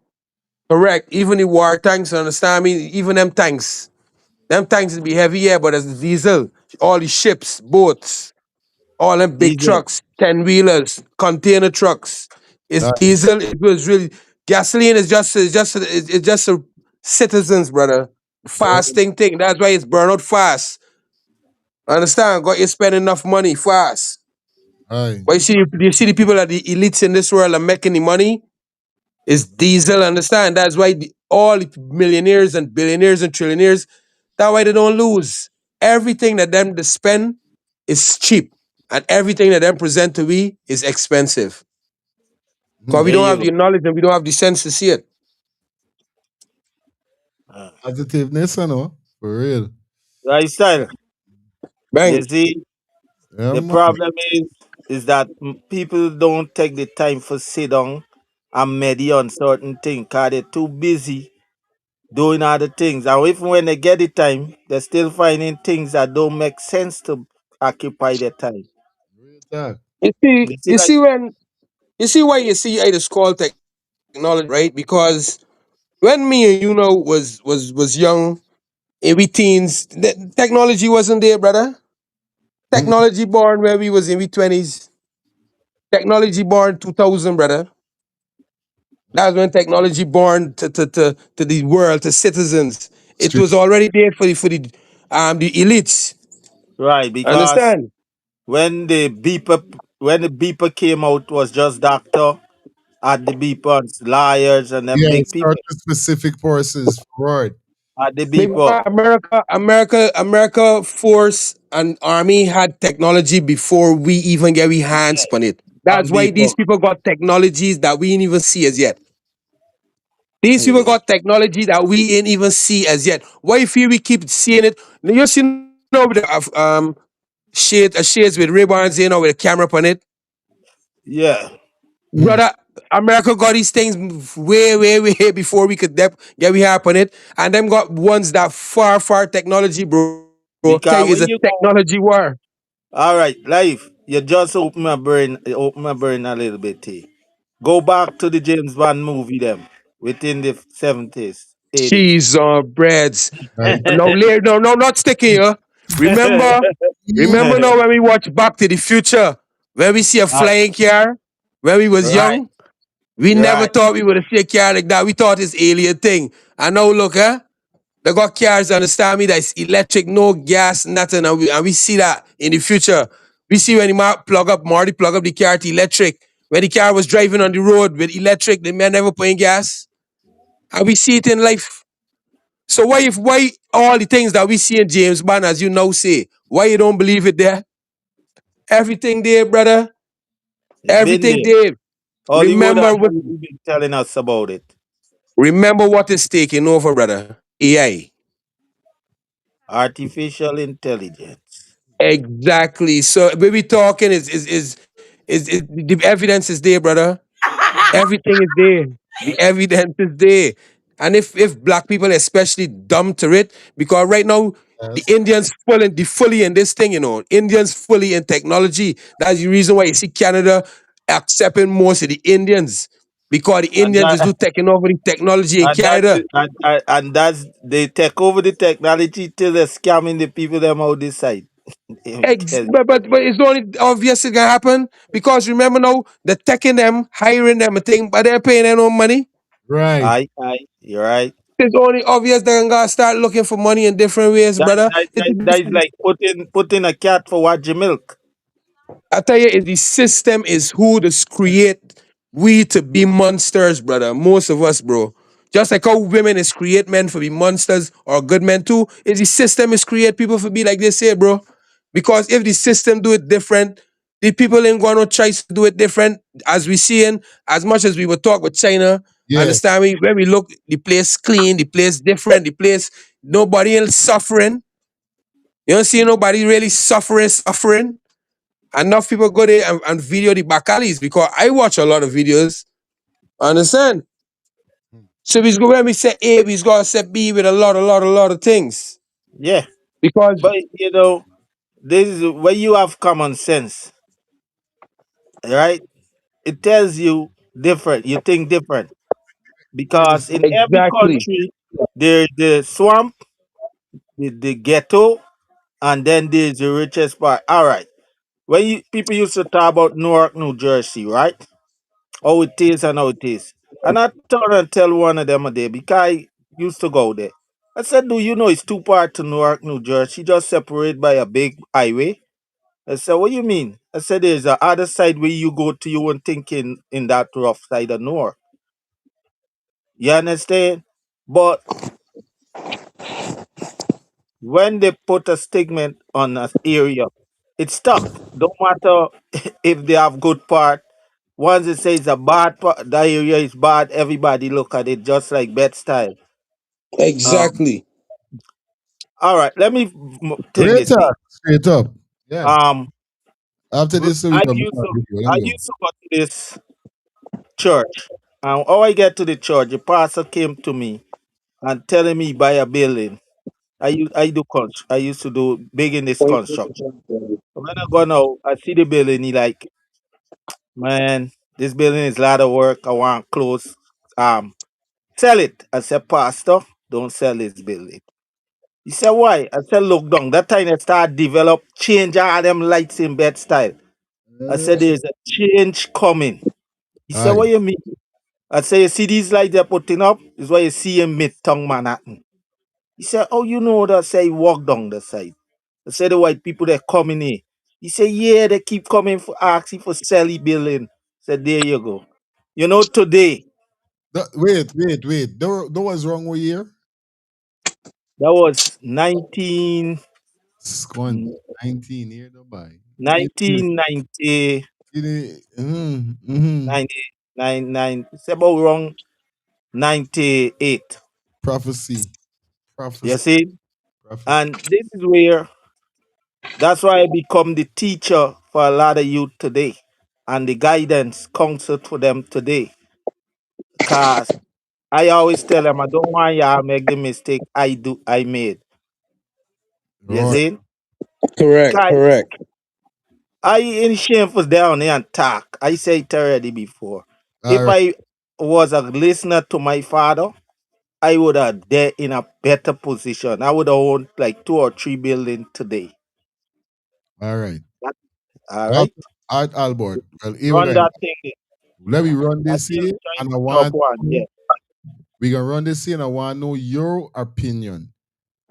correct, even the war tanks. Understand me? Even them tanks will be heavy, yeah, but as the diesel, all the ships, boats, all them big Diesel. trucks, 10 wheelers, container trucks. It's Aye. diesel. It was really gasoline is just a citizens, brother. Oh, Fasting thing. That's why it's burn out fast. Understand? Got you spend enough money fast. aye. But you see the people that the elites in this world are making the money is diesel. Understand? That's why all the millionaires and billionaires and trillionaires. That's why they don't lose. Everything that them they spend is cheap, and everything that them present to we is expensive. Because we Hmm. There don't you have go. the knowledge and we don't have the sense to see it. Uh, Positiveness, you know. For real. right style. You Bang. see, Yeah, the man. problem is that people don't take the time for sit down and meditate on certain things because they're too busy doing other things. And even when they get the time, they're still finding things that don't make sense to occupy their time. Real talk. You see, You like, see when you see why you see it is called technology, right? Because when me and you know was young in we teens, the technology wasn't there, brother. Mm. Technology born where we was in we 20s. Technology born 2000, brother. That's when technology born to the world, to citizens. It Street. was already there for the elites. right, because Understand? when the beeper came out was just doctor at the beepers, liars and them Yeah, big certain people specific forces. Word. at the beeper. Because America force and army had technology before we even get we hands on it. And That's why beeper. these people got technologies that we ain't even see as yet. These people Yeah. got technology that we ain't even see as yet. Why feel we keep seeing it? You see know with the shades with ribbons, with a camera on it. Yeah. Mm. Brother, America got these things way before we could get we happen it. And them got ones that far technology, bro. Tell Because you it's when a you go, technology war. all right, life, you just open my brain a little bit. Go back to the James Bond movie, them within the 70s, 80s. Cheese on breads. Right. No, not sticky, huh? Remember, remember now when we watch Back to the Future, when we see a flying car, when we was Right, young, we never right. thought we would see a car like that. We thought it's alien thing. And now look, huh? They got cars, understand me, that's electric, no gas, nothing. And we see that in the future. We see when Marty plug up the car to electric. When the car was driving on the road with electric, the man never putting gas. And we see it in life. So why all the things that we see in James Bond, as you now say, why you don't believe it there? Everything there, brother. It's been Everything there. there. Hollywood Remember what already been telling us about it. remember what is taking over, brother. AI. Artificial intelligence. Exactly. So when we talking is the evidence is there, brother. Everything is there. The evidence is there. And if black people especially dumb to it, because right now the Yes. Indians fully in this thing, you know. Indians fully in technology. That's the reason why you see Canada accepting most of the Indians. Because the And Indians is that who taking over the technology in and Canada. that's they take over the technology till they're scamming the people them out this side. Let me tell you. But it's only obvious it can happen because remember now they're taking them, hiring them, and thing, but they're paying them no money. Right. You're right. It's only obvious they're gonna start looking for money in different ways, That, brother. that, that, that is like putting a cat for watching milk. I tell you, the system is who to create we to be monsters, brother. Most of us, bro. Just like how women is create men for be monsters or good men too, is the system is create people for be like this here, bro. Because if the system do it different, the people ain't gonna try to do it different. As we seeing, as much as we would talk with China, Yeah. understand me? When we look, the place clean, the place different, the place nobody else suffering. You don't see nobody really suffering. Enough people go there and video the Bakalis because I watch a lot of videos. Understand? So we go when we say A, we gotta say B with a lot of things. Yeah. Because But this is where you have common sense, right? It tells you different. You think different. Because in every exactly, country there's the swamp, the ghetto, and then there's the richest part. All right. When people used to talk about Newark, New Jersey, right? How it is and how it is. And I turn and tell one of them a day because I used to go there. I said, do you know it's two parts to Newark, New Jersey, just separated by a big highway? I said, what you mean? I said, there's a other side where you go to, you won't think in that rough side of Newark. You understand? But when they put a stigma on an area, it's stuck. Don't matter if they have good part. Once it says a bad part, the area is bad, everybody look at it just like bed style. Um, exactly. all right, let me think Real this way. talk. Straight up. Yeah. Um, After this, so we I come used back to with you. Let I me go. used to go to this church, and how I get to the church, the pastor came to me and telling me buy a building. I used to do big in this construction. When I go now, I see the building. He like, man, this building is a lot of work. I want close. Sell it. I said, Pastor, don't sell this building. He said, why? I said, look down. That time I start develop, change all them lights in bed style. I said, there's a change coming. He said, Aye. what you mean? I said, you see these lights they're putting up? Is what you see in Midtown Manhattan. He said, oh, you know that? I say, he walk down the side. I said, the white people, they're coming here. He said, yeah, they keep coming for asking for sell the building. I said, there you go. You know, today, Wait. There was wrong with year? that was 19, Squant. 19 year no buy. It, 1990, mm-hmm. 99, it's about wrong 98. Prophecy. You Prophecy. see? Prophecy. And this is where, that's why I become the teacher for a lot of youth today and the guidance counsel for them today. Because I always tell them, I don't want y'all make the mistake I made. You Right. see? Correct, 'Cause correct. I ain't shameful down here and talk. I said it already before. All If right. I was a listener to my father, I would have there in a better position. I would have owned like 2 or 3 buildings today. All right. All Al- right. Albert. Well, here we Run go. that thing. Let me run I this just here, trying and I to top want one. Yeah. we gonna run this here, and I want to know your opinion.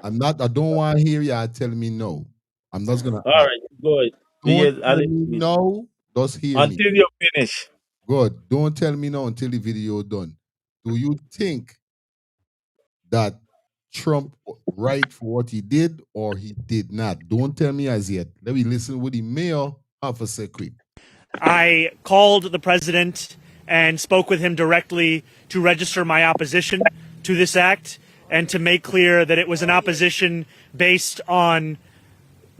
I don't want to hear you tell me no. I'm just gonna All ask. right. Good. Don't Yes, tell I'll me listen. no. Just hear me. Until you finish. Good. Don't tell me no until the video done. Do you think that Trump right for what he did or he did not? Don't tell me as yet. Let me listen with the mayor have a secret. I called the president and spoke with him directly to register my opposition to this act and to make clear that it was an opposition based on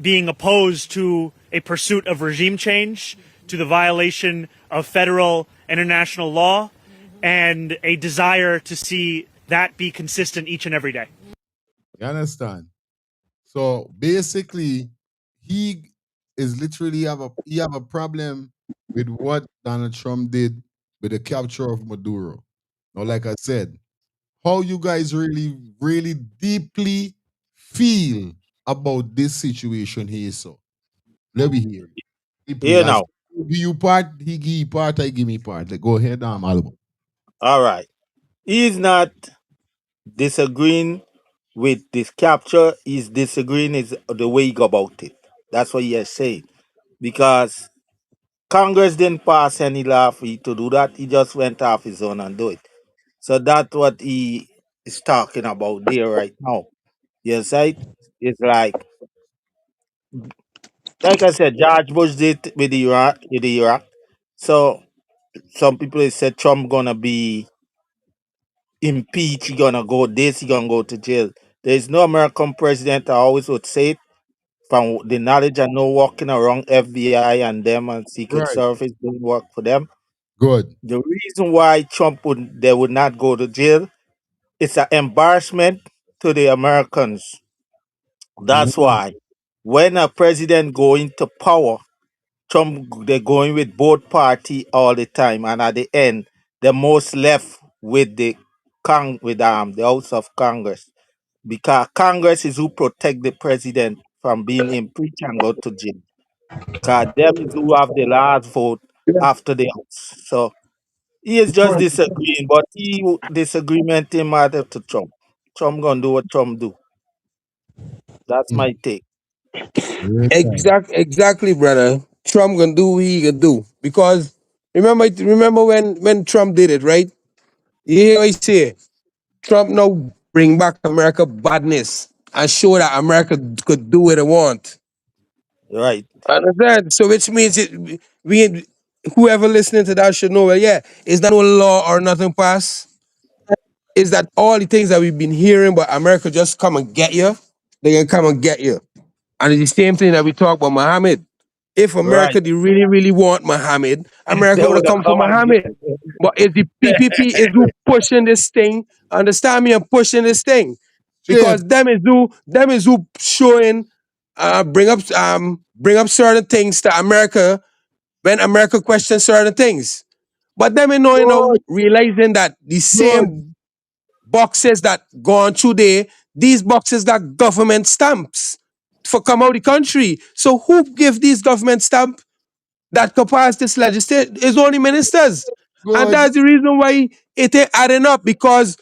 being opposed to a pursuit of regime change, to the violation of federal and international law, and a desire to see that be consistent each and every day. You understand? So basically, he is literally have a problem with what Donald Trump did with the capture of Maduro. Now, like I said, how you guys really, really deeply feel about this situation here. So let me hear it. Deeply. Here As now. give you part, he give you part, I give me part. Like, go ahead, Albo. All right. He's not disagreeing with this capture. He's disagreeing is the way he go about it. That's what he has said. Because Congress didn't pass any law for you to do that. He just went off his own and do it. So that's what he is talking about there right now. Yes, right? It's like I said, George Bush did with Iraq. So some people have said Trump gonna be impeached, he gonna go this, he gonna go to jail. There is no American president, I always would say it, from the knowledge I know walking around FBI and them and Secret Right. Service doing work for them. Good. The reason why would not go to jail, it's an embarrassment to the Americans. That's Mhm. why when a president go into power, Trump they're going with both party all the time, and at the end, the most left with the House of Congress, because Congress is who protect the president from being impeached and go to jail. Because them is who have the last vote after the House. So he is just disagreeing, but he disagreement in matter to Trump. Trump gonna do what Trump do. That's my take. Exactly, brother. Trump gonna do what he gonna do because remember when Trump did it, right? You hear what he say? Trump now bring back America badness and show that America could do what it want. Right. Understand? So which means we whoever listening to that should know. Well, yeah, it's not no law or nothing pass. Is that all the things that we've been hearing, but America just come and get you? They can come and get you. And it's the same thing that we talk about Muhammad. If Right. America they really want Muhammad, They America would have would have come for come and get Muhammad. But it's the PPP is who pushing this thing. Understand me? And pushing this thing Shit. because them is who showing bring up certain things to America when America questions certain things. But them is knowing Good. realizing that the Good. same boxes that gone through there, these boxes got government stamps for come out the country. So who give these government stamp that could pass this legislation? It's only ministers. And Good. that's the reason why it ain't adding up because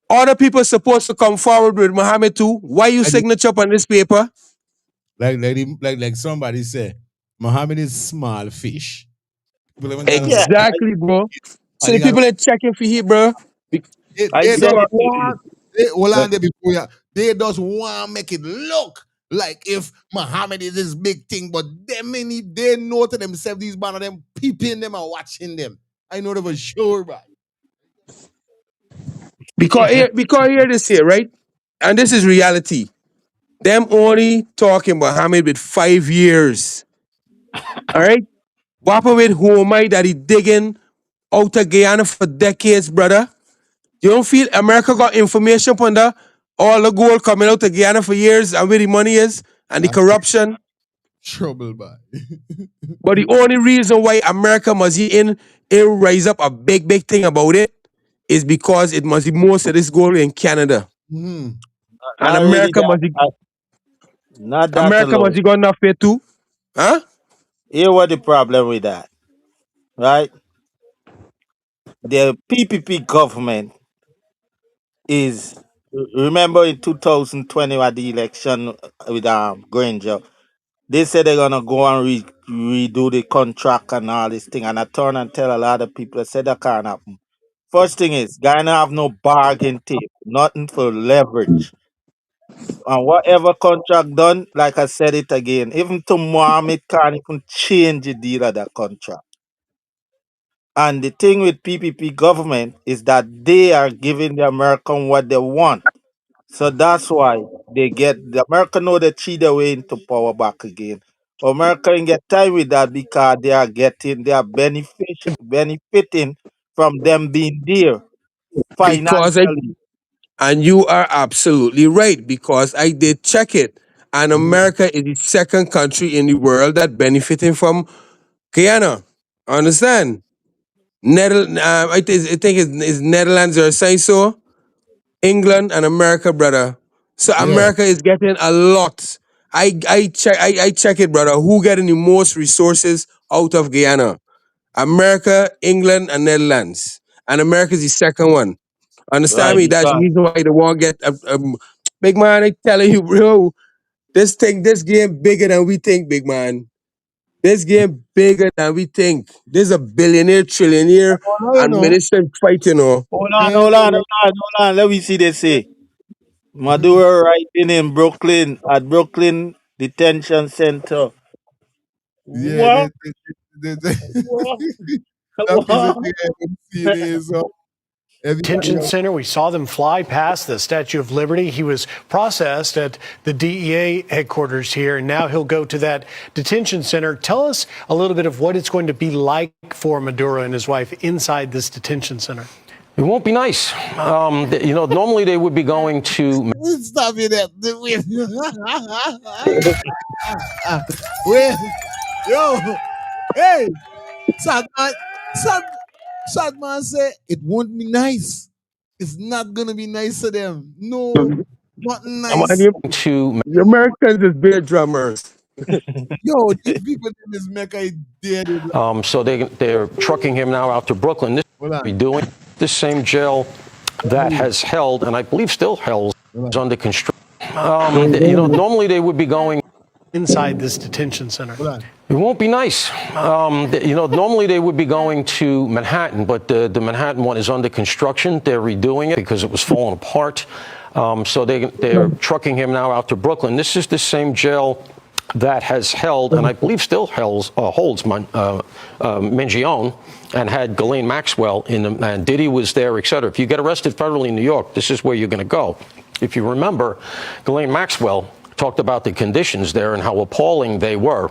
other people supposed to come forward with Muhammad too. Why you Like, signature up on this paper? like somebody said, Muhammad is small fish. People haven't Yeah, understand. Exactly, bro. So And the they got people ain't checking for here, bro. I they said don't it to you. want they hold on there before you. They just want to make it look like if Muhammad is this big thing, but they know to themselves these man of them peeping them and watching them. I know them for sure, bro. Because here this here, right? And this is reality. Them only talking Muhammad with 5 years. All right? What happened with Homai that he digging out of Guyana for decades, brother? You don't feel America got information upon that? All the gold coming out of Guyana for years and where the money is and the That's corruption. trouble, bro. But the only reason why America must rise up a big thing about it is because it must be most of this gold in Canada. Mm-hmm. And Not really America that. must be Not that America must alone. be got enough here too. Huh? Here what the problem with that, right? The PPP government is, remember in 2020 at the election with Granger, they said they're gonna go and redo the contract and all this thing, and I turn and tell a lot of people, I said that can't happen. First thing is, Ghana have no bargain tip, nothing for leverage. And whatever contract done, like I said it again, even tomorrow it can't even change the deal of that contract. And the thing with PPP government is that they are giving the American what they want. So that's why they get the American know they cheat their way into power back again. America can get time with that because they are benefiting from them being there Because I financially. and you are absolutely right, because I did check it. And America is the second country in the world that benefiting from Guyana. Understand? I think it's Netherlands or say so. England and America, brother. So Yeah. America is getting a lot. I check it, brother. Who getting the most resources out of Guyana? America, England, and Netherlands. And America is the second one. Understand Right, me? That's the because reason why they won't get big man. I telling you, bro. This game bigger than we think, big man. This game bigger than we think. There's a billionaire, trillionaire, Oh, you and know. minister fight, you know. Man, hold on. Let me see they say. Maduro writing in Brooklyn at Brooklyn Detention Center. yeah, What? What? that piece of What? thing I haven't seen is everybody Detention center. We saw them fly past the Statue of Liberty. He was processed at the DEA headquarters here, and now he'll go to that detention center. Tell us a little bit of what it's going to be like for Maduro and his wife inside this detention center. It won't be nice. Normally they would be going to. stop it there. Wait, yo, hey, sad man, sad, sad man say it won't be nice. It's not gonna be nice to them. No, not Come on, nice. the Americans is beer drummers. Yo, these people in this Mecca is dead. So they're trucking him now out to Brooklyn. This Hold on. be doing this same jail that has held, and I believe still holds, is under construction. Normally they would be going inside this detention center. It won't be nice. Normally they would be going to Manhattan, but the Manhattan one is under construction. They're redoing it because it was falling apart. So they're trucking him now out to Brooklyn. This is the same jail that has held, and I believe still holds Mingione, and had Ghislaine Maxwell in them, and Diddy was there, et cetera. If you get arrested federally in New York, this is where you're going to go. If you remember, Ghislaine Maxwell talked about the conditions there and how appalling they were.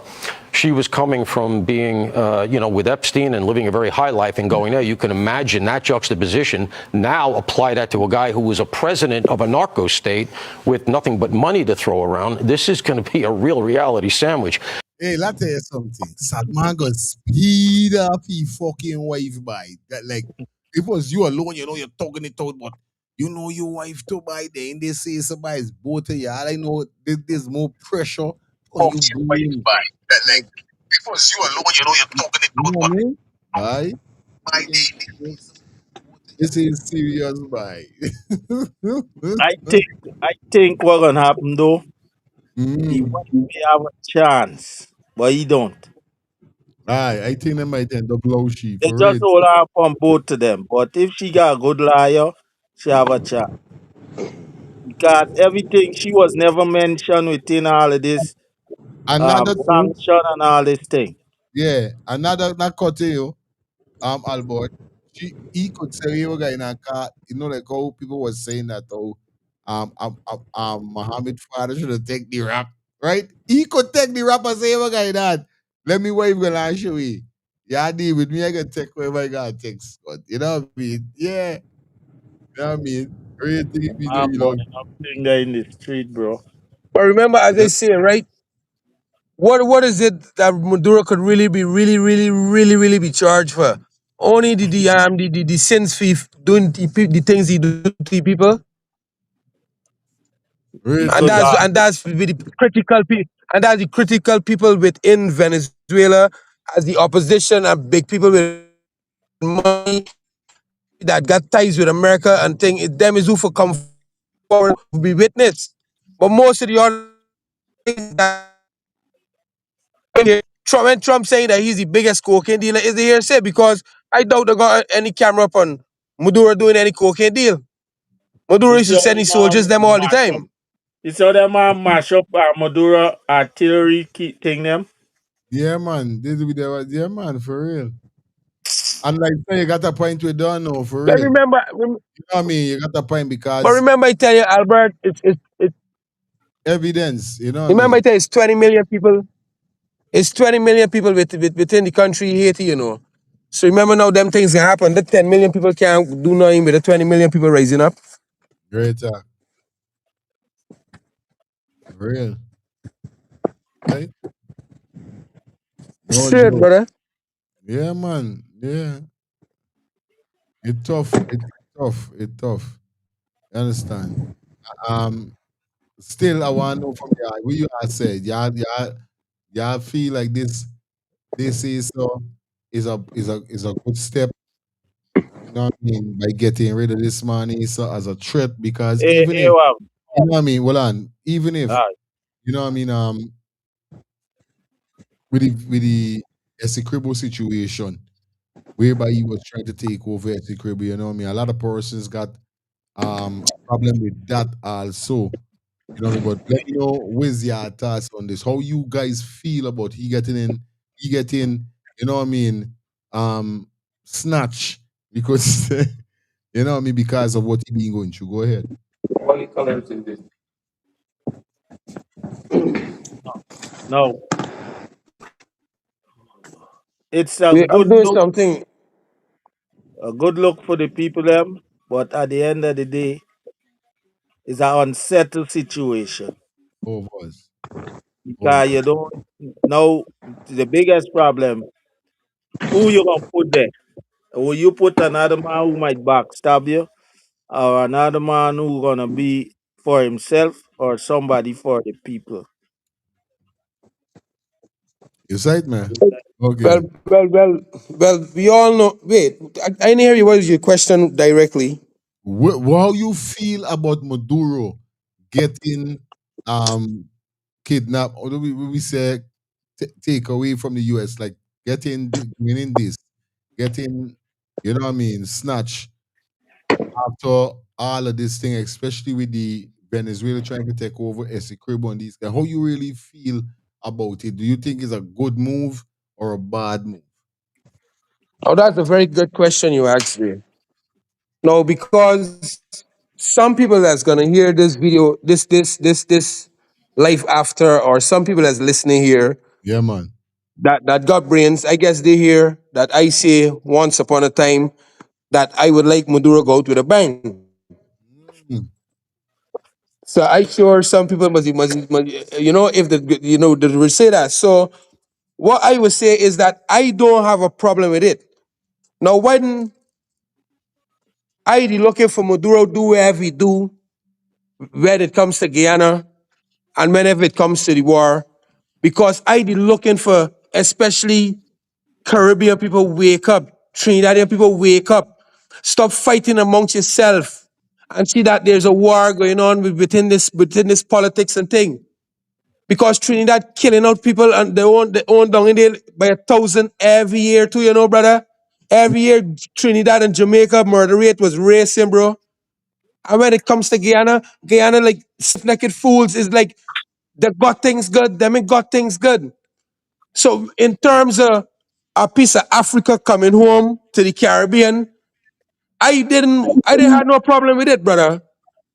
She was coming from being, with Epstein and living a very high life and going there. You can imagine that juxtaposition. Now apply that to a guy who was a president of a narco state with nothing but money to throw around. This is going to be a real reality sandwich. Hey, let me tell you something. Sadman got speed up he fucking wife by that. Like, if it was you alone, you're talking it out, but you know your wife to buy. Then they say somebody is both of you. All I know there's more pressure on you. Like, if it was you alone, you're talking it You out, know what I but mean? Aye. This is serious, bye. I think what gonna happen though, he Mm. may have a chance, but he don't. Aye, I think they might end up low she They for just real. hold on from both of them. But if she got a good liar, she have a chance. Because everything she was never mentioned within all of this Another thing, sanction and all this thing. yeah, another not cut you, Albert. He could say you guy in a car, like how people was saying that Muhammad father should have take the rap, right? He could take the rap and say you guy that. Let me wave gonna show you. Yeah, deal with me, I can take whatever I got text. But you know what I mean? Yeah, you know what I mean? Everything we do, I'm running up thing there in the street, bro. But remember, as they say, right? What is it that Maduro could really be, really, really, really, really be charged for? only the sins thief doing the things he do to the people, Real and talk. that's with the critical people within Venezuela, as the opposition and big people with money that got ties with America and thing. Them is who for come forward to be witness. But most of the other things that Trump and Trump saying that he's the biggest cocaine dealer is the hearsay, because I doubt they got any camera up on Maduro doing any cocaine deal. Maduro You used see to how send his soldiers them all the mash up. time. You see how them mash up Maduro artillery thing them. Yeah, man. This will be the yeah, man, for real. And like say you got a point we don't know for But real. remember, You know what I mean? You got a point but because remember, I tell you, Albert, it's evidence, you know what I remember I mean? tell you, it's 20 million people. It's 20 million people within the country, Haiti, you know. So remember now, them things can happen. The 10 million people can't do nothing with the 20 million people rising up. Great talk. For real. Right? No Straight, joke. brother. Yeah, man. Yeah. It tough. It tough. It tough. You understand? Um, Still I wanna know from y'all, what you all said. Y'all feel like this is is a good step, you know what I mean, by getting rid of this money so as a threat because even if Wow. you know what I mean, well on, even if Aye. you know what I mean, with the Essequibo situation, whereby he was trying to take over Essequibo, you know what I mean? A lot of persons got a problem with that also. You know what I mean? But let me know where's your thoughts on this. How you guys feel about he getting, you know what I mean, snatch because you know what I mean, because of what he been going through. Go ahead. What colors is this? No, it's I'm doing something. a good look for the people them, but at the end of the day, it's an unsettled situation Oh boys. Oh because boy. you don't know the biggest problem. Who you gonna put there? Will you put another man who might backstab you, or another man who gonna be for himself, or somebody for the people? You said man. Well, Okay. we all know. Wait, I didn't hear you. What is your question directly? How you feel about Maduro getting um kidnapped, or do we say take away from the US, like winning this, getting, you know what I mean, snatch after all of this thing, especially with the Venezuela trying to take over Essequibo and these guys. How you really feel about it? Do you think it's a good move or a bad move? Oh, that's a very good question you asked me. No, because some people that's gonna hear this video, this life after, or some people that's listening here Yeah, man. that got brains, I guess they hear that I say once upon a time that I would like Maduro go out with a bang. Mm. So I sure some people must you know, if the you know they will say that. So what I would say is that I don't have a problem with it. Now when I be looking for Maduro do whatever he do when it comes to Guyana and whenever it comes to the war, because I be looking for especially Caribbean people wake up, Trinidadian people wake up, stop fighting amongst yourself, and see that there's a war going on within this politics and thing. Because Trinidad killing out people and they own down in there by 1,000 every year too, you know, brother. Every year Trinidad and Jamaica murder rate was racing, bro. And when it comes to Guyana like stiff-necked fools is like they got things good, them ain't got things good. So in terms of a piece of Africa coming home to the Caribbean, I didn't have no problem with it, brother.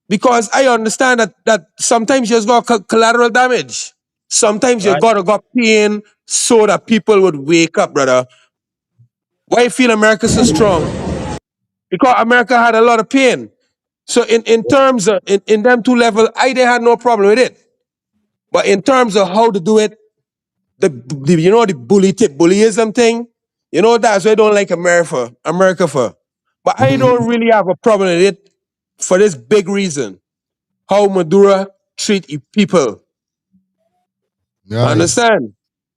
Because I understand that sometimes you just got collateral damage. Sometimes you Right? gotta got pain so that people would wake up, brother. Why you feel America so strong? Because America had a lot of pain. So in terms of in them two level, I didn't have no problem with it. But in terms of how to do it, the you know the bullyism thing, You know, that's why I don't like America for. But I Mm-hmm. don't really have a problem with it for this big reason. How Maduro treat people. Right. Understand?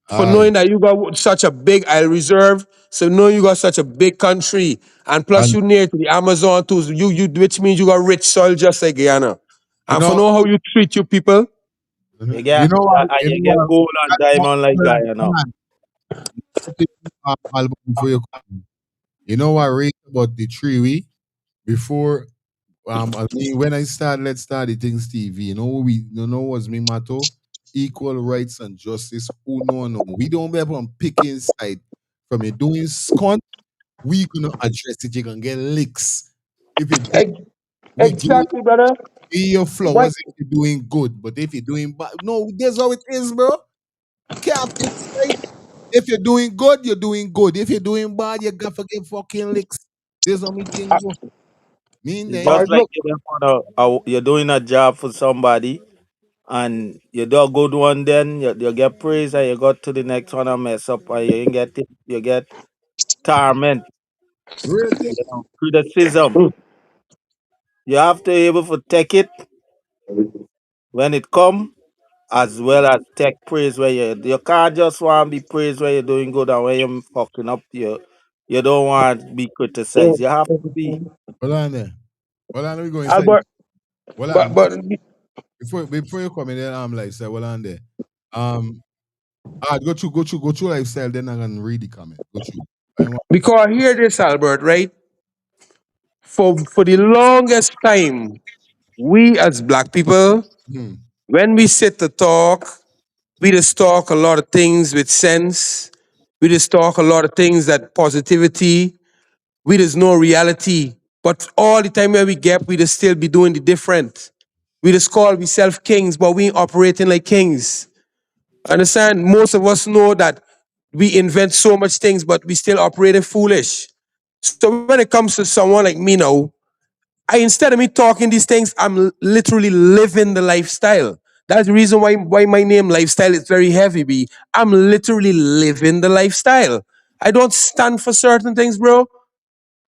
For Aye. knowing that you got such a big oil reserve, so knowing you got such a big country, and plus And you near to the Amazon too, so which means you got rich soil just like Guyana. you And for know, know how you treat your people, You get you you know get what, gold and diamond like hold on, Guyana. hold on. Album before you come. You know what rate about the three we before I mean when I started Let's Start the Things TV, you know what's me motto? Equal rights and justice. Who no. We don't ever on picking side from you doing scunt, we gonna address it, you gonna get licks. If you we give exactly, brother. you your What? flowers if you're doing good, but if you're doing bad, no, that's how it is, bro. Can't pick side. If you're doing good, you're doing good. If you're doing bad, you got to get fucking licks. This how me thing go. Mean It's then. just like Look, you're doing a job for somebody and you do a good one, then you get praise and you go to the next one and mess up and you ain't get it. You get torment, Real thing. criticism. You have to be able to take it when it come, as well as take praise where you can't just want to be praised when you're doing good and when you're fucking up you don't want to be criticized. You have to be. Hold on there. Hold on, let me go inside. Albert, Hold on. but Before you come in there, I'm like, say, hold on there. Um, go through lifestyle, then I can read the comment. Go through. I want, because hear this, Albert, right? For the longest time, we as black people, hmm. when we sit to talk, we just talk a lot of things with sense. We just talk a lot of things that positivity. We just know reality. But all the time when we get, we just still be doing the different. We just call we self kings, but we ain't operating like kings. Understand? Most of us know that we invent so much things, but we still operating foolish. So when it comes to someone like me now, instead of me talking these things, I'm literally living the lifestyle. That's the reason why my name lifestyle is very heavy. B. I'm literally living the lifestyle. I don't stand for certain things, bro.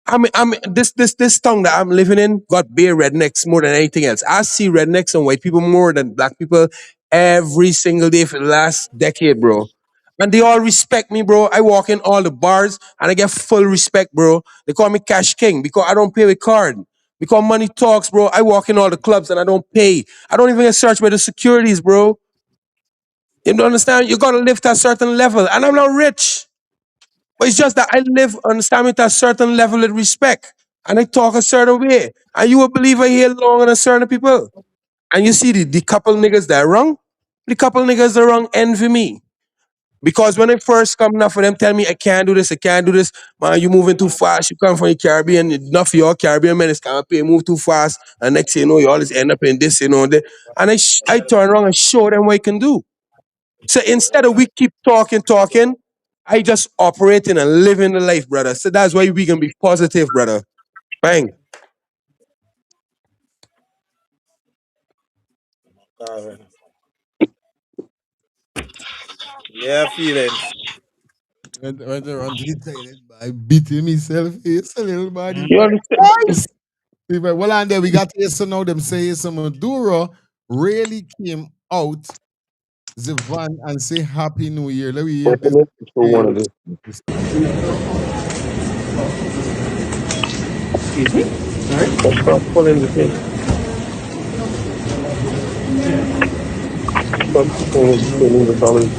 I'm this tongue that I'm living in got bare rednecks more than anything else. I see rednecks and white people more than black people every single day for the last decade, bro. And they all respect me, bro. I walk in all the bars and I get full respect, bro. They call me Cash King because I don't pay with card. Because money talks, bro. I walk in all the clubs and I don't pay. I don't even get searched by the securities, bro. You don't understand? You gotta live to a certain level. And I'm not rich. But it's just that I live, understand me, to a certain level of respect. And I talk a certain way. And you will believe I hear long on a certain people. And you see the couple niggas that are wrong, the couple niggas that are wrong envy me. Because when I first come now for them tell me I can't do this, I can't do this, man, you moving too fast, you come from the Caribbean, enough of your Caribbean men is can't pay, move too fast, and next thing you know, you always end up in this, that. And I turn around and show them what I can do. So instead of we keep talking, I just operating and living the life, brother. So that's why we can be positive, brother. Bang. Yeah, feelings. when I run to the toilet, I beating myself. It's a little body. You understand? Nice. Well, and there we got to so now them say some Maduro really came out the van and say Happy New Year. Let me hear this. For one of this. This- Excuse me? Sorry? Stop pulling the thing. Stop pulling the dolly.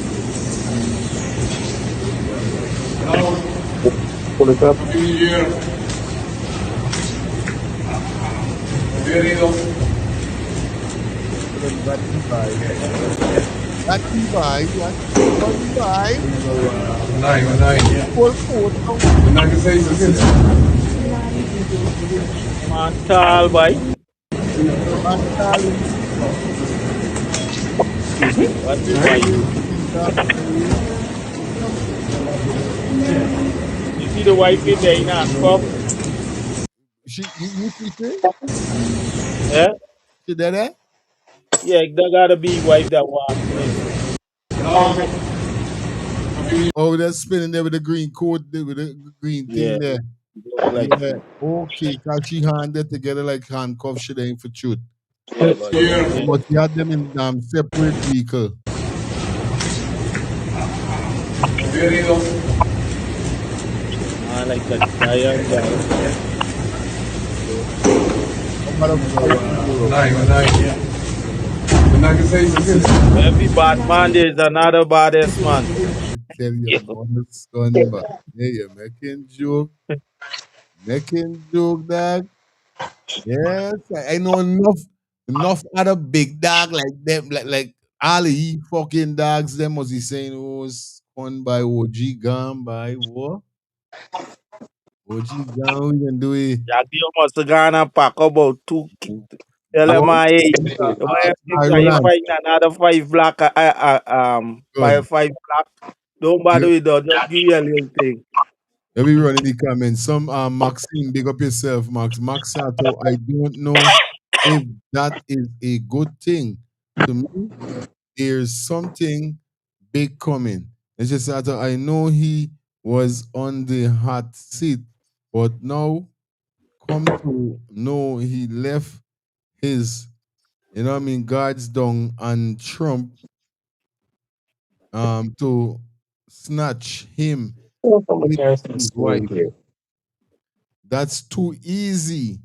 Pull it up. Body vibe. Body vibe. Body vibe. Full coat. Mental boy. Mental. Excuse me? What the boy? You see the wife in there in handcuff? You see it? Yeah? She did that? Yeah, that gotta be wife that walk in. Oh, that's spinning there with the green coat, with the green Yeah. thing there. Like Yeah. Okay, cause she handed together like handcuffs. She ain't for truth. yeah, but yeah. But he had them in separate vehicle. Like a giant guy. Every bad man there's another baddest man. I tell you, honest gun, but yeah, you're making joke, dog. Yes, I know enough other big dog like them, like all of you fucking dogs. Them was he saying was spun by OG Gam by what? OG Gam, we can do it. Jackie must have gone and pack about tell him What? hey, All if right, you Roland. find another Good. five black, don't bother You, with that, just give you a little thing. let me run in the comments. Some Maxine, big up yourself, Max. Max Sato, I don't know if that is a good thing. To me, there's something big coming. It's just that I know he was on the hot seat, but now come to know he left his, guards down and Trump to snatch him with his wife. That's too easy.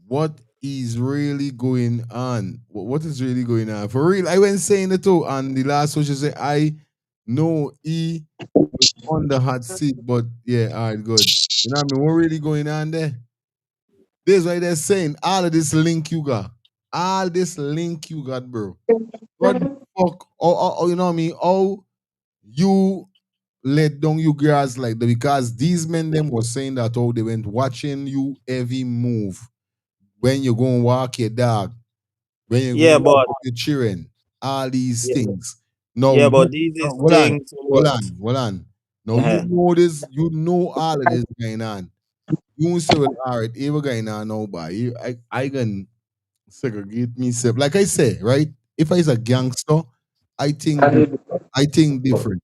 What is really going on? What is really going on? For real, I went saying it too. And the last one she said, I know he was on the hot seat, but yeah, all right, good. You know what I mean? What really going on there? This is why they're saying all of this link you got. All this link you got, bro. What the fuck? You know what I mean? Oh, you let down you guys like that because these men them was saying that they went watching you every move when you go and walk your dog, when you go Yeah, and walk but your children, all these yeah, things. No, yeah, you but these is hold on, things what hold on. No, you uh know this, you know all of this going on. You won't say, well, all right, here we going on now, but I can segregate myself. Like I say, right? If I is a gangster, I think different.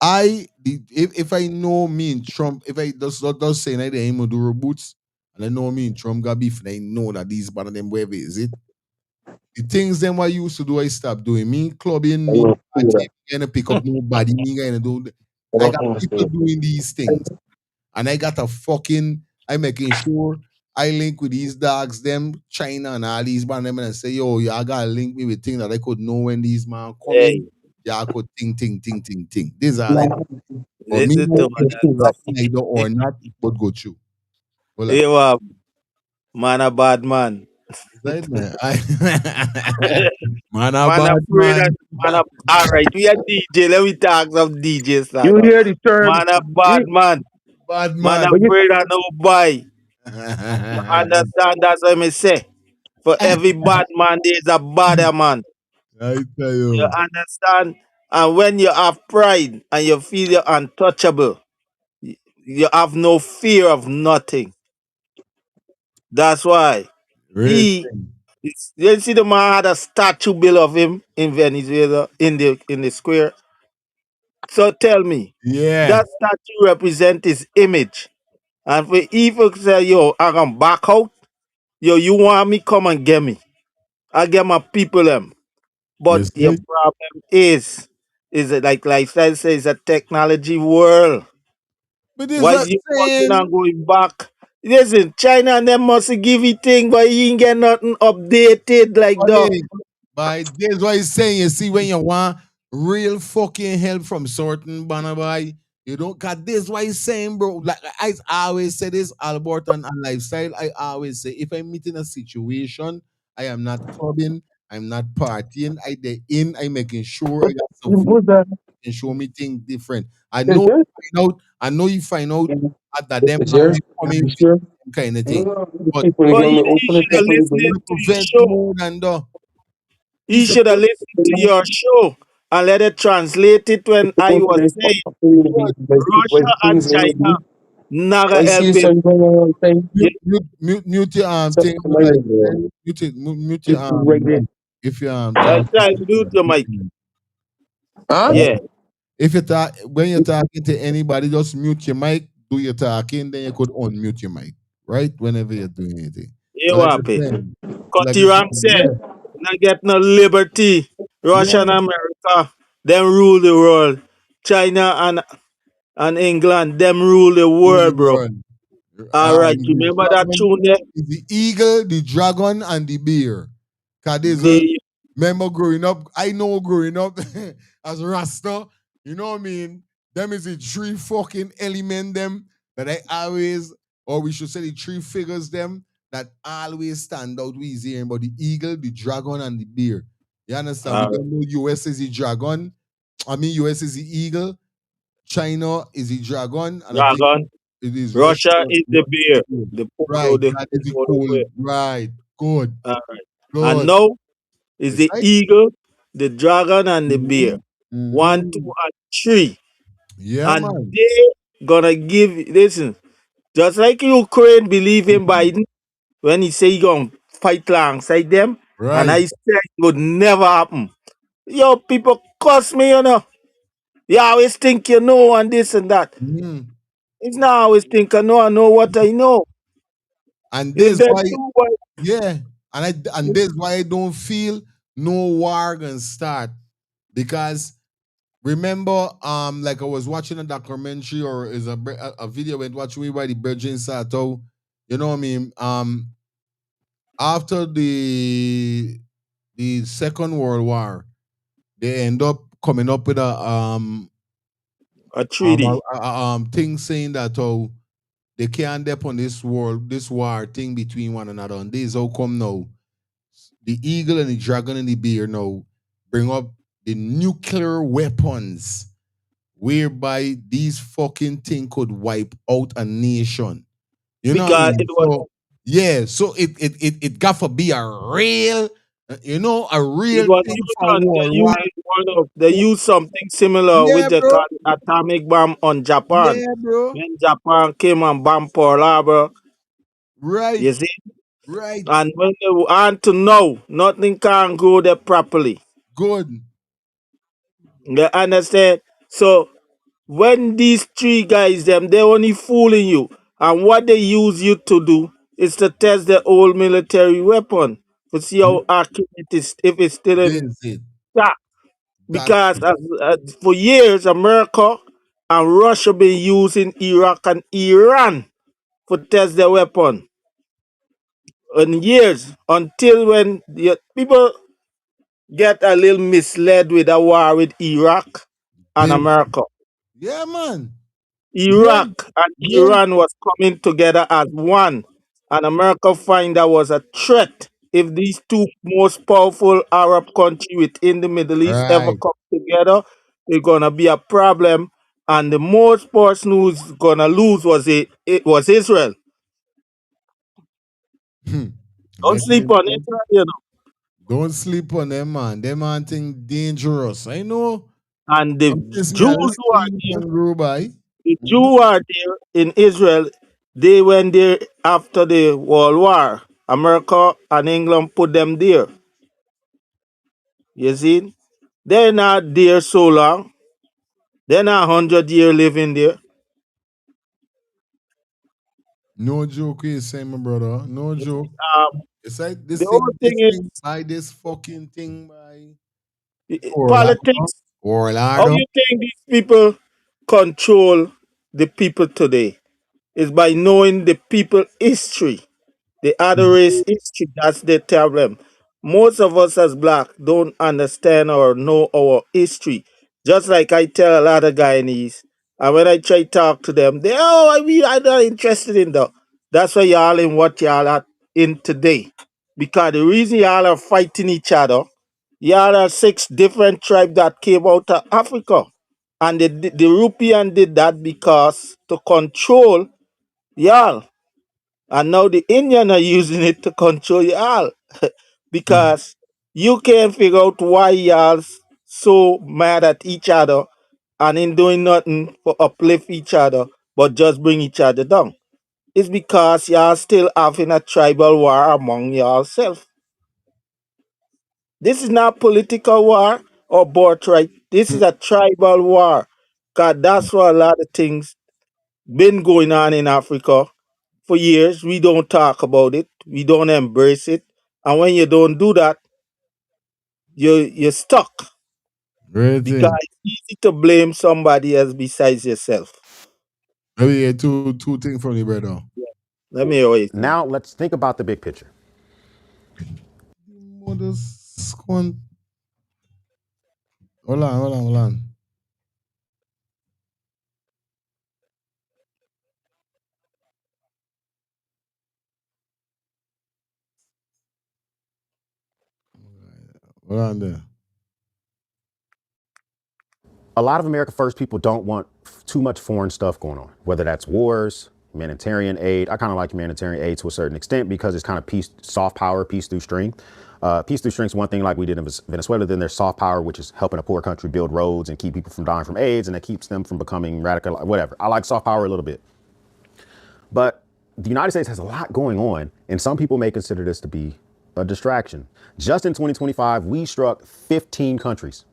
If I know me and Trump, if I does say that they Maduro boots, and I know me and Trump got beef, and I know that these bad of them wherever is it. The things them I used to do, I stop doing. Me clubbing, me partying, gonna pick up nobody, me gonna do. I got people doing these things, and I got a fucking. I making sure I link with these dogs, them China and all these man them, and I say, yo, y'all gotta link me with things that I could know when these man come hey, in. Y'all could ting. This is all I do. But me listen know to if man. neither or not, but go through. Well, Hey, man a bad man. right, man. Man, a Man, bad I'm afraid man. that all right. We are DJ. Let me talk some DJ style You now. hear the term? Man, a bad man. Bad Man, man. I'm afraid of no boy. You understand? That's what I say. For every bad man, there's a badder man. I tell You you. understand? And when you have pride and you feel you're untouchable, you have no fear of nothing. That's why Real he. thing. You see the man had a statue built of him in Venezuela in the square. So tell me, Yeah. that statue represents his image. And for evil say, yo, I can back out. Yo, you want me, come and get me. I get my people them. But Yes, your sir. problem is it like lifestyle says a technology world. But this Why what you I'm fucking saying. and going back? Listen, China and them must give you thing, but you ain't get nothing updated like that. Funny. But this what he's saying. You see, when you want real fucking help from certain banner boy, you don't got this what he's saying, bro. Like I always say this, Albert and lifestyle. I always say if I meet in a situation, I am not clubbing, I'm not partying, I making sure I got some food and show me things different. I know you find out that them man will come in with them kind of thing. But But he should have listened to to your prevent show. more than the He he's should have supposed listened to your show and let it translate it when I was saying Russia and China never help him. Yeah, mute your thing like mute your mic if you I talking. try to mute your mic. Huh? Yeah. If you talk when you're talking to anybody, just mute your mic, do your talking, then you could unmute your mic, right? Whenever you're doing anything. So You like I happy? said, like I Kotiram said, said, yeah. not get no liberty. Russia and Yeah. America, them rule the world. China and England, them rule the Rule the world, bro. world. All right, The remember that dragon tune there? is the eagle, the dragon, and the bear. Cause there's a The remember growing up, I know growing up as a Rasta, you know what I mean? Them is the three fucking element them that I always, or we should say the three figures them that always stand out with hearing about the eagle, the dragon, and the bear. You understand? We all right. don't know US is the dragon. I mean US is the eagle, China is the dragon, and I think Dragon. it is Russia. Russia is the bear. The polo, Right, the that is the polo cool. bear. Right, good, All right. And good. now is It's the like, eagle, the dragon, and the bear. One, two, mm-hmm. and three. Yeah, And man. they gonna give listen, just like Ukraine believe in Biden when he say he gonna fight alongside them, and Right. I said it would never happen. Yo, people cuss me, you know. You always think you know and this and that. Mhm. It's not always think I know what I know. And If this them why, two boys, yeah, and this why I don't feel no war gonna start because remember, like I was watching a documentary or is a video went watching me by the Virgin Sato. You know what I mean? After the Second World War, they end up coming up with a a, treaty. thing saying that they can't dep on this war thing between one another. And this how come now the eagle and the dragon and the bear now bring up the nuclear weapons whereby these fucking thing could wipe out a nation. You know what I Because mean? it was So yeah, so it got to be a real, a it real was thing used for on World War. they used something similar Yeah, with the bro. atomic bomb on Japan. Yeah, bro. When Japan came and bombed Pearl Harbor, Right. you see? Right. And when they want to know, nothing can go there properly. Good. You understand? So when these three guys them they only fooling you. And what they use you to do is to test the old military weapon to see how accurate it is if it's still This in is it. stock. That's Because it. for years America and Russia been using Iraq and Iran for test their weapon. And years until when the people get a little misled with a war with Iraq and This. America. Yeah, man. Yeah. Iraq and Yeah. Iran was coming together as one, and America find that was a threat if these two most powerful Arab countries within the Middle East ever Right. come together, it's gonna be a problem. And the most person who's gonna lose it was Israel. Don't Like sleep I on said, Israel, you know. don't sleep on them, man. Them man thing dangerous. I know. And the Since me Jews I who are listen there and grow by. The Jews who are there in Israel, they went there after the World War. America and England put them there. You see? They're not there so long. They're not 100 years living there. No joke, you say, my brother. No joke. Um, It's like the whole thing this thing is by this fucking thing by Orlando. politics. How Orlando. you think these people control the people today? Is by knowing the people history. The other race history, that's the problem. Most of us as black don't understand or know our history. Just like I tell a lot of Guyanese, and when I try to talk to them, I'm not interested in that. That's why y'all in what y'all are in today. Because the reason y'all are fighting each other, y'all are six different tribes that came out of Africa. And the European did that because to control y'all. And now the Indian are using it to control y'all because you can't figure out why y'all so mad at each other and in doing nothing for uplift each other, but just bring each other down. It's because y'all still having a tribal war among yourself. This is not political war or birthright. This is a tribal war. Cause that's what a lot of things been going on in Africa for years. We don't talk about it. We don't embrace it. And when you don't do that, you're stuck. Great Because thing. it's easy to blame somebody else besides yourself. Let me get two things from you, brother. Let me hear what you say. Now let's think about the big picture. Hold on. Hold on there. A lot of America First people don't want too much foreign stuff going on, whether that's wars, humanitarian aid. I kind of like humanitarian aid to a certain extent because it's kind of peace, soft power, peace through strength. Peace through strength is one thing like we did in Venezuela. Then there's soft power, which is helping a poor country build roads and keep people from dying from AIDS, and that keeps them from becoming radical, whatever. I like soft power a little bit. But the United States has a lot going on, and some people may consider this to be a distraction. Just in 2025, we struck 15 countries.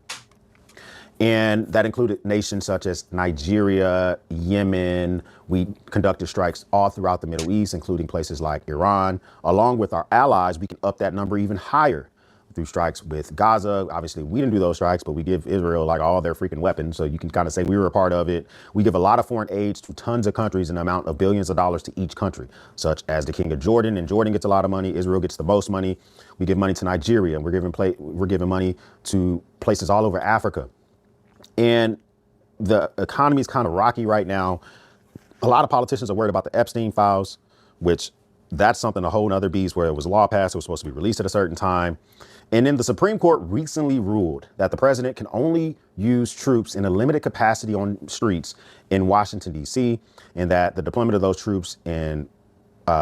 And that included nations such as Nigeria, Yemen. We conducted strikes all throughout the Middle East, including places like Iran. Along with our allies, we can up that number even higher through strikes with Gaza. Obviously, we didn't do those strikes, but we give Israel like all their freaking weapons. So you can kind of say we were a part of it. We give a lot of foreign aid to tons of countries in the amount of billions of dollars to each country, such as the King of Jordan. And Jordan gets a lot of money. Israel gets the most money. We give money to Nigeria. And we're giving money to places all over Africa. And the economy is kind of rocky right now. A lot of politicians are worried about the Epstein files, which that's something a whole nother beast where it was law passed. It was supposed to be released at a certain time. And then the Supreme Court recently ruled that the president can only use troops in a limited capacity on streets in Washington, D.C., and that the deployment of those troops in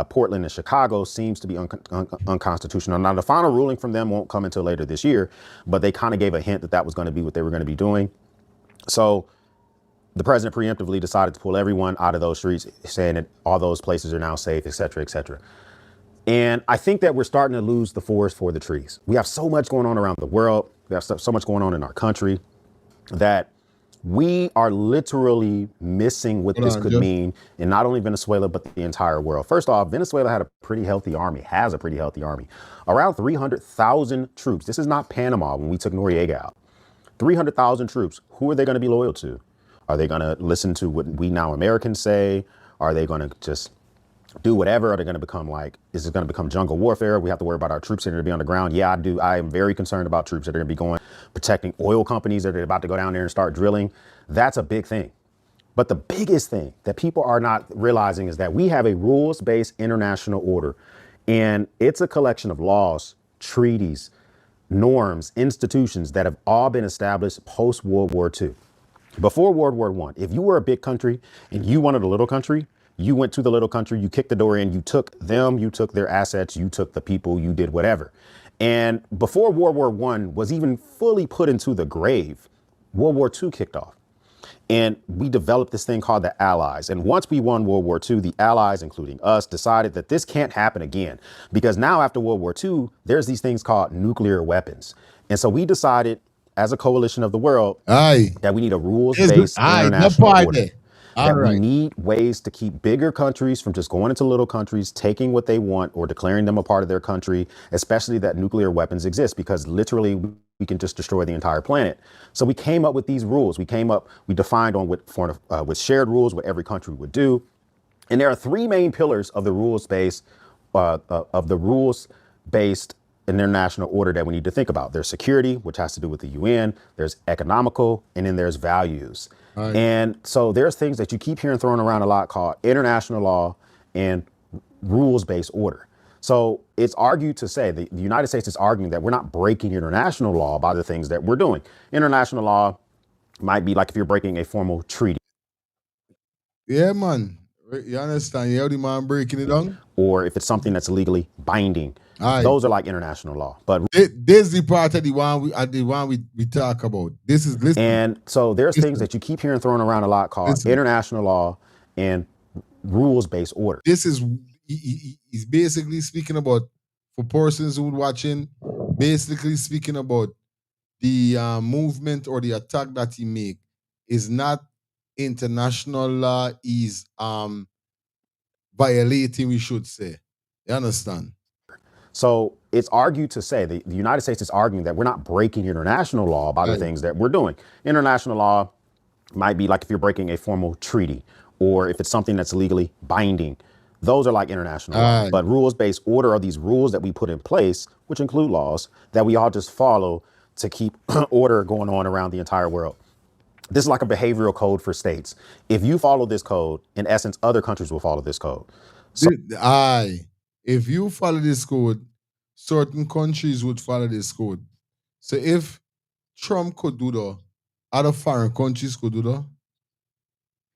Portland and Chicago seems to be unconstitutional. Now, the final ruling from them won't come until later this year, but they kind of gave a hint that that was going to be what they were going to be doing. So the president preemptively decided to pull everyone out of those streets, saying that all those places are now safe, et cetera, et cetera. And I think that we're starting to lose the forest for the trees. We have so much going on around the world. We have so much going on in our country that we are literally missing what this could mean in not only Venezuela, but the entire world. First off, Venezuela had a pretty healthy army, has a pretty healthy army, around 300,000 troops. This is not Panama when we took Noriega out. 300,000 troops. Who are they going to be loyal to? Are they going to listen to what we now Americans say? Are they going to just do whatever? Are they going to become like, is it going to become jungle warfare? We have to worry about our troops that are going to be on the ground. Yeah, I do. I am very concerned about troops that are going to be going, protecting oil companies that are about to go down there and start drilling. That's a big thing. But the biggest thing that people are not realizing is that we have a rules-based international order, and it's a collection of laws, treaties, norms, institutions that have all been established post-World War II. Before World War I, if you were a big country and you wanted a little country, you went to the little country, you kicked the door in, you took them, you took their assets, you took the people, you did whatever. And before World War I was even fully put into the grave, World War II kicked off. And we developed this thing called the Allies. And once we won World War II, the Allies, including us, decided that this can't happen again. Because now after World War II, there's these things called nuclear weapons. And so we decided as a coalition of the world that we need a rules-based international order. That we need ways to keep bigger countries from just going into little countries, taking what they want or declaring them a part of their country, especially that nuclear weapons exist, because literally we can just destroy the entire planet. So we came up with these rules. We defined on with shared rules what every country would do. And there are three main pillars of the rules-based international order that we need to think about. There's security, which has to do with the UN. There's economical, and then there's values. And so there's things that you keep hearing thrown around a lot called international law and rules-based order. So it's argued to say the United States is arguing that we're not breaking international law by the things that we're doing. International law might be like if you're breaking a formal treaty. Yeah, man. You understand? You how the man breaking it down? Or if it's something that's legally binding. Those are like international law. But this is the part of the one we talk about. This is listen. And so there's things that you keep hearing thrown around a lot called international law and rules-based order. This is he's basically speaking about, for persons who are watching, basically speaking about the movement or the attack that he make is not international law, is violating, we should say. You understand? So it's argued to say the United States is arguing that we're not breaking international law by the Right. things that we're doing. International law might be like if you're breaking a formal treaty or if it's something that's legally binding. Those are like international law. Aye. But rules-based order are these rules that we put in place, which include laws that we all just follow to keep order going on around the entire world. This is like a behavioral code for states. If you follow this code, in essence, other countries will follow this code. So Aye. If you follow this code, certain countries would follow this code. So if Trump could do that, other foreign countries could do that.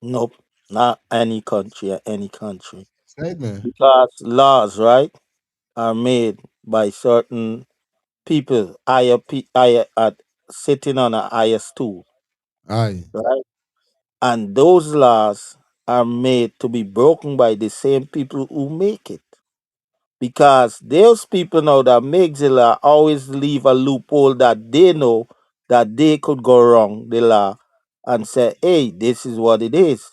Nope, not any country or any country. Right, man. Because laws, right, are made by certain people higher sitting on a higher stool, Aye. right? And those laws are made to be broken by the same people who make it. Because those people now that make the law always leave a loophole that they know that they could go wrong the law and say, hey, this is what it is.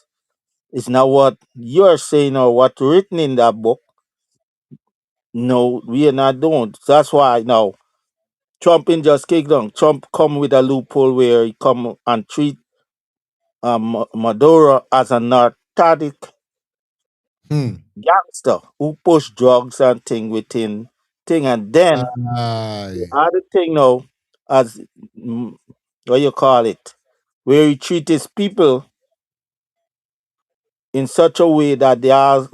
It's not what you're saying or what's written in that book. No, we are not doing. That's why now Trump in just kicked down. Trump come with a loophole where he come and treat Maduro as a narcotic gangster who push drugs and thing within thing, and then the Aye. other thing now, as mm, what you call it, where he treat his people in such a way that they are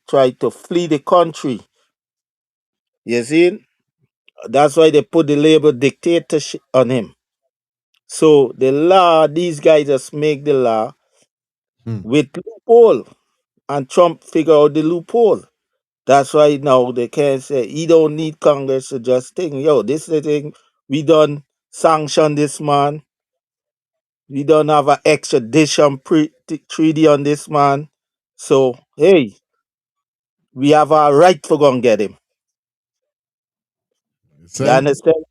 try to flee the country. You see, that's why they put the label dictatorship on him. So the law, these guys just make the law with loophole, and Trump figure out the loophole. That's why now they can't say he don't need Congress to just think, yo, this is the thing. We done sanction this man. We don't have an extradition treaty on this man. So hey, we have a right to go and get him. You Say? understand?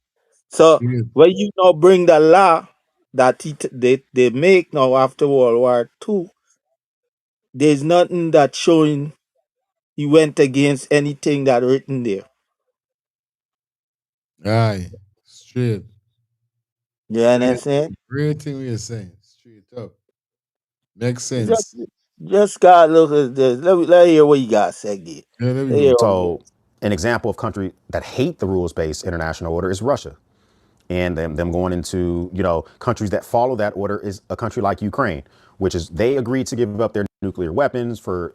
So when you now bring the law that they make now after World War II, there's nothing that showing he went against anything that written there. Aye. Straight. You understand? Great thing we are saying. Straight up. Makes Just, sense. just gotta look at this. Let me hear what you got to say, Gid. Yeah, let me Let hear know. what you So an example of country that hate the rules-based international order is Russia. And them going into, countries that follow that order is a country like Ukraine, which is they agreed to give up their nuclear weapons for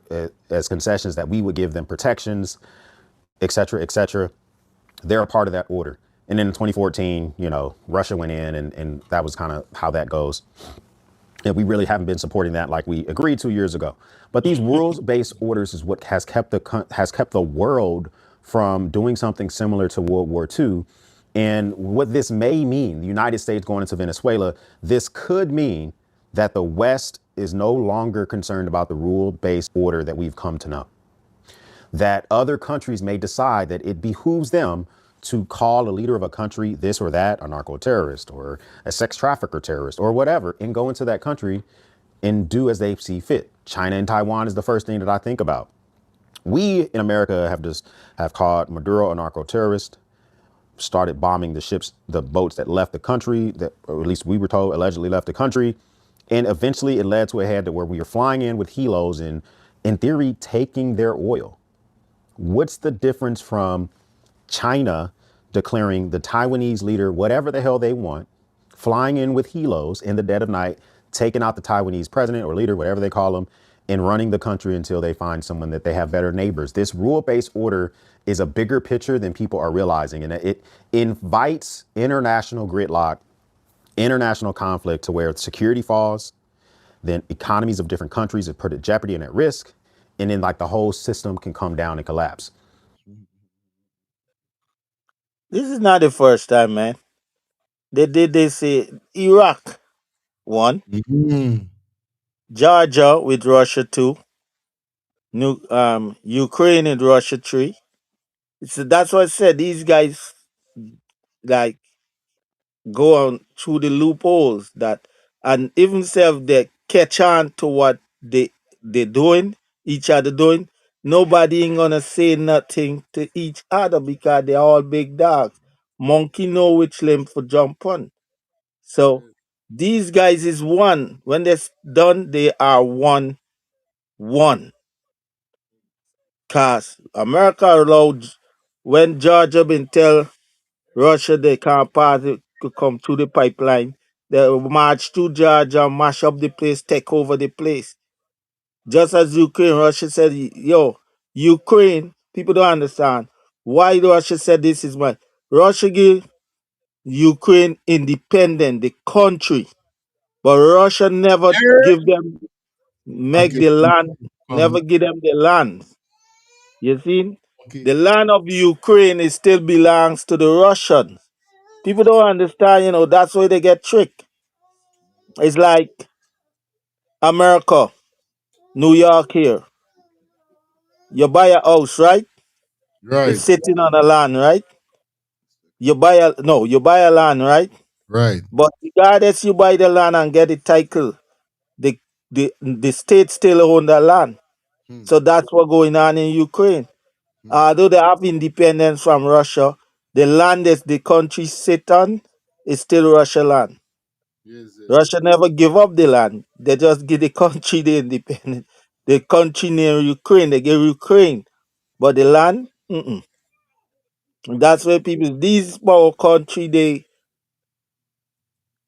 as concessions that we would give them protections, et cetera, et cetera. They're a part of that order. And then in 2014, Russia went in and that was kind of how that goes. And we really haven't been supporting that like we agreed 2 years ago. But these rules-based orders is what has kept the world from doing something similar to World War II. And what this may mean, the United States going into Venezuela, this could mean that the West is no longer concerned about the rule-based order that we've come to know. That other countries may decide that it behooves them to call a leader of a country this or that, a narco terrorist or a sex trafficker terrorist or whatever, and go into that country and do as they see fit. China and Taiwan is the first thing that I think about. We in America have called Maduro a narco terrorist, started bombing the ships, the boats that left the country, that, or at least we were told, allegedly left the country. And eventually it led to a head to where we are flying in with helos and in theory, taking their oil. What's the difference from China declaring the Taiwanese leader whatever the hell they want, flying in with helos in the dead of night, taking out the Taiwanese president or leader, whatever they call them, and running the country until they find someone that they have better neighbors? This rule-based order is a bigger picture than people are realizing, and it invites international gridlock, international conflict to where security falls, then economies of different countries are put at jeopardy and at risk, and then like the whole system can come down and collapse. This is not the first time, man. They did this in Iraq, one, Georgia with Russia, two, Ukraine and Russia, three. So that's what I said. These guys, like, go on through the loopholes that, and even if they catch on to what they doing, each other doing, nobody ain't gonna say nothing to each other because they're all big dogs. Monkey know which limb for jump on. So these guys is one. When they're done, they are one. Cause America allowed when Georgia been tell Russia they can't pass it could come through the pipeline. They will march to Georgia, mash up the place, take over the place. Just as Ukraine, Russia said, yo, Ukraine, people don't understand. Why Russia said this is my Russia give Ukraine independent, the country. But Russia never give them make Okay. the land, never give them the land. You see? Okay. The land of Ukraine is still belongs to the Russians. People don't understand, that's why they get tricked. It's like America, New York here. You buy a house, right? It's Right. sitting on a land, right? You buy a land, right? Right. But regardless you buy the land and get the title, the state still own the land. So that's what going on in Ukraine. Although they have independence from Russia, the land that the country sit on is still Russia land. Russia never give up the land. They just give the country the independence. The country near Ukraine, they give Ukraine. But the land, mm-mm. That's where people, these power country,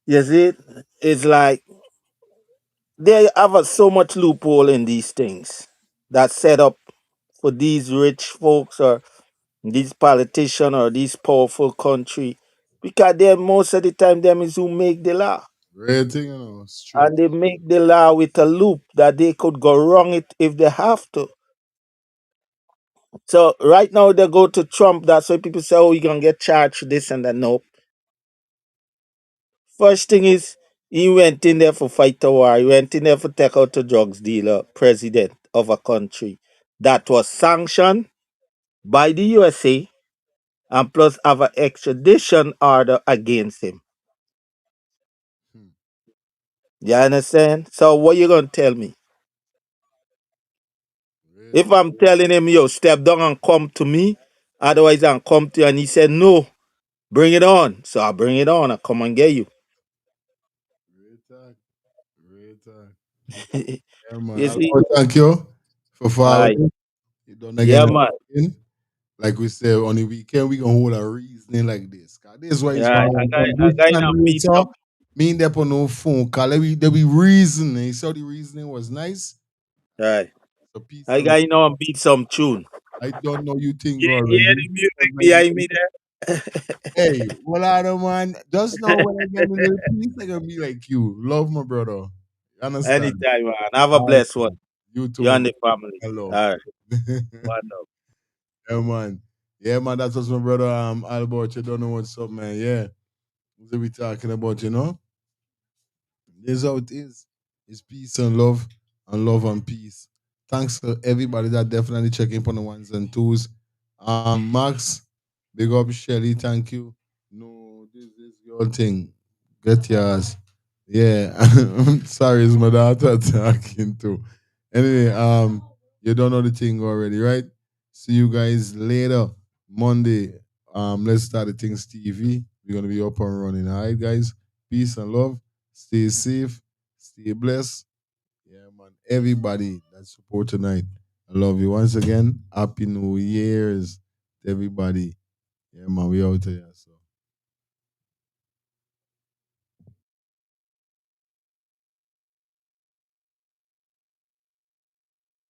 you see, it's like they have so much loophole in these things that set up for these rich folks or these politicians or these powerful country because they most of the time them is who make the law Great thing, straight. and they make the law with a loop that they could go wrong it if they have to. So right now they go to Trump. That's why people say, "Oh, you gonna get charged for this and that." No. First thing is he went in there for fight a war. He went in there for take out a drugs dealer, president of a country that was sanctioned by the USA and plus have an extradition order against him. You understand? So what you gonna tell me? If I'm telling him, yo, step down and come to me, otherwise I'll come to you, and he said, no, bring it on. So I bring it on. I come and get you. Great time. Yeah, man. You see? Thank you for Aye. following. You done Yeah, again. man. Like we said, on the weekend, we gonna hold a reasoning like this. Cause this is why it's Yeah, one I got from I this got enough beat generator. some. Me and them on no phone. Cause they be reasoning. You saw the reasoning was nice. Right. So peace I and got beat some tune. I don't know you think You hear already. the music behind me there? Hey, well, I don't man. Just know when I get me little peace, I gonna be like you. Love my brother. Understand? Anytime, man. Have a All right, blessed one. man. You too, You my and the brother. family. Hello. All right. One love. Yeah, man. Yeah, man. That's what's my brother. Albert. You don't know what's up, man. Yeah. What we talking about? This is how it is. It's peace and love and peace. Thanks to everybody that definitely checking on the ones and twos. Max, big up Shelly, thank you. No, this your thing. Get yours. Yeah. Sorry, it's my daughter talking too. Anyway, you don't know the thing already, right? See you guys later. Monday. Let's start the things TV. We're gonna be up and running. All right, guys. Peace and love. Stay safe. Stay blessed. Yeah, man. Everybody that support tonight. I love you once again. Happy New Year's to everybody. Yeah, man. We out here. So.